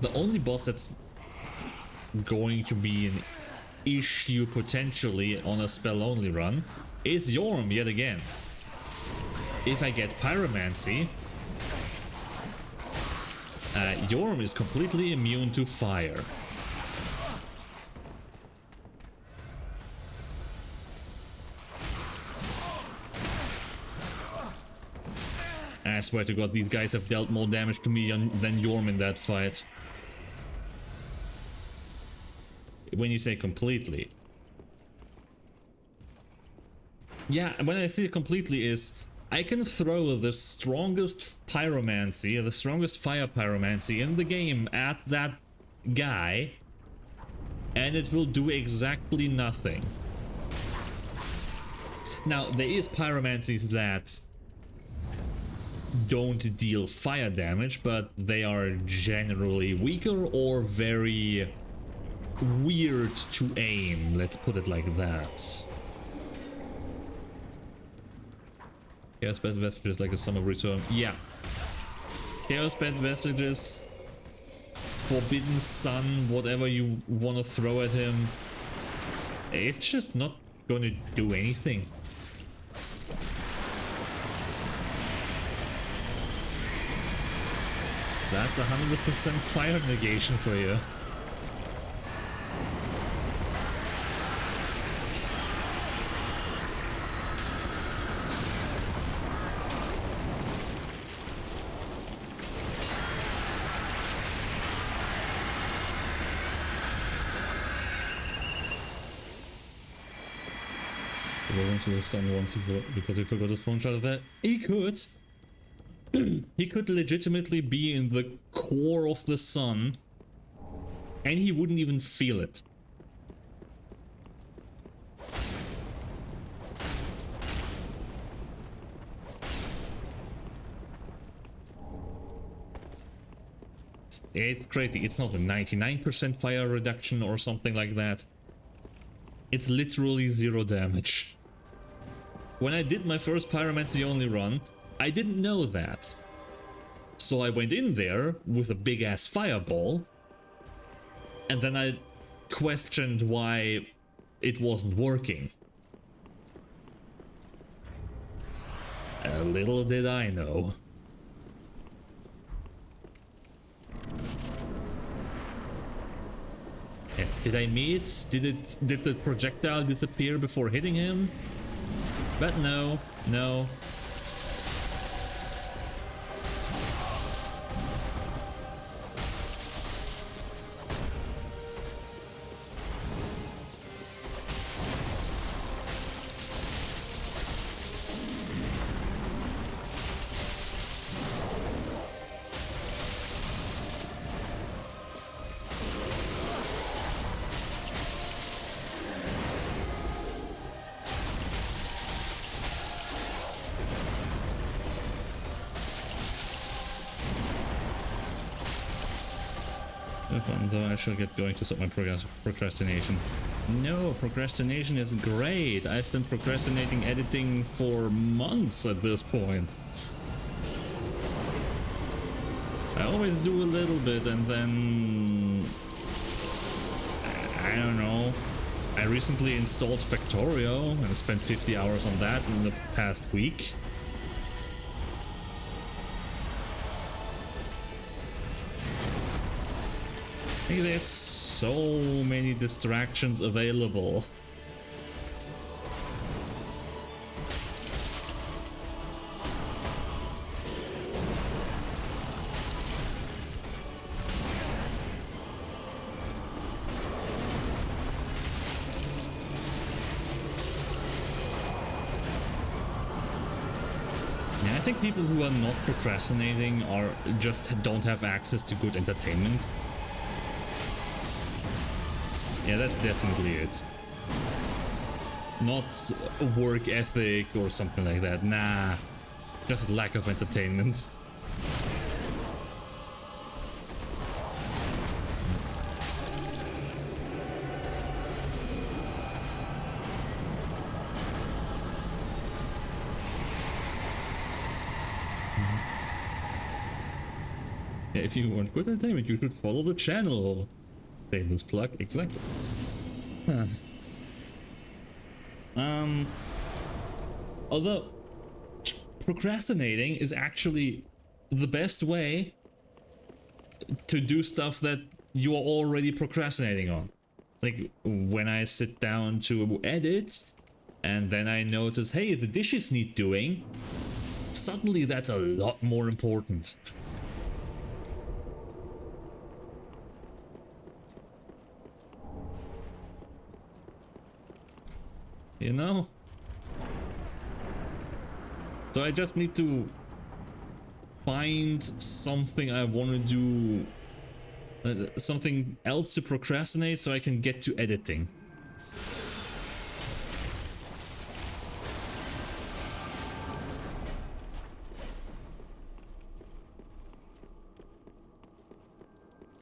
The only boss that's going to be an issue potentially on a spell only run is Yorm yet again. If I get Pyromancy, Yorm is completely immune to fire. I swear to God, these guys have dealt more damage to me than Yorm in that fight. When you say completely. Yeah, when I say completely is, I can throw the strongest pyromancy, the strongest fire pyromancy in the game at that guy, and it will do exactly nothing. Now, there is pyromancies that don't deal fire damage, but they are generally weaker or very weird to aim, let's put it like that. Chaos Bed Vestiges like a summer return. Yeah. Chaos Bed Vestiges, Forbidden Sun, whatever you want to throw at him. It's just not going to do anything. That's 100% fire negation for you. Going to the sun once because we forgot his phone shot of that. He could. He could legitimately be in the core of the sun and he wouldn't even feel it. It's crazy. It's not a 99% fire reduction or something like that. It's literally 0 damage. When I did my first Pyromancy only run, I didn't know that. So I went in there with a big ass fireball, and then I questioned why it wasn't working. Little did I know. Did I miss? Did the projectile disappear before hitting him? But no. Though I shall get going to stop my procrastination. No, procrastination is great. I've been procrastinating editing for months at this point. I always do a little bit and then... I don't know. I recently installed Factorio and spent 50 hours on that in the past week. There's so many distractions available. Yeah, I think people who are not procrastinating are just don't have access to good entertainment. Yeah, that's definitely it. Not a work ethic or something like that. Nah, just lack of entertainment. Yeah, if you want good entertainment, you should follow the channel. Famous plug, exactly. Huh. Although procrastinating is actually the best way to do stuff that you are already procrastinating on. Like when I sit down to edit and then I notice, hey, the dishes need doing, suddenly that's a lot more important. You know? So I just need to find something I want to do, something else to procrastinate so I can get to editing.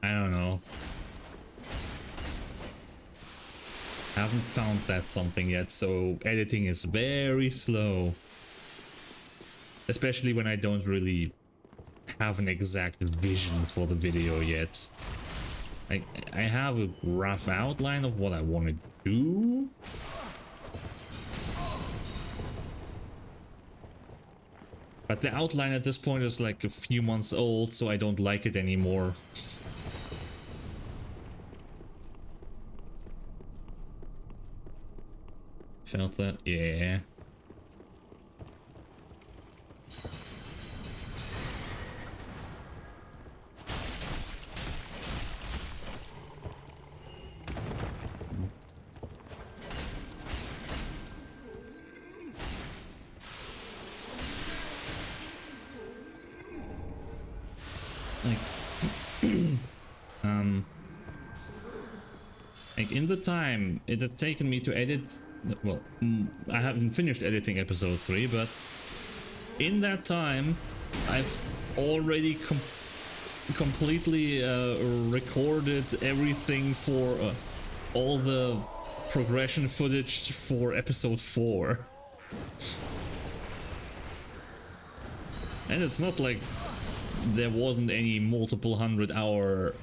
I don't know. Haven't found that something yet, so editing is very slow. Especially when I don't really have an exact vision for the video yet. I have a rough outline of what I want to do. But the outline at this point is like a few months old, so I don't like it anymore. Felt that? Yeah. Like in the time it has taken me to edit, well, I haven't finished editing episode 3, but in that time I've already completely recorded everything for all the progression footage for episode 4. And it's not like there wasn't any multiple 100-hour...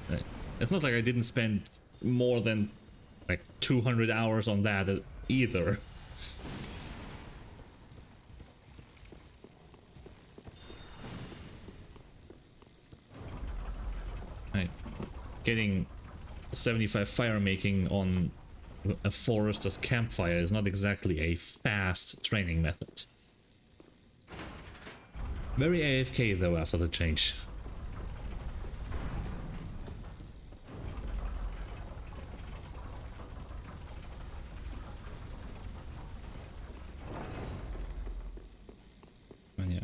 It's not like I didn't spend more than like 200 hours on that either. Right. Getting 75 fire making on a forester's campfire is not exactly a fast training method. Very AFK though after the change. And yeah,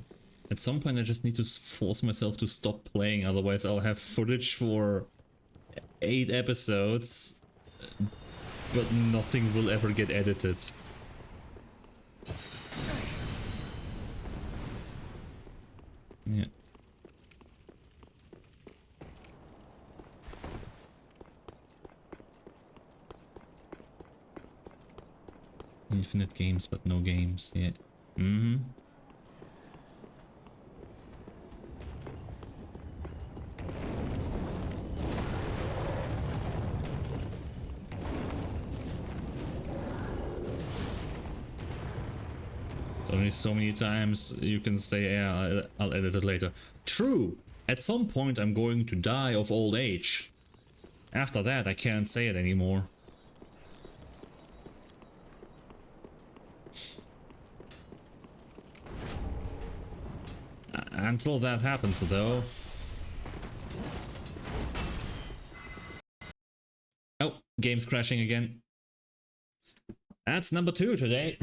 at some point I just need to force myself to stop playing, otherwise I'll have footage for 8 episodes, but nothing will ever get edited. Yeah. Infinite games, but no games. Yeah. Mm-hmm. Only so many times you can say, yeah, I'll edit it later. True! At some point I'm going to die of old age. After that I can't say it anymore. Until that happens though. Oh, game's crashing again. That's number 2 today.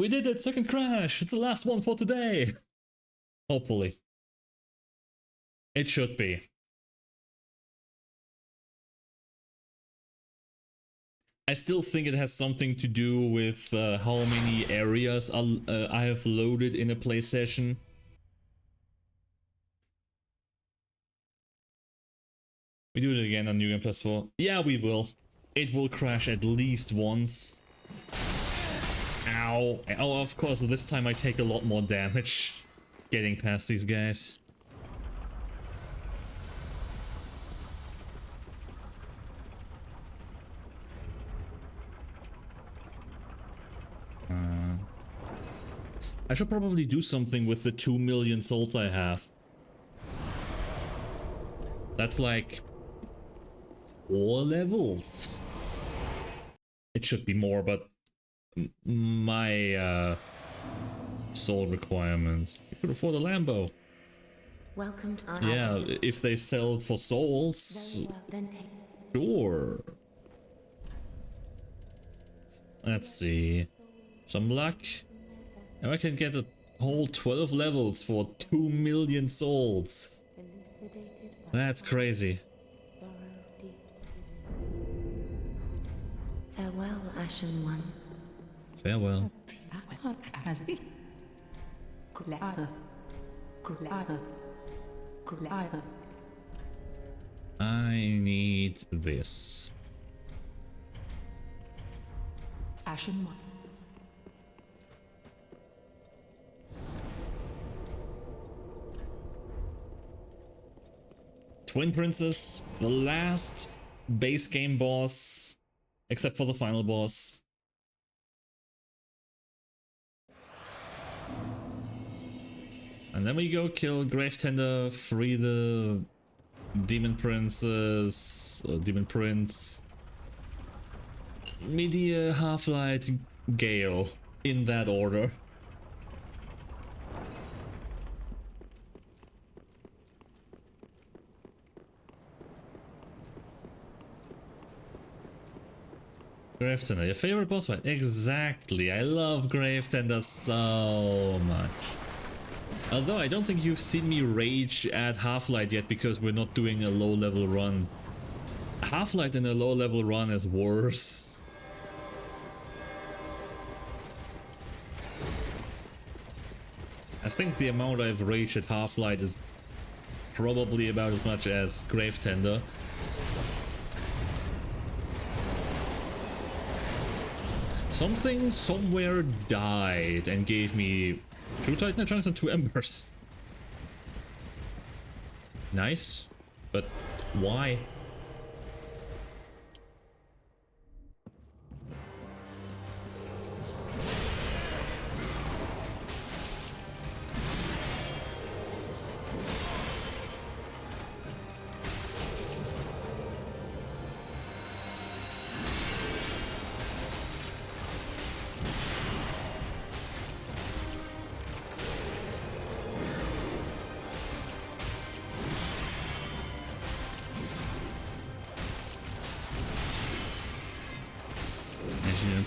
We did it! Second crash! It's the last one for today! Hopefully. It should be. I still think it has something to do with how many areas I have loaded in a play session. We do it again on NG+4. Yeah, we will. It will crash at least once. Ow. Oh, of course, this time I take a lot more damage getting past these guys. I should probably do something with the 2 million souls I have. That's like 4 levels. It should be more, but my soul requirements. You could afford a Lambo. Welcome to our yeah, if they sell it for souls, well, then take. Sure. Let's see. Some luck. Now I can get a whole 12 levels for 2 million souls. That's crazy. Farewell, Ashen One. Farewell. I need this. Ashen One. Twin Princess, the last base game boss except for the final boss. And then we go kill Gravetender, free the Demon Princess, Demon Prince, Media, Half-Light, Gale, in that order. Gravetender, your favorite boss fight? Exactly, I love Gravetender so much. Although I don't think you've seen me rage at Half-Light yet because we're not doing a low-level run. Half-Light in a low-level run is worse. I think the amount I've raged at Half-Light is probably about as much as Gravetender. Something somewhere died and gave me 2 Titan chunks and 2 embers. Nice, but why?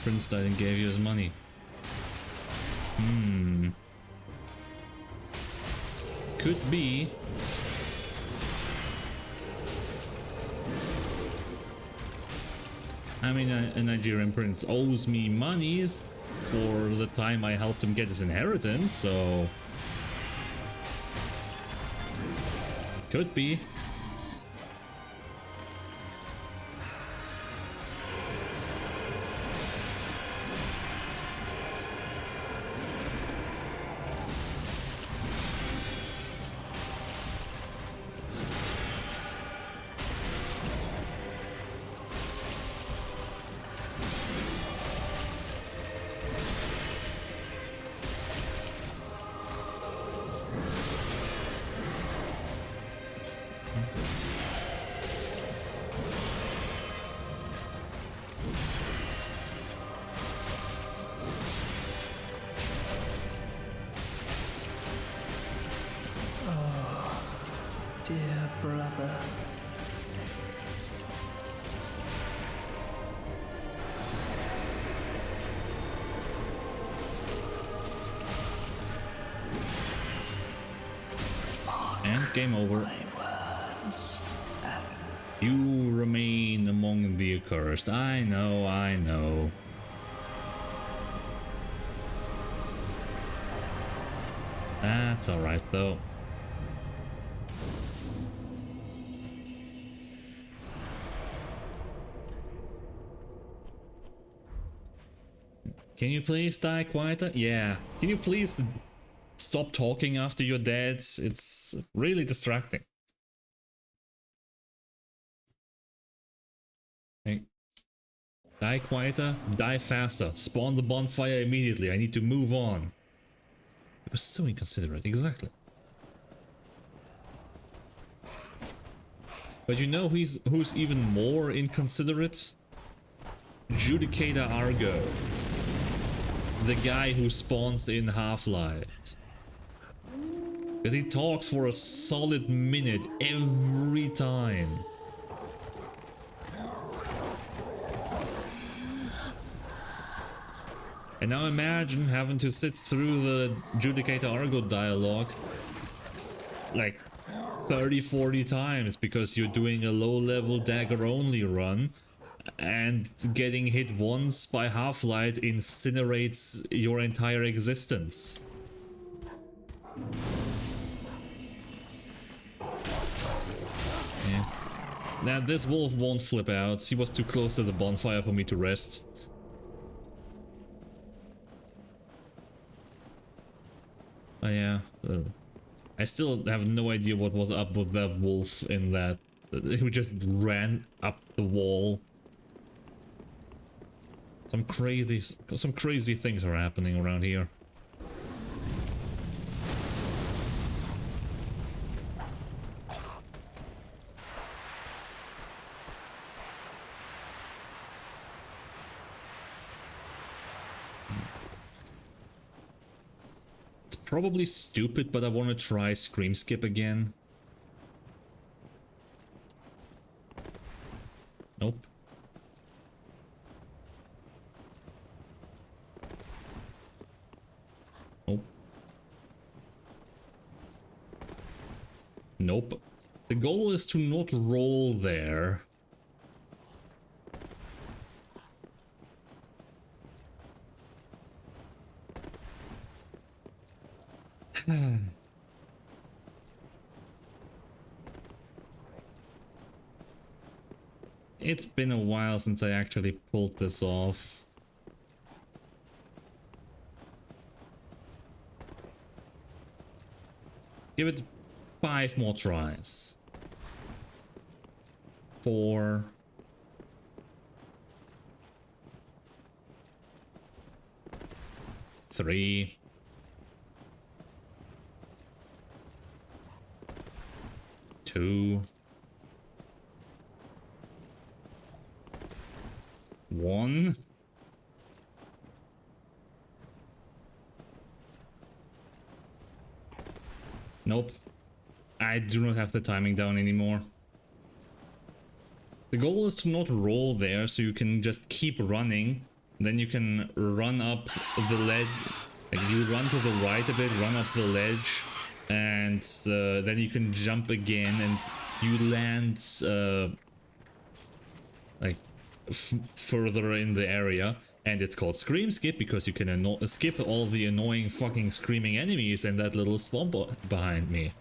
Prince died and gave you his money. Could be. I mean, a Nigerian prince owes me money for the time I helped him get his inheritance, so... Could be. Dear brother. And game over. You remain among the accursed. I know, I know. That's alright though. Can you please die quieter? Yeah. Can you please stop talking after you're dead? It's really distracting. Hey. Die quieter, die faster. Spawn the bonfire immediately. I need to move on. It was so inconsiderate, exactly. But you know who's even more inconsiderate? Judicator Argo. The guy who spawns in Half-Light. Because he talks for a solid minute every time. And now imagine having to sit through the Judicator Argo dialogue like 30-40 times because you're doing a low-level dagger-only run. And getting hit once by Half-Light incinerates your entire existence. Yeah. Now this wolf won't flip out. He was too close to the bonfire for me to rest. Oh yeah. I still have no idea what was up with that wolf in that. Who just ran up the wall. Some crazy things are happening around here. It's probably stupid, but I want to try Scream Skip again. Nope. Nope. Nope. The goal is to not roll there. It's been a while since I actually pulled this off. Give it 5 more tries. 4. 3. 2. 1. Nope. I do not have the timing down anymore. The goal is to not roll there, so you can just keep running. Then you can run up the ledge. Like you run to the right a bit, run up the ledge, and then you can jump again, and you land like further in the area. And it's called Scream Skip because you can skip all the annoying fucking screaming enemies and that little swamp behind me.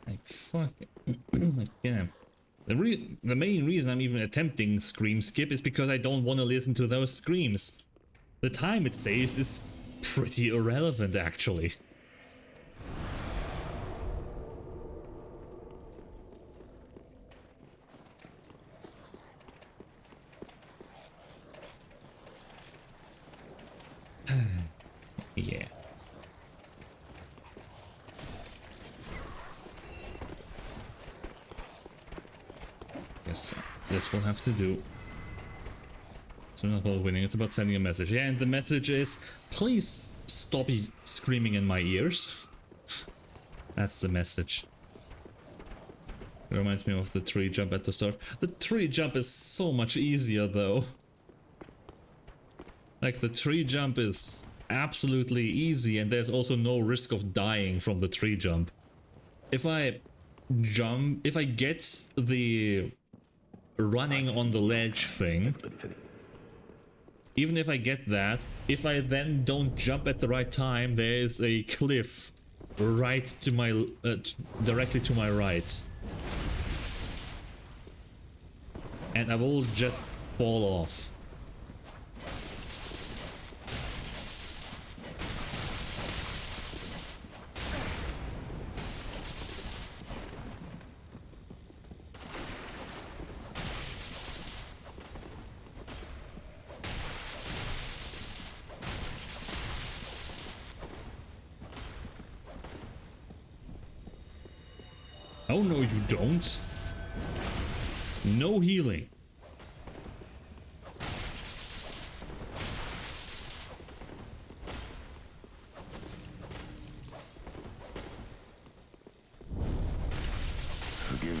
Like, fuck. Like, yeah. The main reason I'm even attempting Scream Skip is because I don't want to listen to those screams. The time it saves is pretty irrelevant, actually. Yeah. Yes, this will have to do. It's not about winning, it's about sending a message. Yeah, and the message is, please stop screaming in my ears. That's the message. It reminds me of the tree jump at the start. The tree jump is so much easier though. Like, the tree jump is absolutely easy, and there's also no risk of dying from the tree jump. If I get the running on the ledge thing, even if I get that, if I then don't jump at the right time, there is a cliff right to my directly to my right, and I will just fall off. Oh no, you don't. No healing.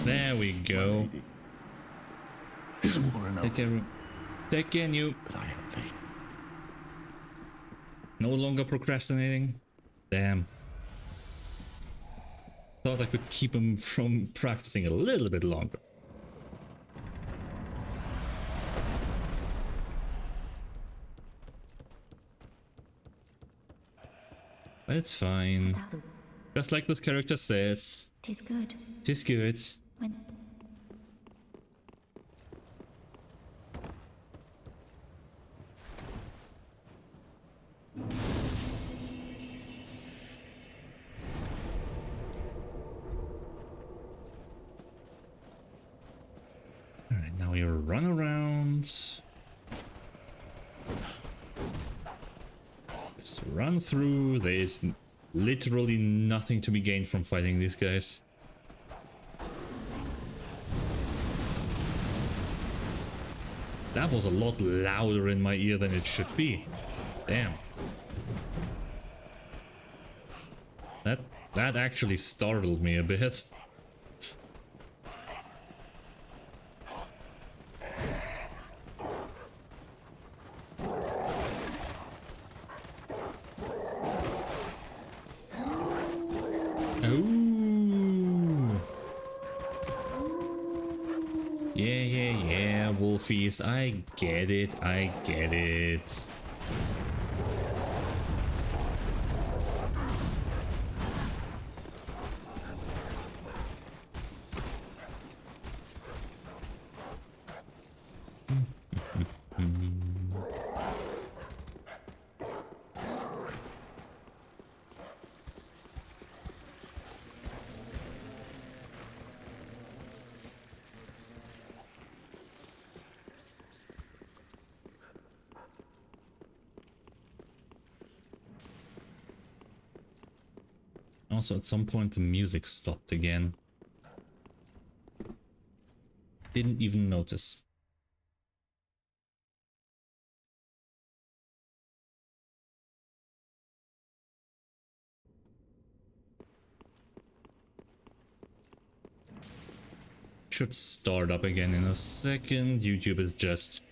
There we go. Take care, you. No longer procrastinating. Damn. Thought I could keep him from practicing a little bit longer. But it's fine. Just like this character says. Tis good. Tis good. When we run around. Just run through. There's literally nothing to be gained from fighting these guys. That was a lot louder in my ear than it should be. Damn. That actually startled me a bit. Ooh. Yeah, wolfies. I get it. Also, at some point the music stopped again. Didn't even notice. Should start up again in a second. YouTube is just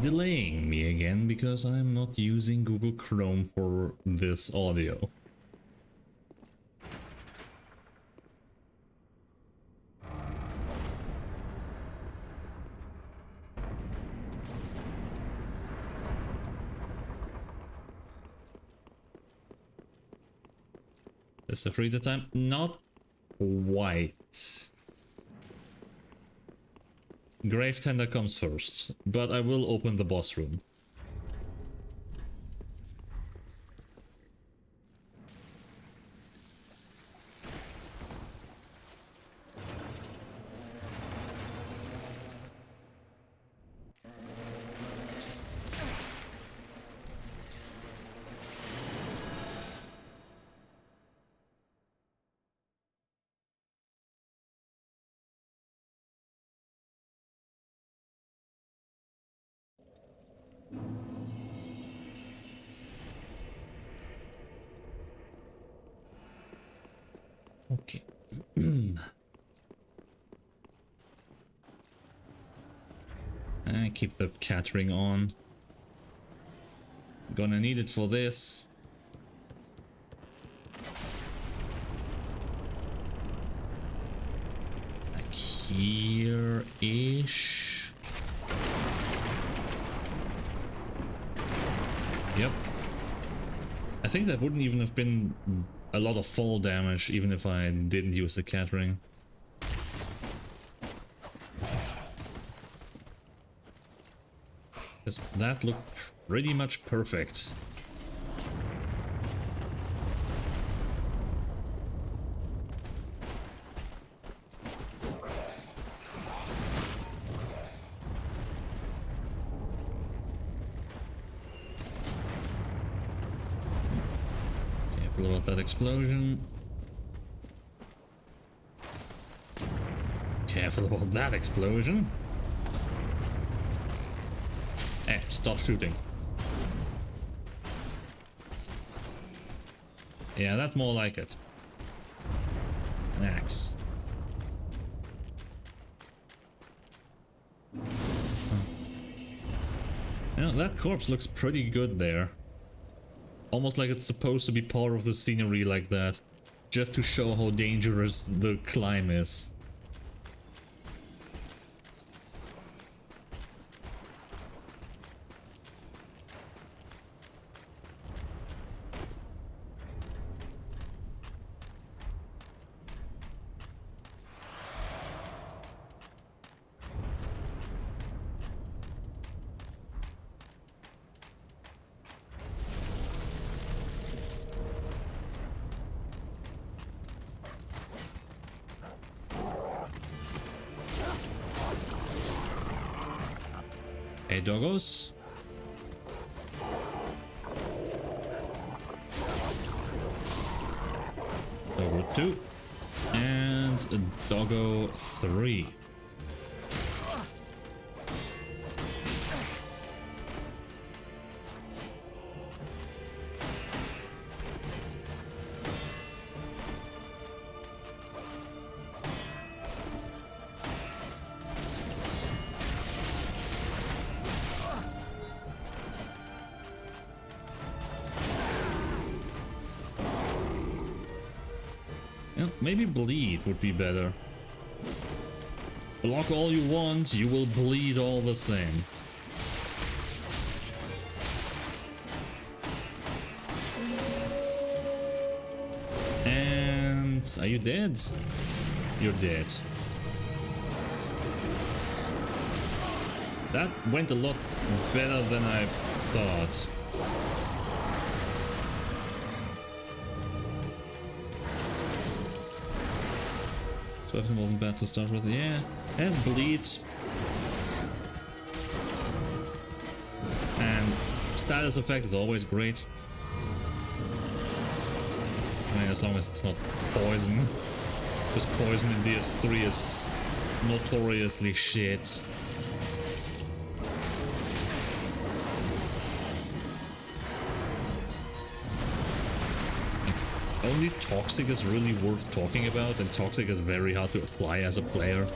delaying me again because I'm not using Google Chrome for this audio. Is the free the time? Not quite. Grave Tender comes first, but I will open the boss room. Okay. I keep the cat ring on. Gonna need it for this. Like here-ish. Yep. I think that wouldn't even have been a lot of fall damage even if I didn't use the cat ring. That looked pretty much perfect. Careful about that explosion. Careful about that explosion. Eh, stop shooting. Yeah, that's more like it. An axe. You know, that corpse looks pretty good there. Almost like it's supposed to be part of the scenery like that. Just to show how dangerous the climb is. Hey, doggos. Doggo 2. And Doggo 3. Yeah, maybe bleed would be better. Block all you want, you will bleed all the same. And are you dead? You're dead. That went a lot better than I thought. So everything wasn't bad to start with. Yeah, it has bleeds. And status effect is always great. I mean, as long as it's not poison. Because poison in DS3 is notoriously shit. Only Toxic is really worth talking about, and Toxic is very hard to apply as a player.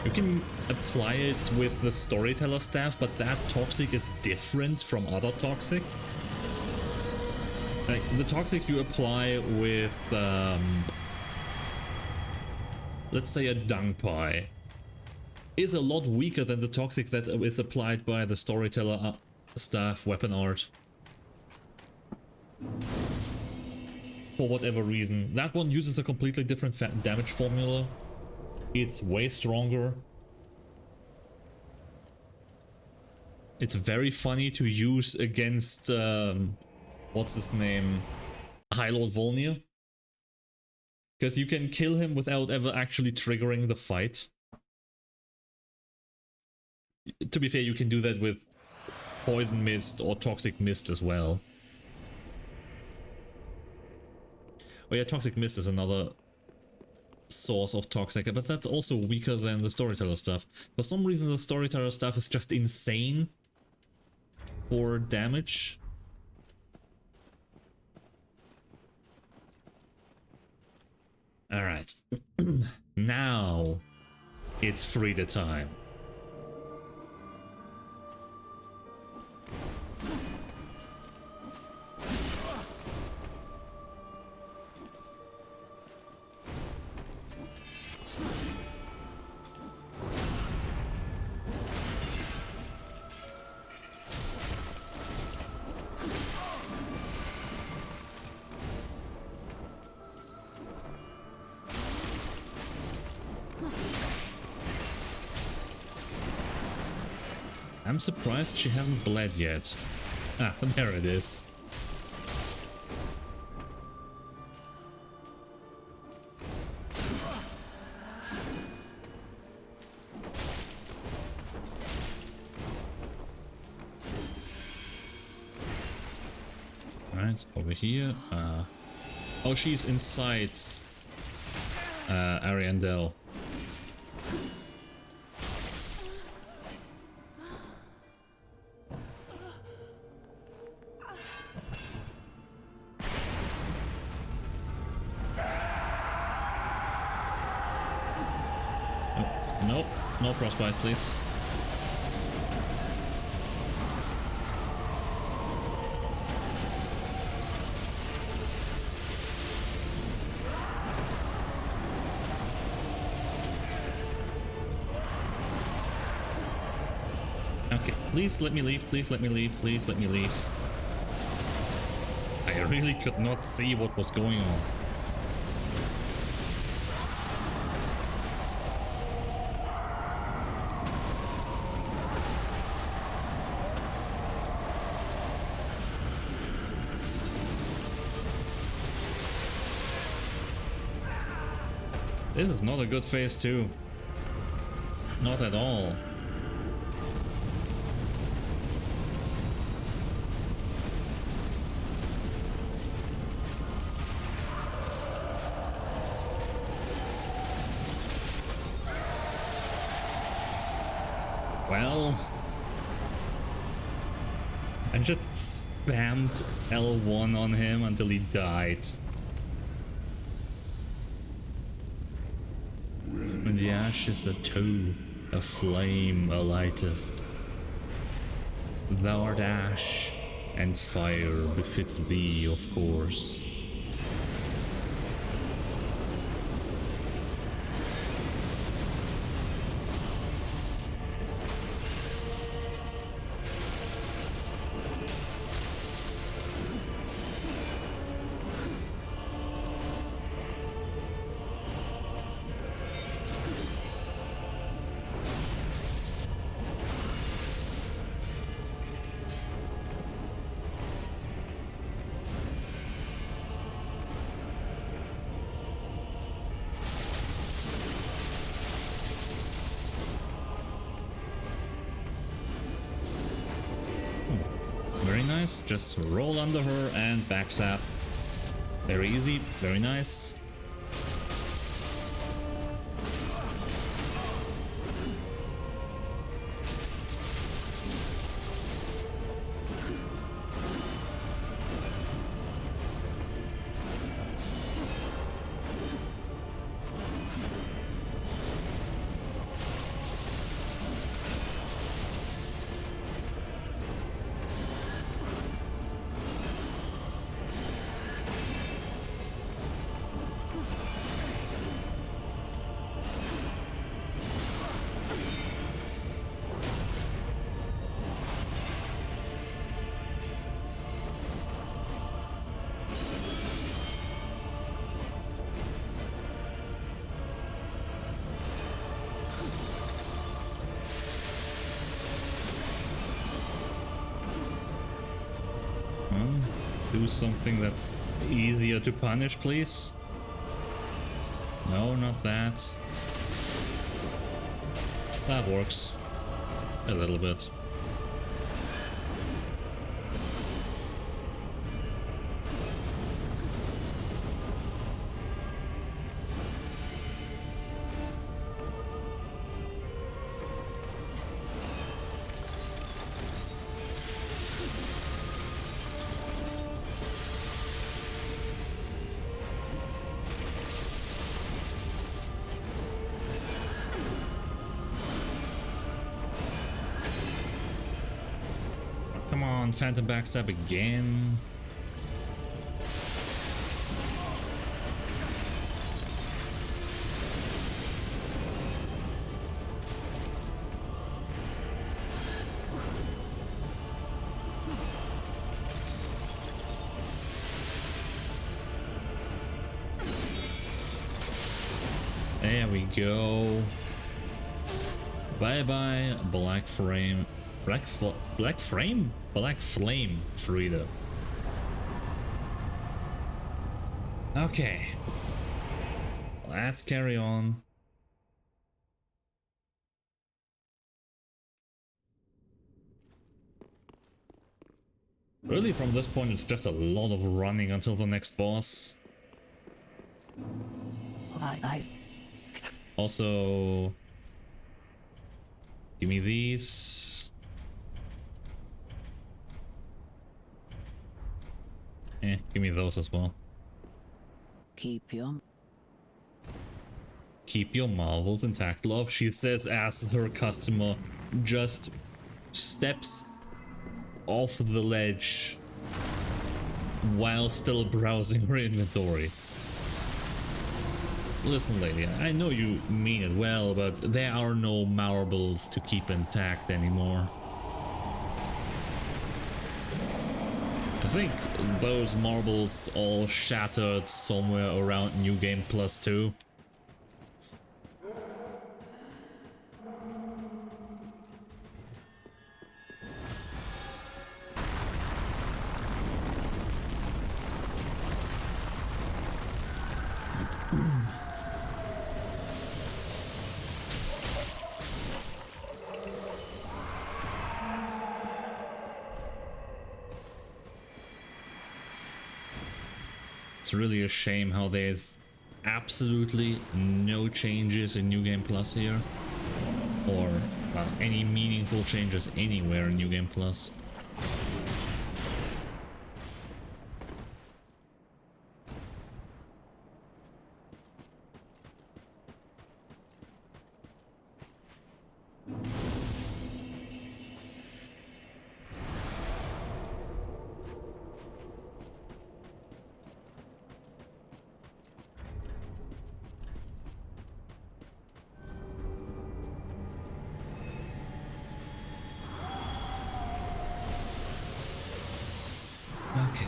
You can apply it with the Storyteller staff, but that Toxic is different from other Toxic. Like, the Toxic you apply with, let's say a Dung Pie, is a lot weaker than the Toxic that is applied by the Storyteller staff weapon art. For whatever reason. That one uses a completely different damage formula. It's way stronger. It's very funny to use against, what's his name? High Lord Volnir. Because you can kill him without ever actually triggering the fight. To be fair, you can do that with Poison Mist or Toxic Mist as well. Oh yeah, Toxic Mist is another source of Toxic, but that's also weaker than the Storyteller stuff. For some reason the Storyteller stuff is just insane for damage. Alright. Now it's Frida time. I'm surprised she hasn't bled yet. Ah, there it is. Alright, over here. Oh, she's inside Ariandel. Nope, no frostbite, please. Okay, please let me leave, please let me leave, please let me leave. I really could not see what was going on. This is not a good phase 2. Not at all. Well, I just spammed L1 on him until he died. And the ash is a tow, a flame alighteth. Thou art ash, and fire befits thee, of course. Very nice, just roll under her and backstab. Very easy, very nice. Do something that's easier to punish, please. No, not that. That works. A little bit. Come on, Phantom Backstab again. There we go. Bye bye, Black Frame. Black Flame, Frida. Okay, let's carry on. Really, from this point, it's just a lot of running until the next boss. Also, give me these. Give me those as well. Keep your marvels intact, love, she says as her customer just steps off the ledge while still browsing her inventory. Listen, lady, I know you mean it well, but there are no marbles to keep intact anymore. I think those marbles all shattered somewhere around New Game Plus 2. It's really a shame how there's absolutely no changes in New Game Plus here. Or, well, any meaningful changes anywhere in New Game Plus. Okay.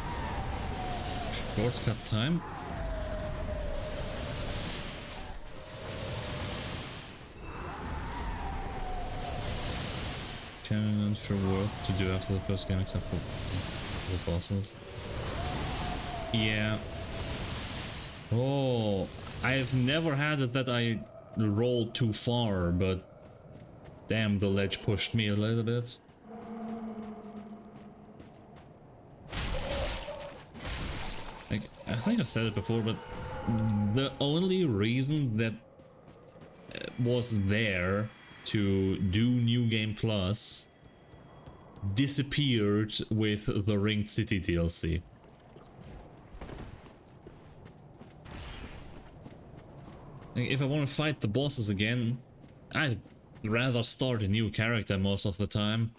Shortcut time. Cannon for worth to do after the first game except for the bosses. Yeah. Oh, I've never had it that I rolled too far, but damn, the ledge pushed me a little bit. Like, I think I've said it before, but the only reason that was there to do New Game Plus disappeared with the Ringed City DLC. Like, if I want to fight the bosses again, I'd rather start a new character most of the time.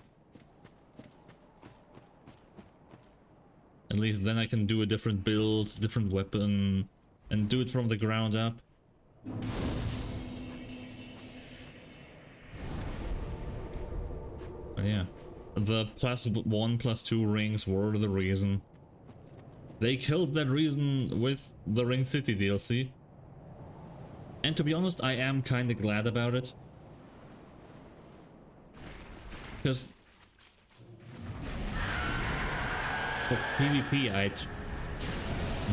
At least then I can do a different build, different weapon, and do it from the ground up. But yeah, the +1, +2 rings were the reason. They killed that reason with the Ring City DLC. And to be honest, I am kinda glad about it. Because for PvP, I'd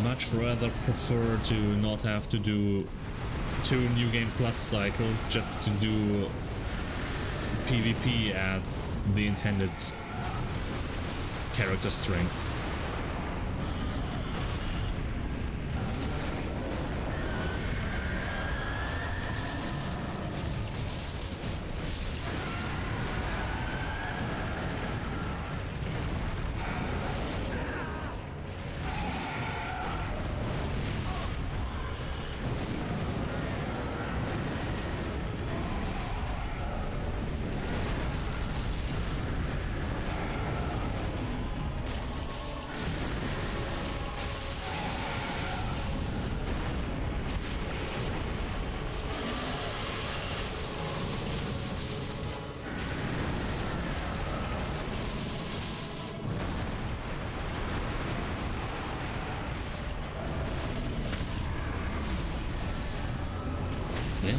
much rather prefer to not have to do 2 New Game Plus cycles just to do PvP at the intended character strength.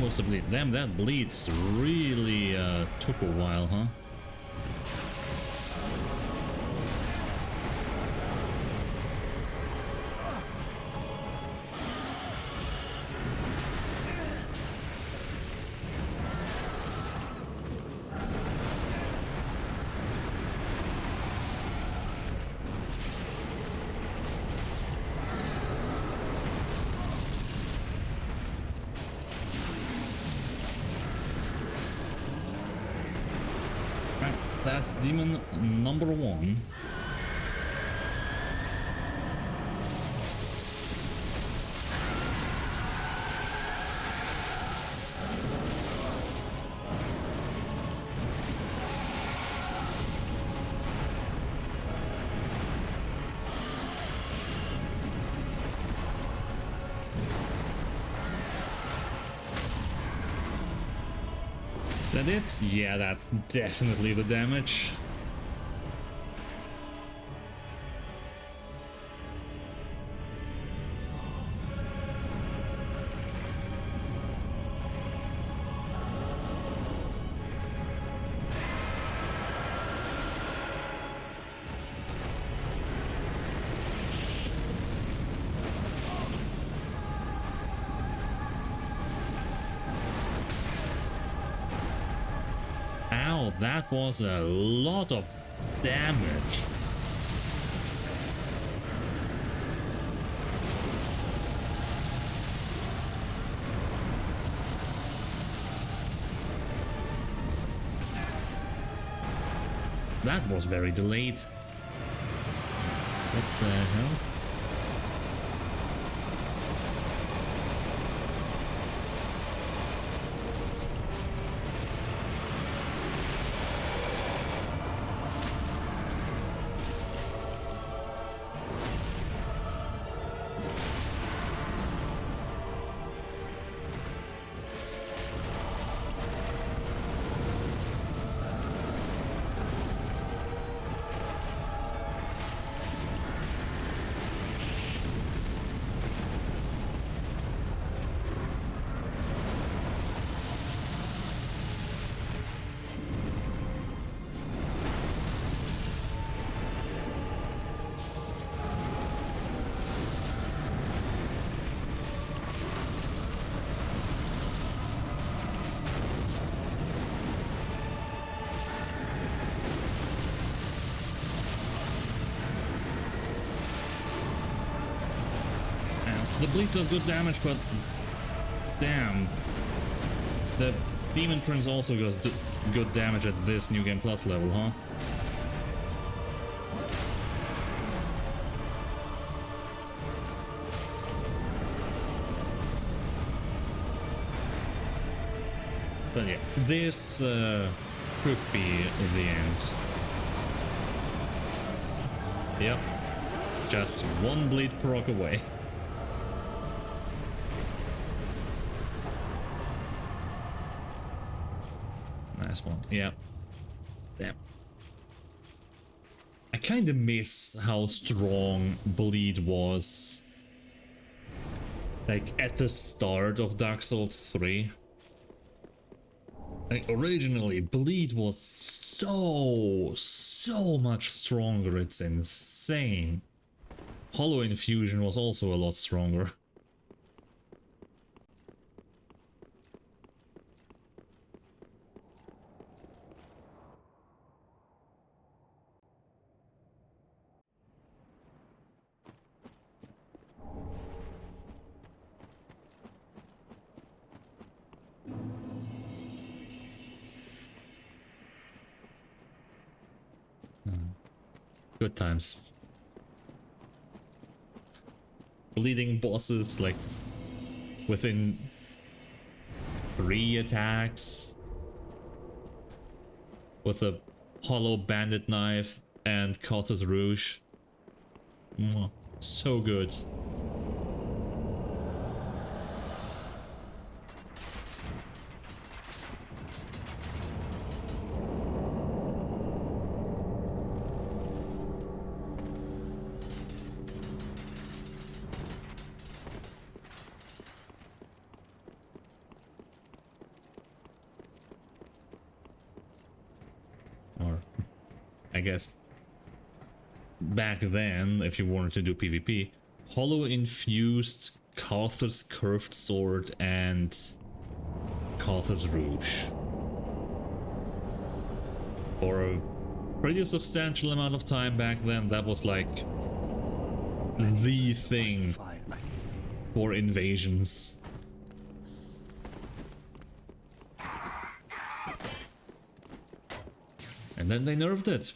Was a bleed. Damn, that bleeds really took a while, huh? That's demon number 1. Is that it? Yeah, that's definitely the damage. That was a lot of damage. That was very delayed. What the hell? The bleed does good damage, but damn, the Demon Prince also does good damage at this New Game Plus level, huh? But yeah, this could be the end. Yep, just one bleed proc away. Nice one. Yeah. Damn. I kind of miss how strong Bleed was. Like at the start of Dark Souls 3. Like originally, Bleed was so much stronger. It's insane. Hollow Infusion was also a lot stronger. Good times. Bleeding bosses like within 3 attacks with a hollow bandit knife and Carthus Rouge. Mwah. So good. I guess back then, if you wanted to do PvP, Hollow infused Carthus Curved Sword and Carthus Rouge for a pretty substantial amount of time back then. That was like the thing for invasions. And then they nerfed it.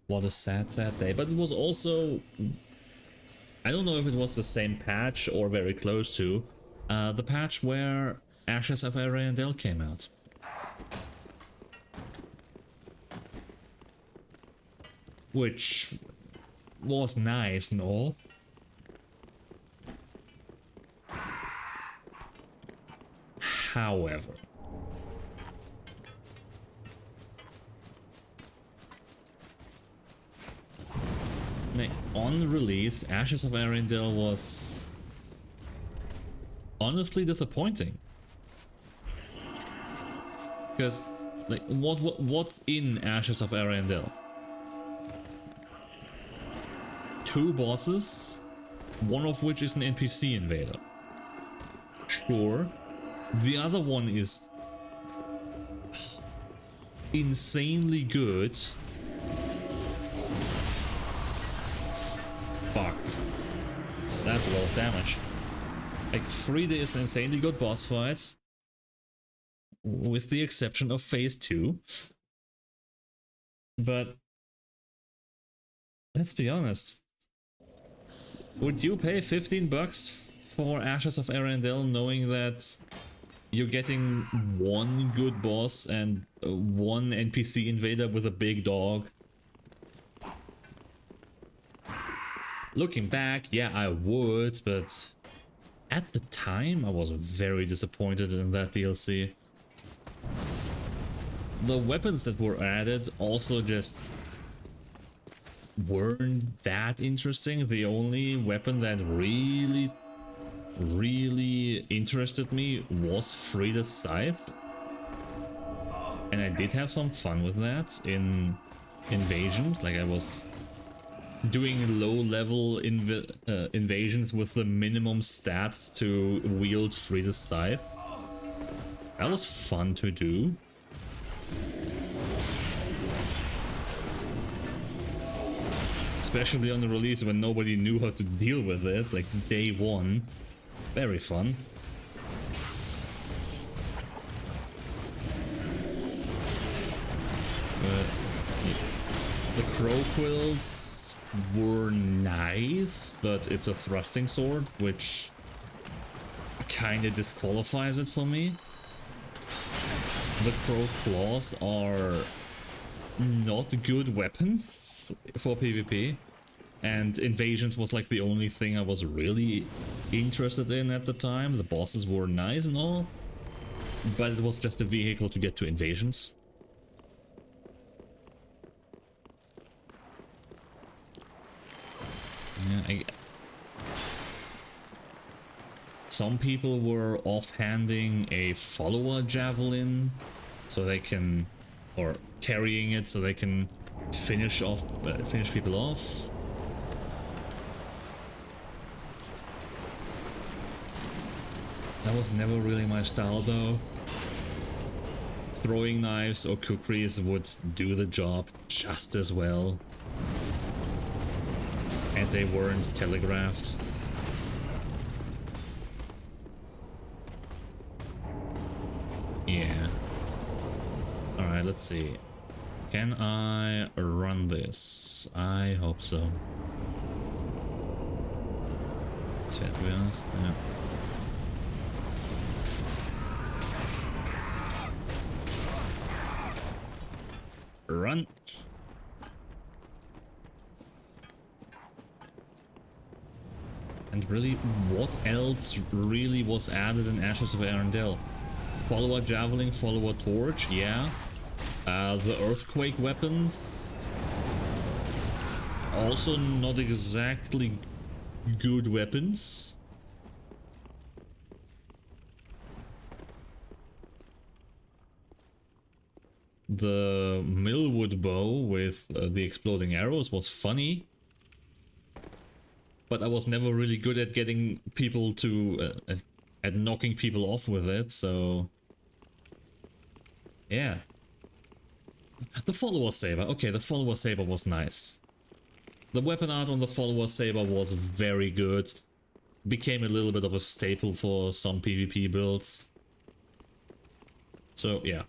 What a sad day. But it was also... I don't know if it was the same patch or very close to. The patch where Ashes of Ariandel came out. Which was nice and all. However, on release, Ashes of Ariandel was honestly disappointing. Because, like, what's in Ashes of Ariandel? 2 bosses, one of which is an NPC invader. Sure. The other one is insanely good. Fuck. That's a lot of damage. Like, Frida is an insanely good boss fight, with the exception of phase 2. But let's be honest. Would you pay $15 for Ashes of Arendelle knowing that you're getting one good boss and one NPC invader with a big dog? Looking back, yeah, I would, but at the time I was very disappointed in that DLC. The weapons that were added also just weren't that interesting. The only weapon that really interested me was Frida's Scythe, and I did have some fun with that in invasions. Like, I was doing low-level invasions with the minimum stats to wield Frida's Scythe. That was fun to do. Especially on the release when nobody knew how to deal with it, like day one. Very fun. The crow quills were nice, but it's a thrusting sword, which kinda disqualifies it for me. The crow claws are not good weapons for PvP, and invasions was like the only thing I was really interested in at the time. The bosses were nice and all, but it was just a vehicle to get to invasions. Yeah, some people were offhanding a follower javelin so they can, or carrying it so they can finish people off. That was never really my style though. Throwing knives or kukris would do the job just as well. And they weren't telegraphed. Yeah. Alright, let's see. Can I run this? I hope so. It's fair to be honest. Yeah. Run. And really, what else really was added in Ashes of Arendelle? Follower javelin, follower torch, yeah. The earthquake weapons, also not exactly good weapons. The Millwood bow with the exploding arrows was funny, but I was never really good at getting people to at knocking people off with it, so yeah. The follower saber, okay, the follower saber was nice. The weapon art on the follower saber was very good. Became a little bit of a staple for some PvP builds. So yeah.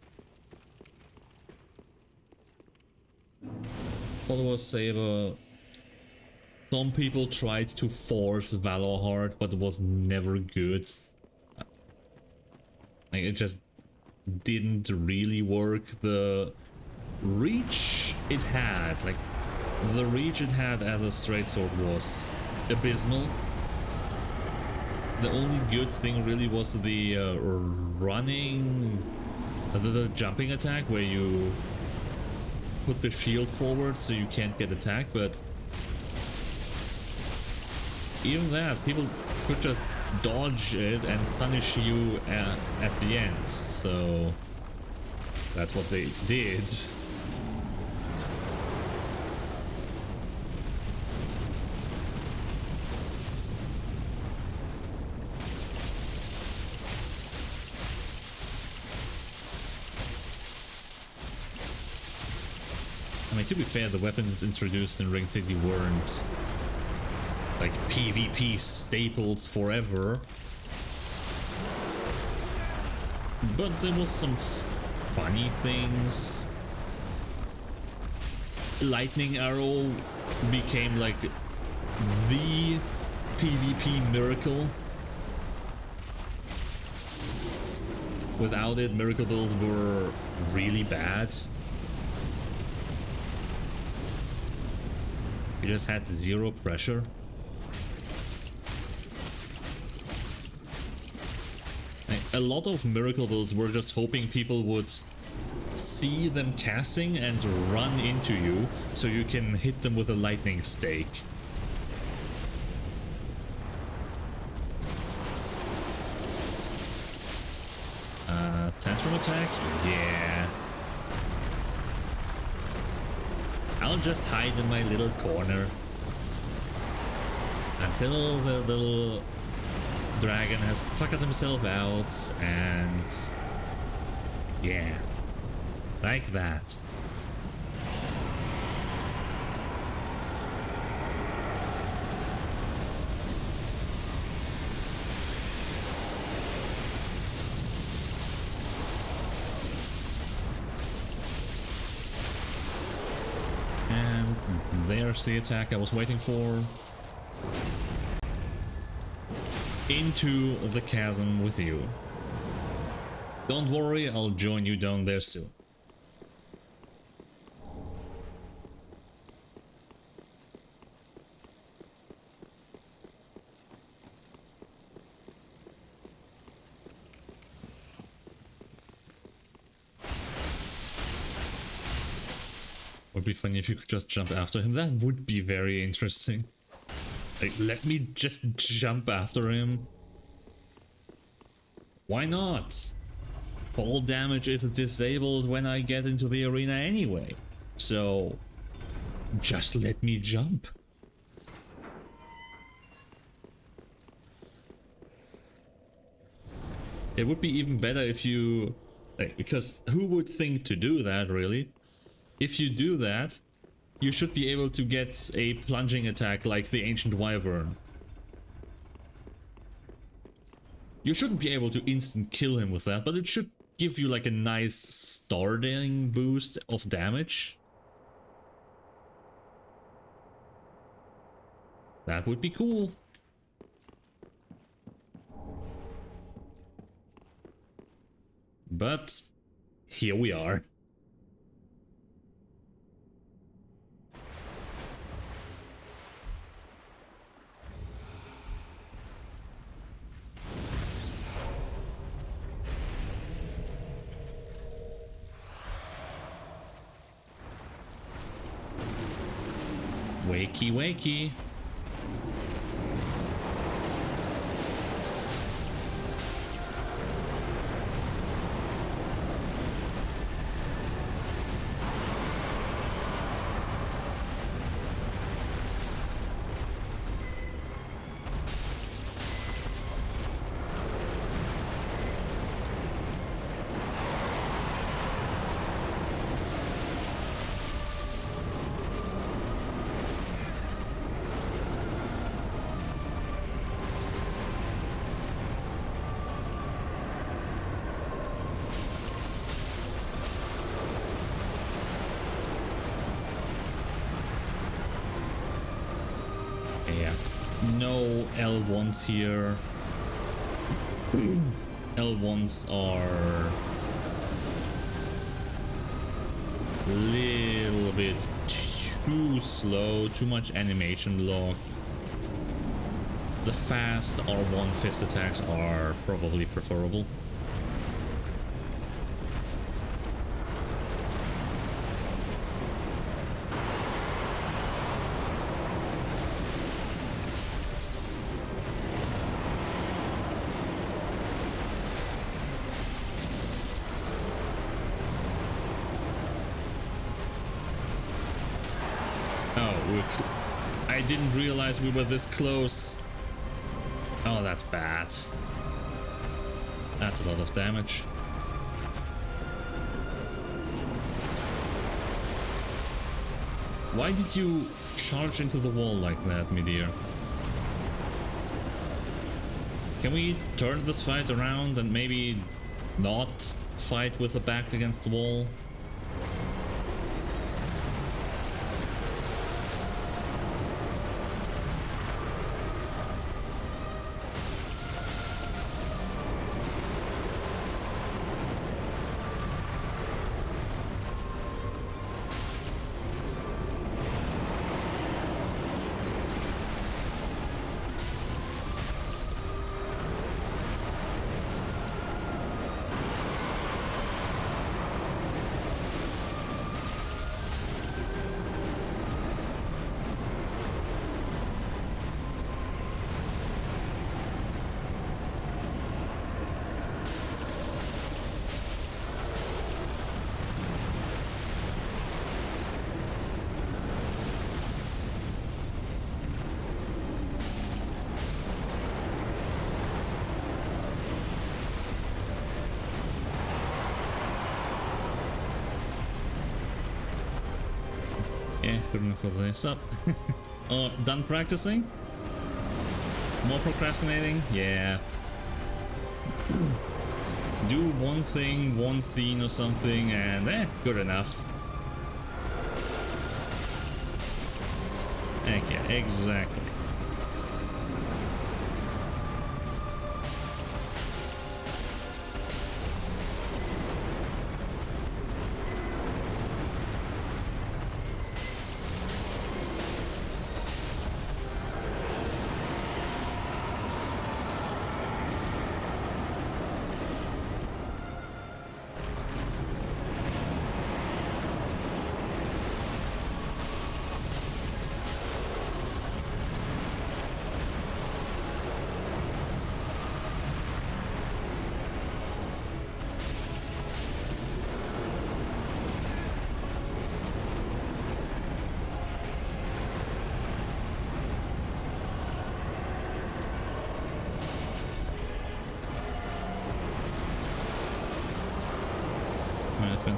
Follower saber. Some people tried to force Valorhard, but it was never good. Like, it just didn't really work. The reach it had, like, the reach it had as a straight sword was abysmal. The only good thing really was the running, the jumping attack where you put the shield forward so you can't get attacked, but even that, people could just dodge it and punish you at the end, so that's what they did. I mean, to be fair, the weapons introduced in Ring City weren't like PvP staples forever. but there was some funny things. Lightning arrow became like the PvP miracle. Without it, miracle builds were really bad. You just had zero pressure. A lot of miracle builds were just hoping people would see them casting and run into you so you can hit them with a lightning stake. Tantrum attack? Yeah. I'll just hide in my little corner until the little dragon has tuckered himself out, and yeah, like that. And there's the attack I was waiting for. Into the chasm with you. Don't worry, I'll join you down there soon. Would be funny if you could just jump after him. That would be very interesting. Like, let me just jump after him. Why not? Fall damage is disabled when I get into the arena anyway. So, just let me jump. It would be even better if you... Like, because who would think to do that, really? If you do that, you should be able to get a plunging attack like the Ancient Wyvern. You shouldn't be able to instant kill him with that, but it should give you like a nice starting boost of damage. That would be cool. But here we are. Wakey, wakey. Yeah, no L1s here. L1s are a little bit too slow, too much animation lock. The fast R1 fist attacks are probably preferable. I didn't realize we were this close. Oh, that's bad. That's a lot of damage. Why did you charge into the wall like that, my dear? Can we turn this fight around and maybe not fight with the back against the wall. Yeah, good enough for this up. Done practicing? More procrastinating? Yeah. Do one thing, one scene or something, and good enough. Heck yeah, exactly.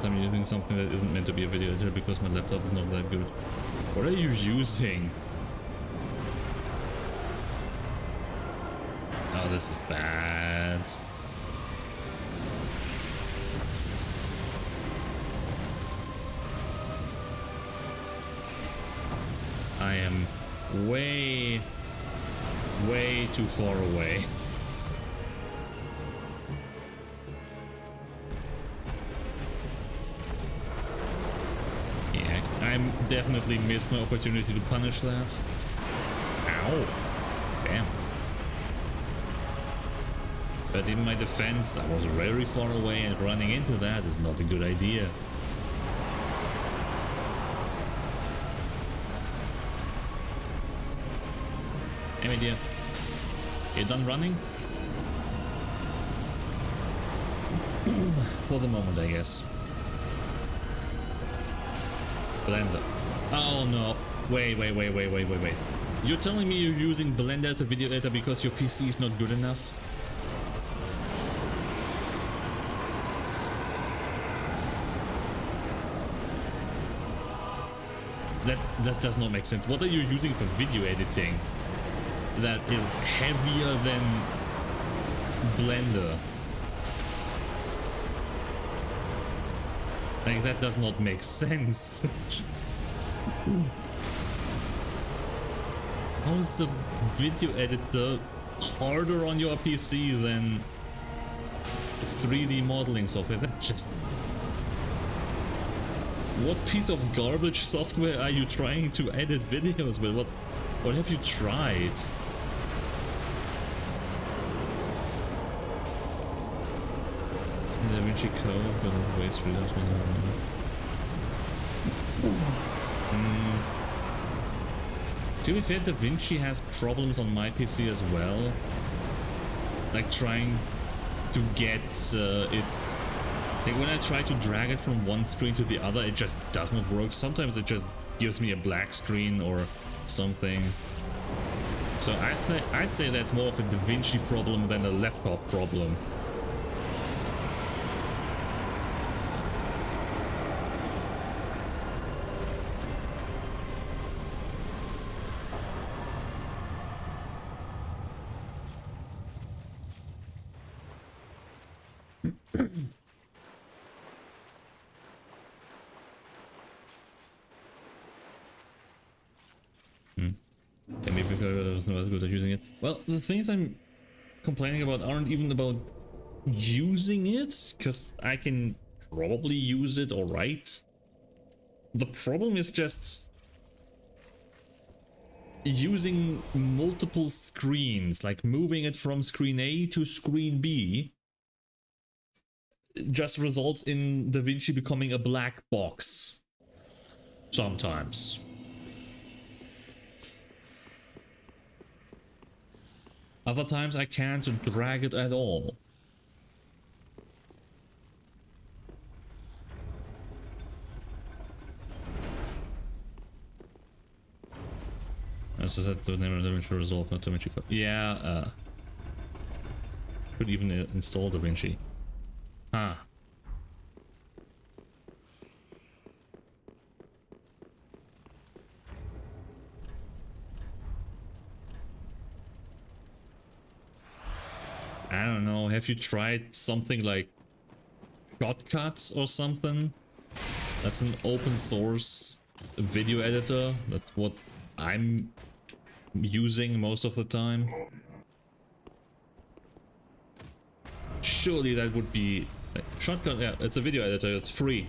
I'm using something that isn't meant to be a video editor because my laptop is not that good. What are you using? Oh, this is bad. I am way too far away. I definitely missed my opportunity to punish that. Ow. Damn. But in my defense, I was very far away and running into that is not a good idea. Hey, my dear. You done running? For the moment, I guess. Blender. Oh no. Wait. You're telling me you're using Blender as a video editor because your PC is not good enough? That does not make sense. What are you using for video editing that is heavier than Blender? Like, that does not make sense. How is the video editor harder on your PC than 3D modeling software? That just... What piece of garbage software are you trying to edit videos with? What have you tried? DaVinci Code, but waste through those. To be fair, DaVinci has problems on my PC as well. Like trying to get it. Like when I try to drag it from one screen to the other, it just does not work. Sometimes it just gives me a black screen or something. So I'd say that's more of a DaVinci problem than a laptop problem. Yeah, maybe because I was not as good at using it. Well, the things I'm complaining about aren't even about using it, because I can probably use it alright. The problem is just using multiple screens, like moving it from screen A to screen B, just results in DaVinci becoming a black box. Sometimes. Other times I can't drag it at all. As I said, to never DaVinci Resolve, not DaVinci Code. Yeah, could even install DaVinci. Huh. I don't know, have you tried something like Shotcuts or something? That's an open source video editor. That's what I'm using most of the time. Surely that would be... Shotcut, yeah, it's a video editor, it's free.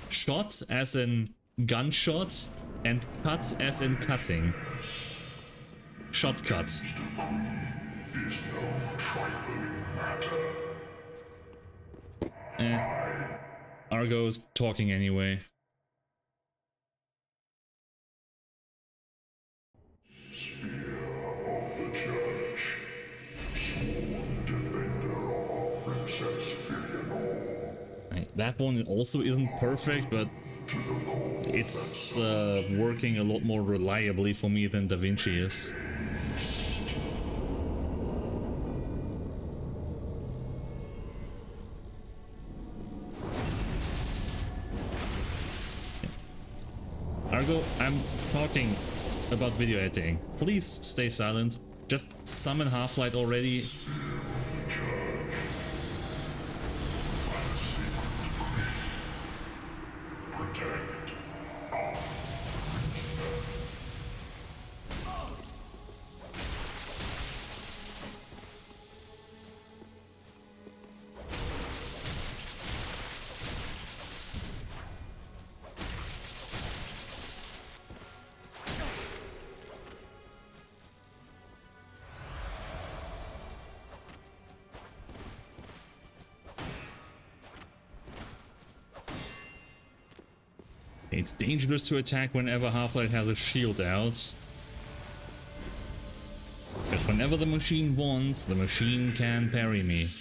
Shot as in gunshot and cut as in cutting. Shotcut. Is no trifling matter. Argo's talking anyway. That one also isn't perfect, but it's working a lot more reliably for me than DaVinci is. Argo, I'm talking about video editing. Please stay silent. Just summon Half-Light already. It's dangerous to attack whenever Half-Light has a shield out. Because whenever the machine wants, the machine can parry me.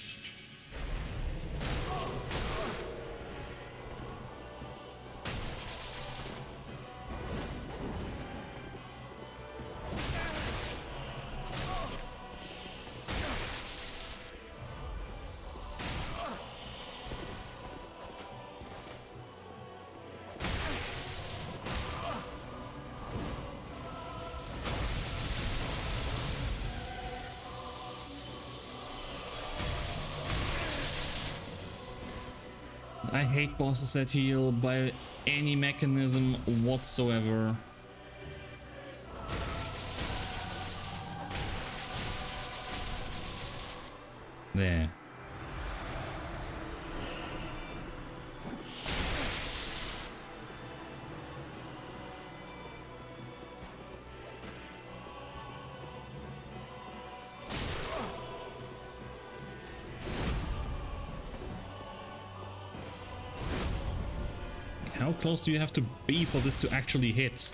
I hate bosses that heal by any mechanism whatsoever. There. How close do you have to be for this to actually hit?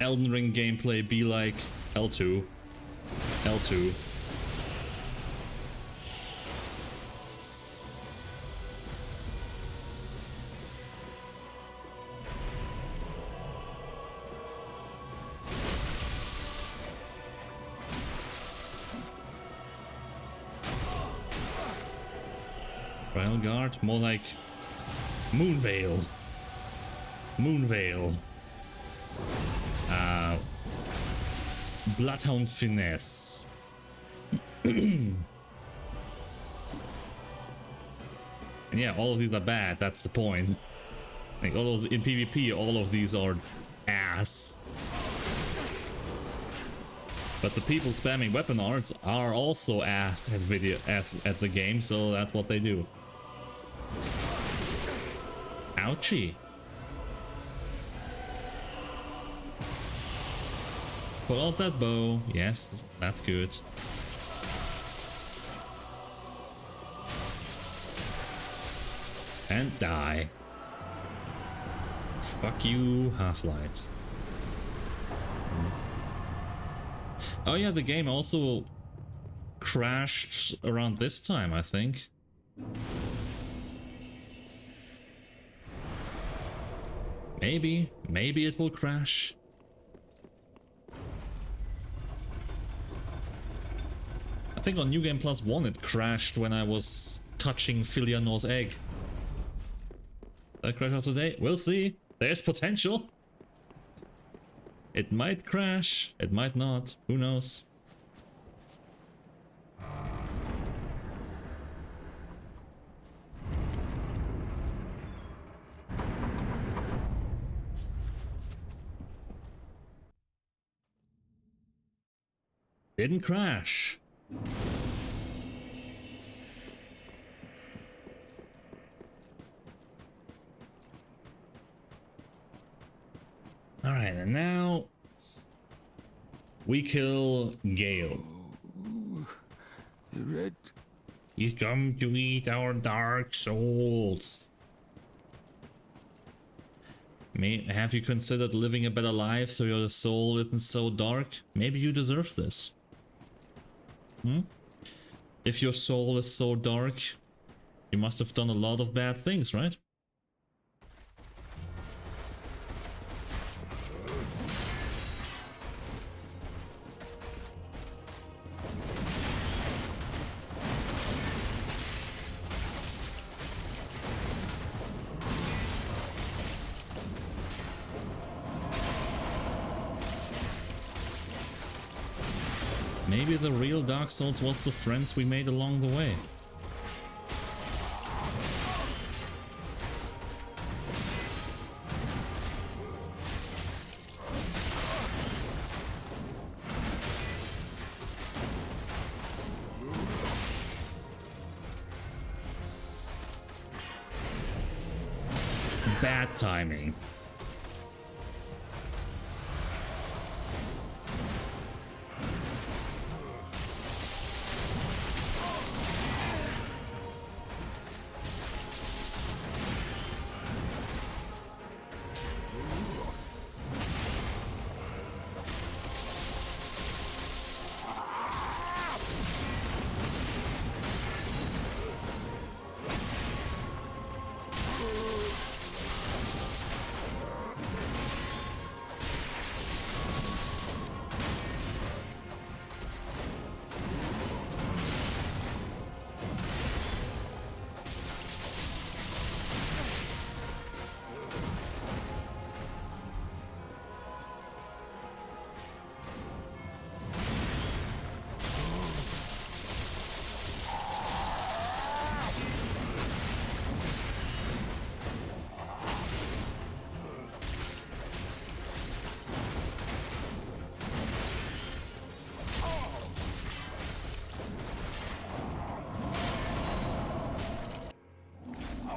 Elden Ring gameplay be like L2. L2. Trial Guard? More like Moonveil. Moonveil. Bloodhound Finesse. And yeah, all of these are bad, that's the point. Like in PvP, all of these are ass. But the people spamming weapon arts are also ass at the game, so that's what they do. Ouchie. Pull out that bow. Yes, that's good. And die. Fuck you, Half-Light. Oh yeah, the game also crashed around this time, I think. Maybe it will crash. I think on New Game Plus 1 it crashed when I was touching Filianor's egg. Did I crash out today? We'll see. There's potential. It might crash, it might not, who knows. Didn't crash. Alright, and now we kill Gale. Red. He's come to eat our dark souls. Have you considered living a better life so your soul isn't so dark? Maybe you deserve this. If your soul is so dark, you must have done a lot of bad things, right? Maybe the real Dark Souls was the friends we made along the way. Bad timing.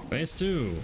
Phase 2.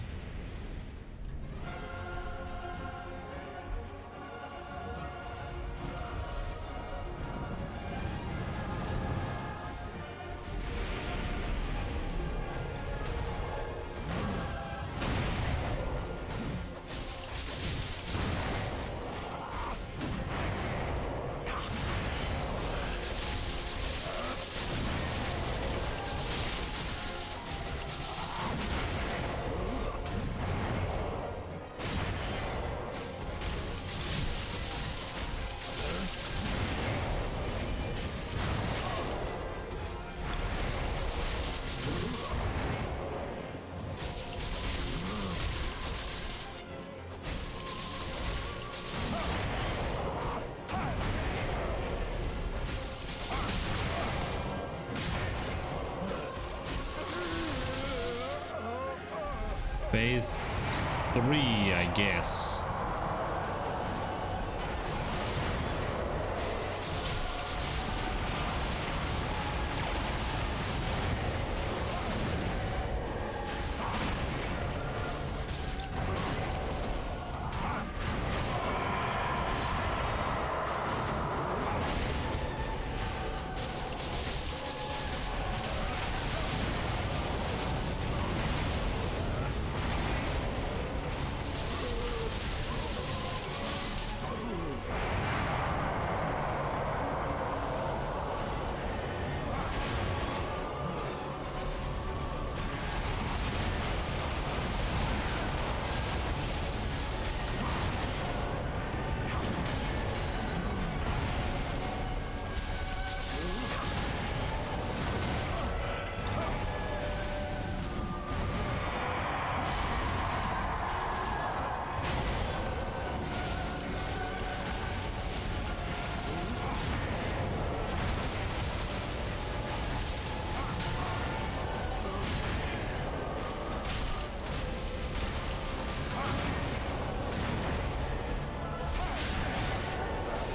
Phase 3, I guess.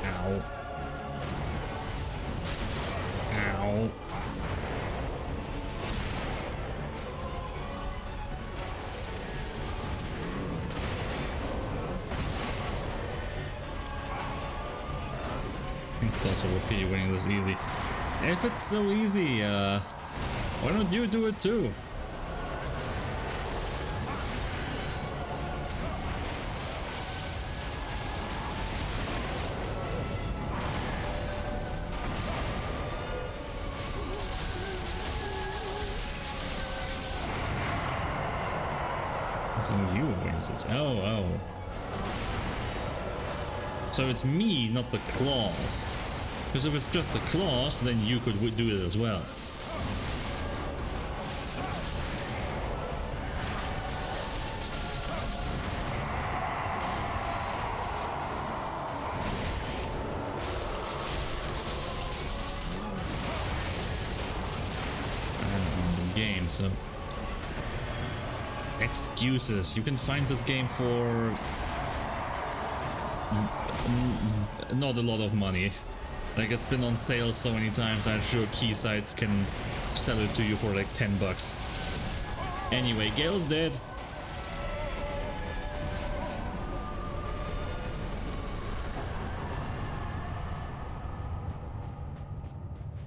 Ow. Ow. Plus OP winning this easy. If it's so easy, why don't you do it too? You wins this. Oh. So it's me, not the claws. Because if it's just the claws, then you could do it as well. Game, so excuses. You can find this game for not a lot of money. Like, it's been on sale so many times, I'm sure key sites can sell it to you for like 10 bucks. Anyway, Gale's dead.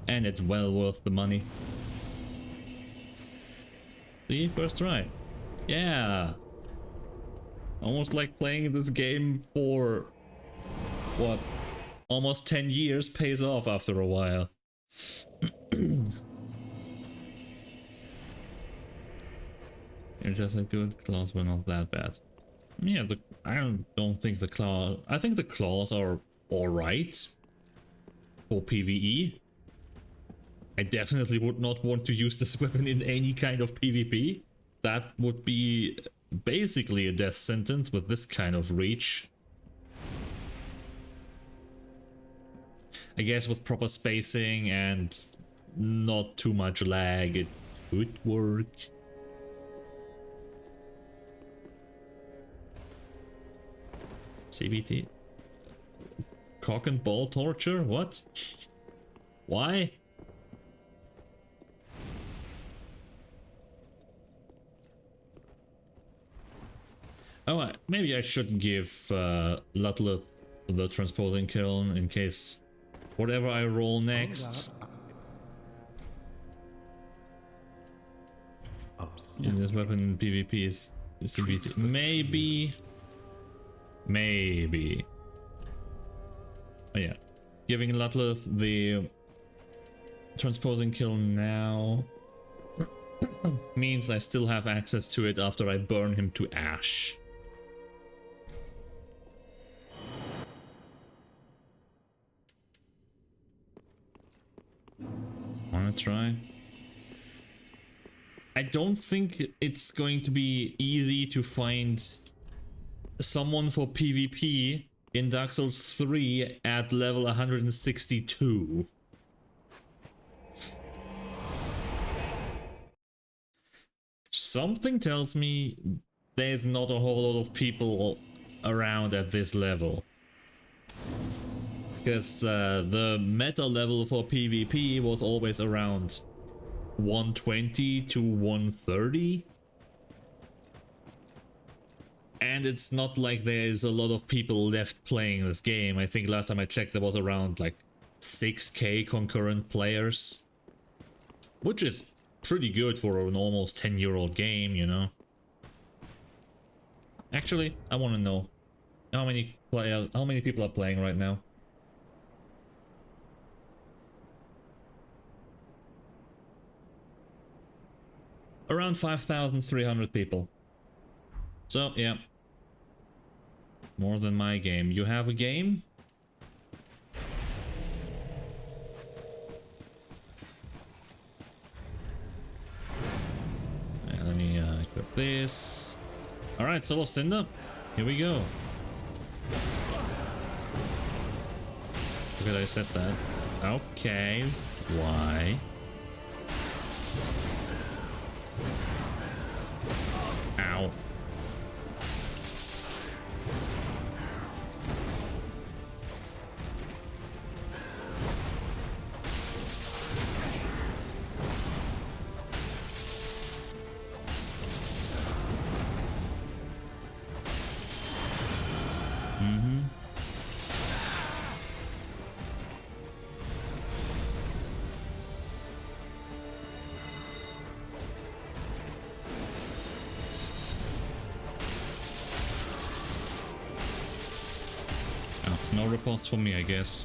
And it's well worth the money. See, first try. Yeah. Almost like playing this game for what? Almost 10 years pays off after a while. You're just a good claws were not that bad. Yeah, I don't think the claw. I think the claws are alright for PvE. I definitely would not want to use this weapon in any kind of PvP. That would be basically a death sentence with this kind of reach. I guess with proper spacing and not too much lag, it could work. CBT? Cock and ball torture? What? Why? Oh, maybe I should give Lutleth the transposing kiln in case whatever I roll next. And this weapon in PvP is CBT. Maybe. Oh yeah. Giving Lutleth the transposing kiln now means I still have access to it after I burn him to ash. Wanna try? I don't think it's going to be easy to find someone for PvP in Dark Souls 3 at level 162. Something tells me there's not a whole lot of people around at this level. Because the meta level for PvP was always around 120 to 130. And it's not like there's a lot of people left playing this game. I think last time I checked there was around like 6k concurrent players. Which is pretty good for an almost 10-year-old game, you know. Actually, I want to know how many people are playing right now. Around 5,300 people. So, yeah. More than my game. You have a game? Yeah, let me equip this. Alright, Soul of Cinder. Here we go. Look at I said that. Okay. Why? Ow. No riposte for me, I guess.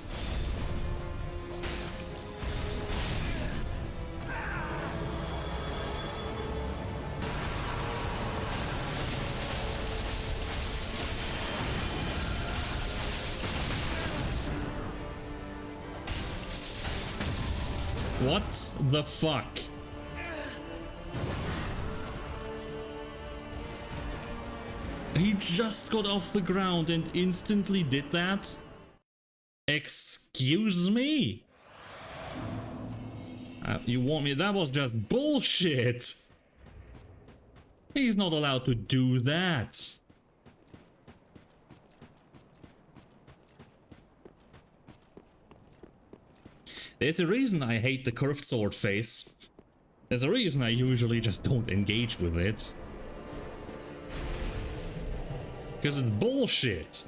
What the fuck? He just got off the ground and instantly did that? Excuse me? You want me? That was just bullshit! He's not allowed to do that. There's a reason I hate the curved sword face. There's a reason I usually just don't engage with it. Because it's bullshit.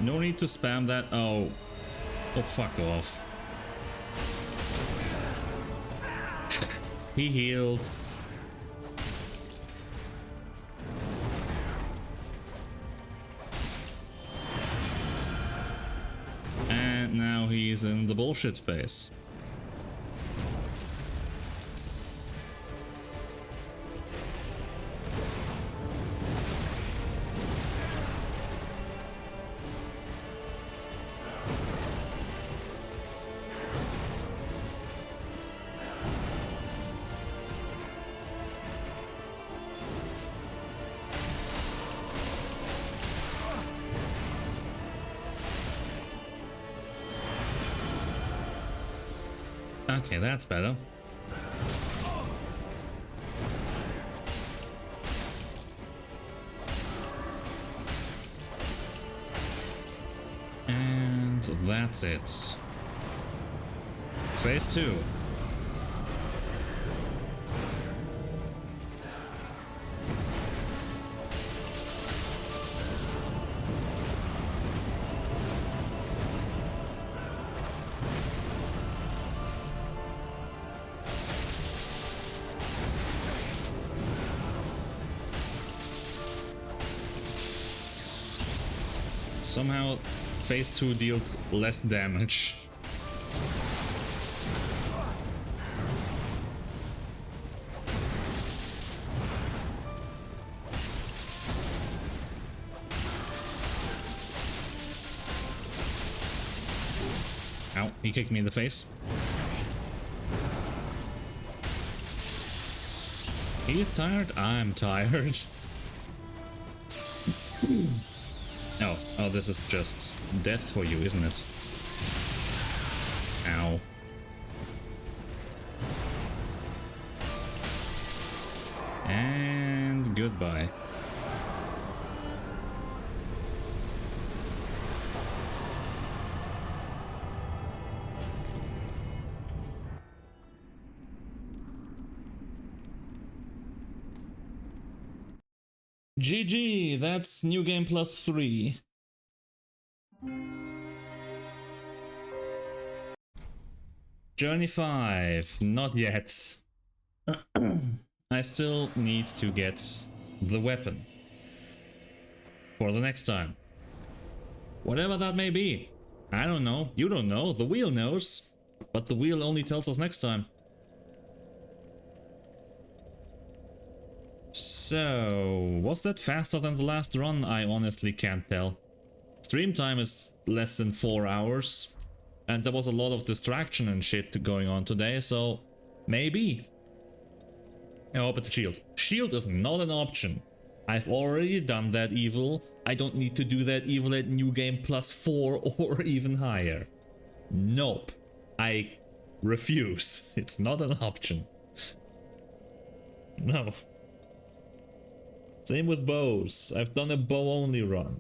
No need to spam that. Oh, fuck off. He heals. And now he's in the bullshit phase. Okay, that's better. that's it. Phase 2. Somehow, phase 2 deals less damage. Ow, he kicked me in the face. He's tired, I'm tired. Oh, this is just death for you, isn't it? Ow. And goodbye. GG, that's New Game Plus 3. Journey 5, not yet. I still need to get the weapon for the next time. Whatever that may be. I don't know, you don't know, the wheel knows. But the wheel only tells us next time. So, was that faster than the last run? I honestly can't tell. Stream time is less than 4 hours. And there was a lot of distraction and shit going on today, so maybe. I hope it's a shield. Shield is not an option. I've already done that evil. I don't need to do that evil at New Game Plus 4 or even higher. Nope. I refuse. It's not an option. No. Same with bows. I've done a bow only run.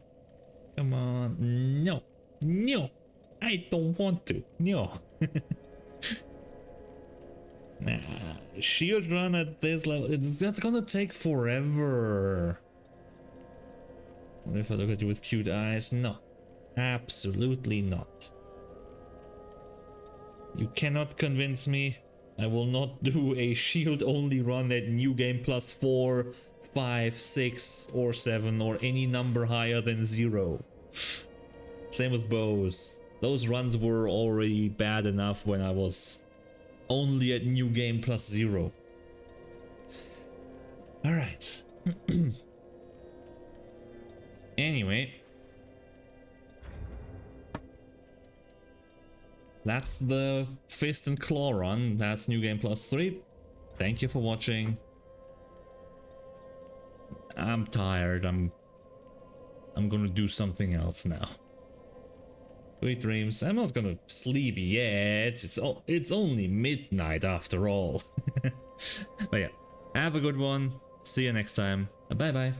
Come on. No. No. I don't want to. No. Nah. Shield run at this level. That's gonna take forever. What if I look at you with cute eyes? No. Absolutely not. You cannot convince me. I will not do a shield only run at New Game Plus 4, 5, 6, or 7, or any number higher than 0. Same with bows. Those runs were already bad enough when I was only at New Game Plus 0. Alright. Anyway. That's the Fist and Claw run. That's New Game Plus 3. Thank you for watching. I'm tired. I'm gonna do something else now. Sweet dreams. I'm not gonna sleep yet. It's only midnight after all. But yeah, have a good one. See you next time. Bye bye.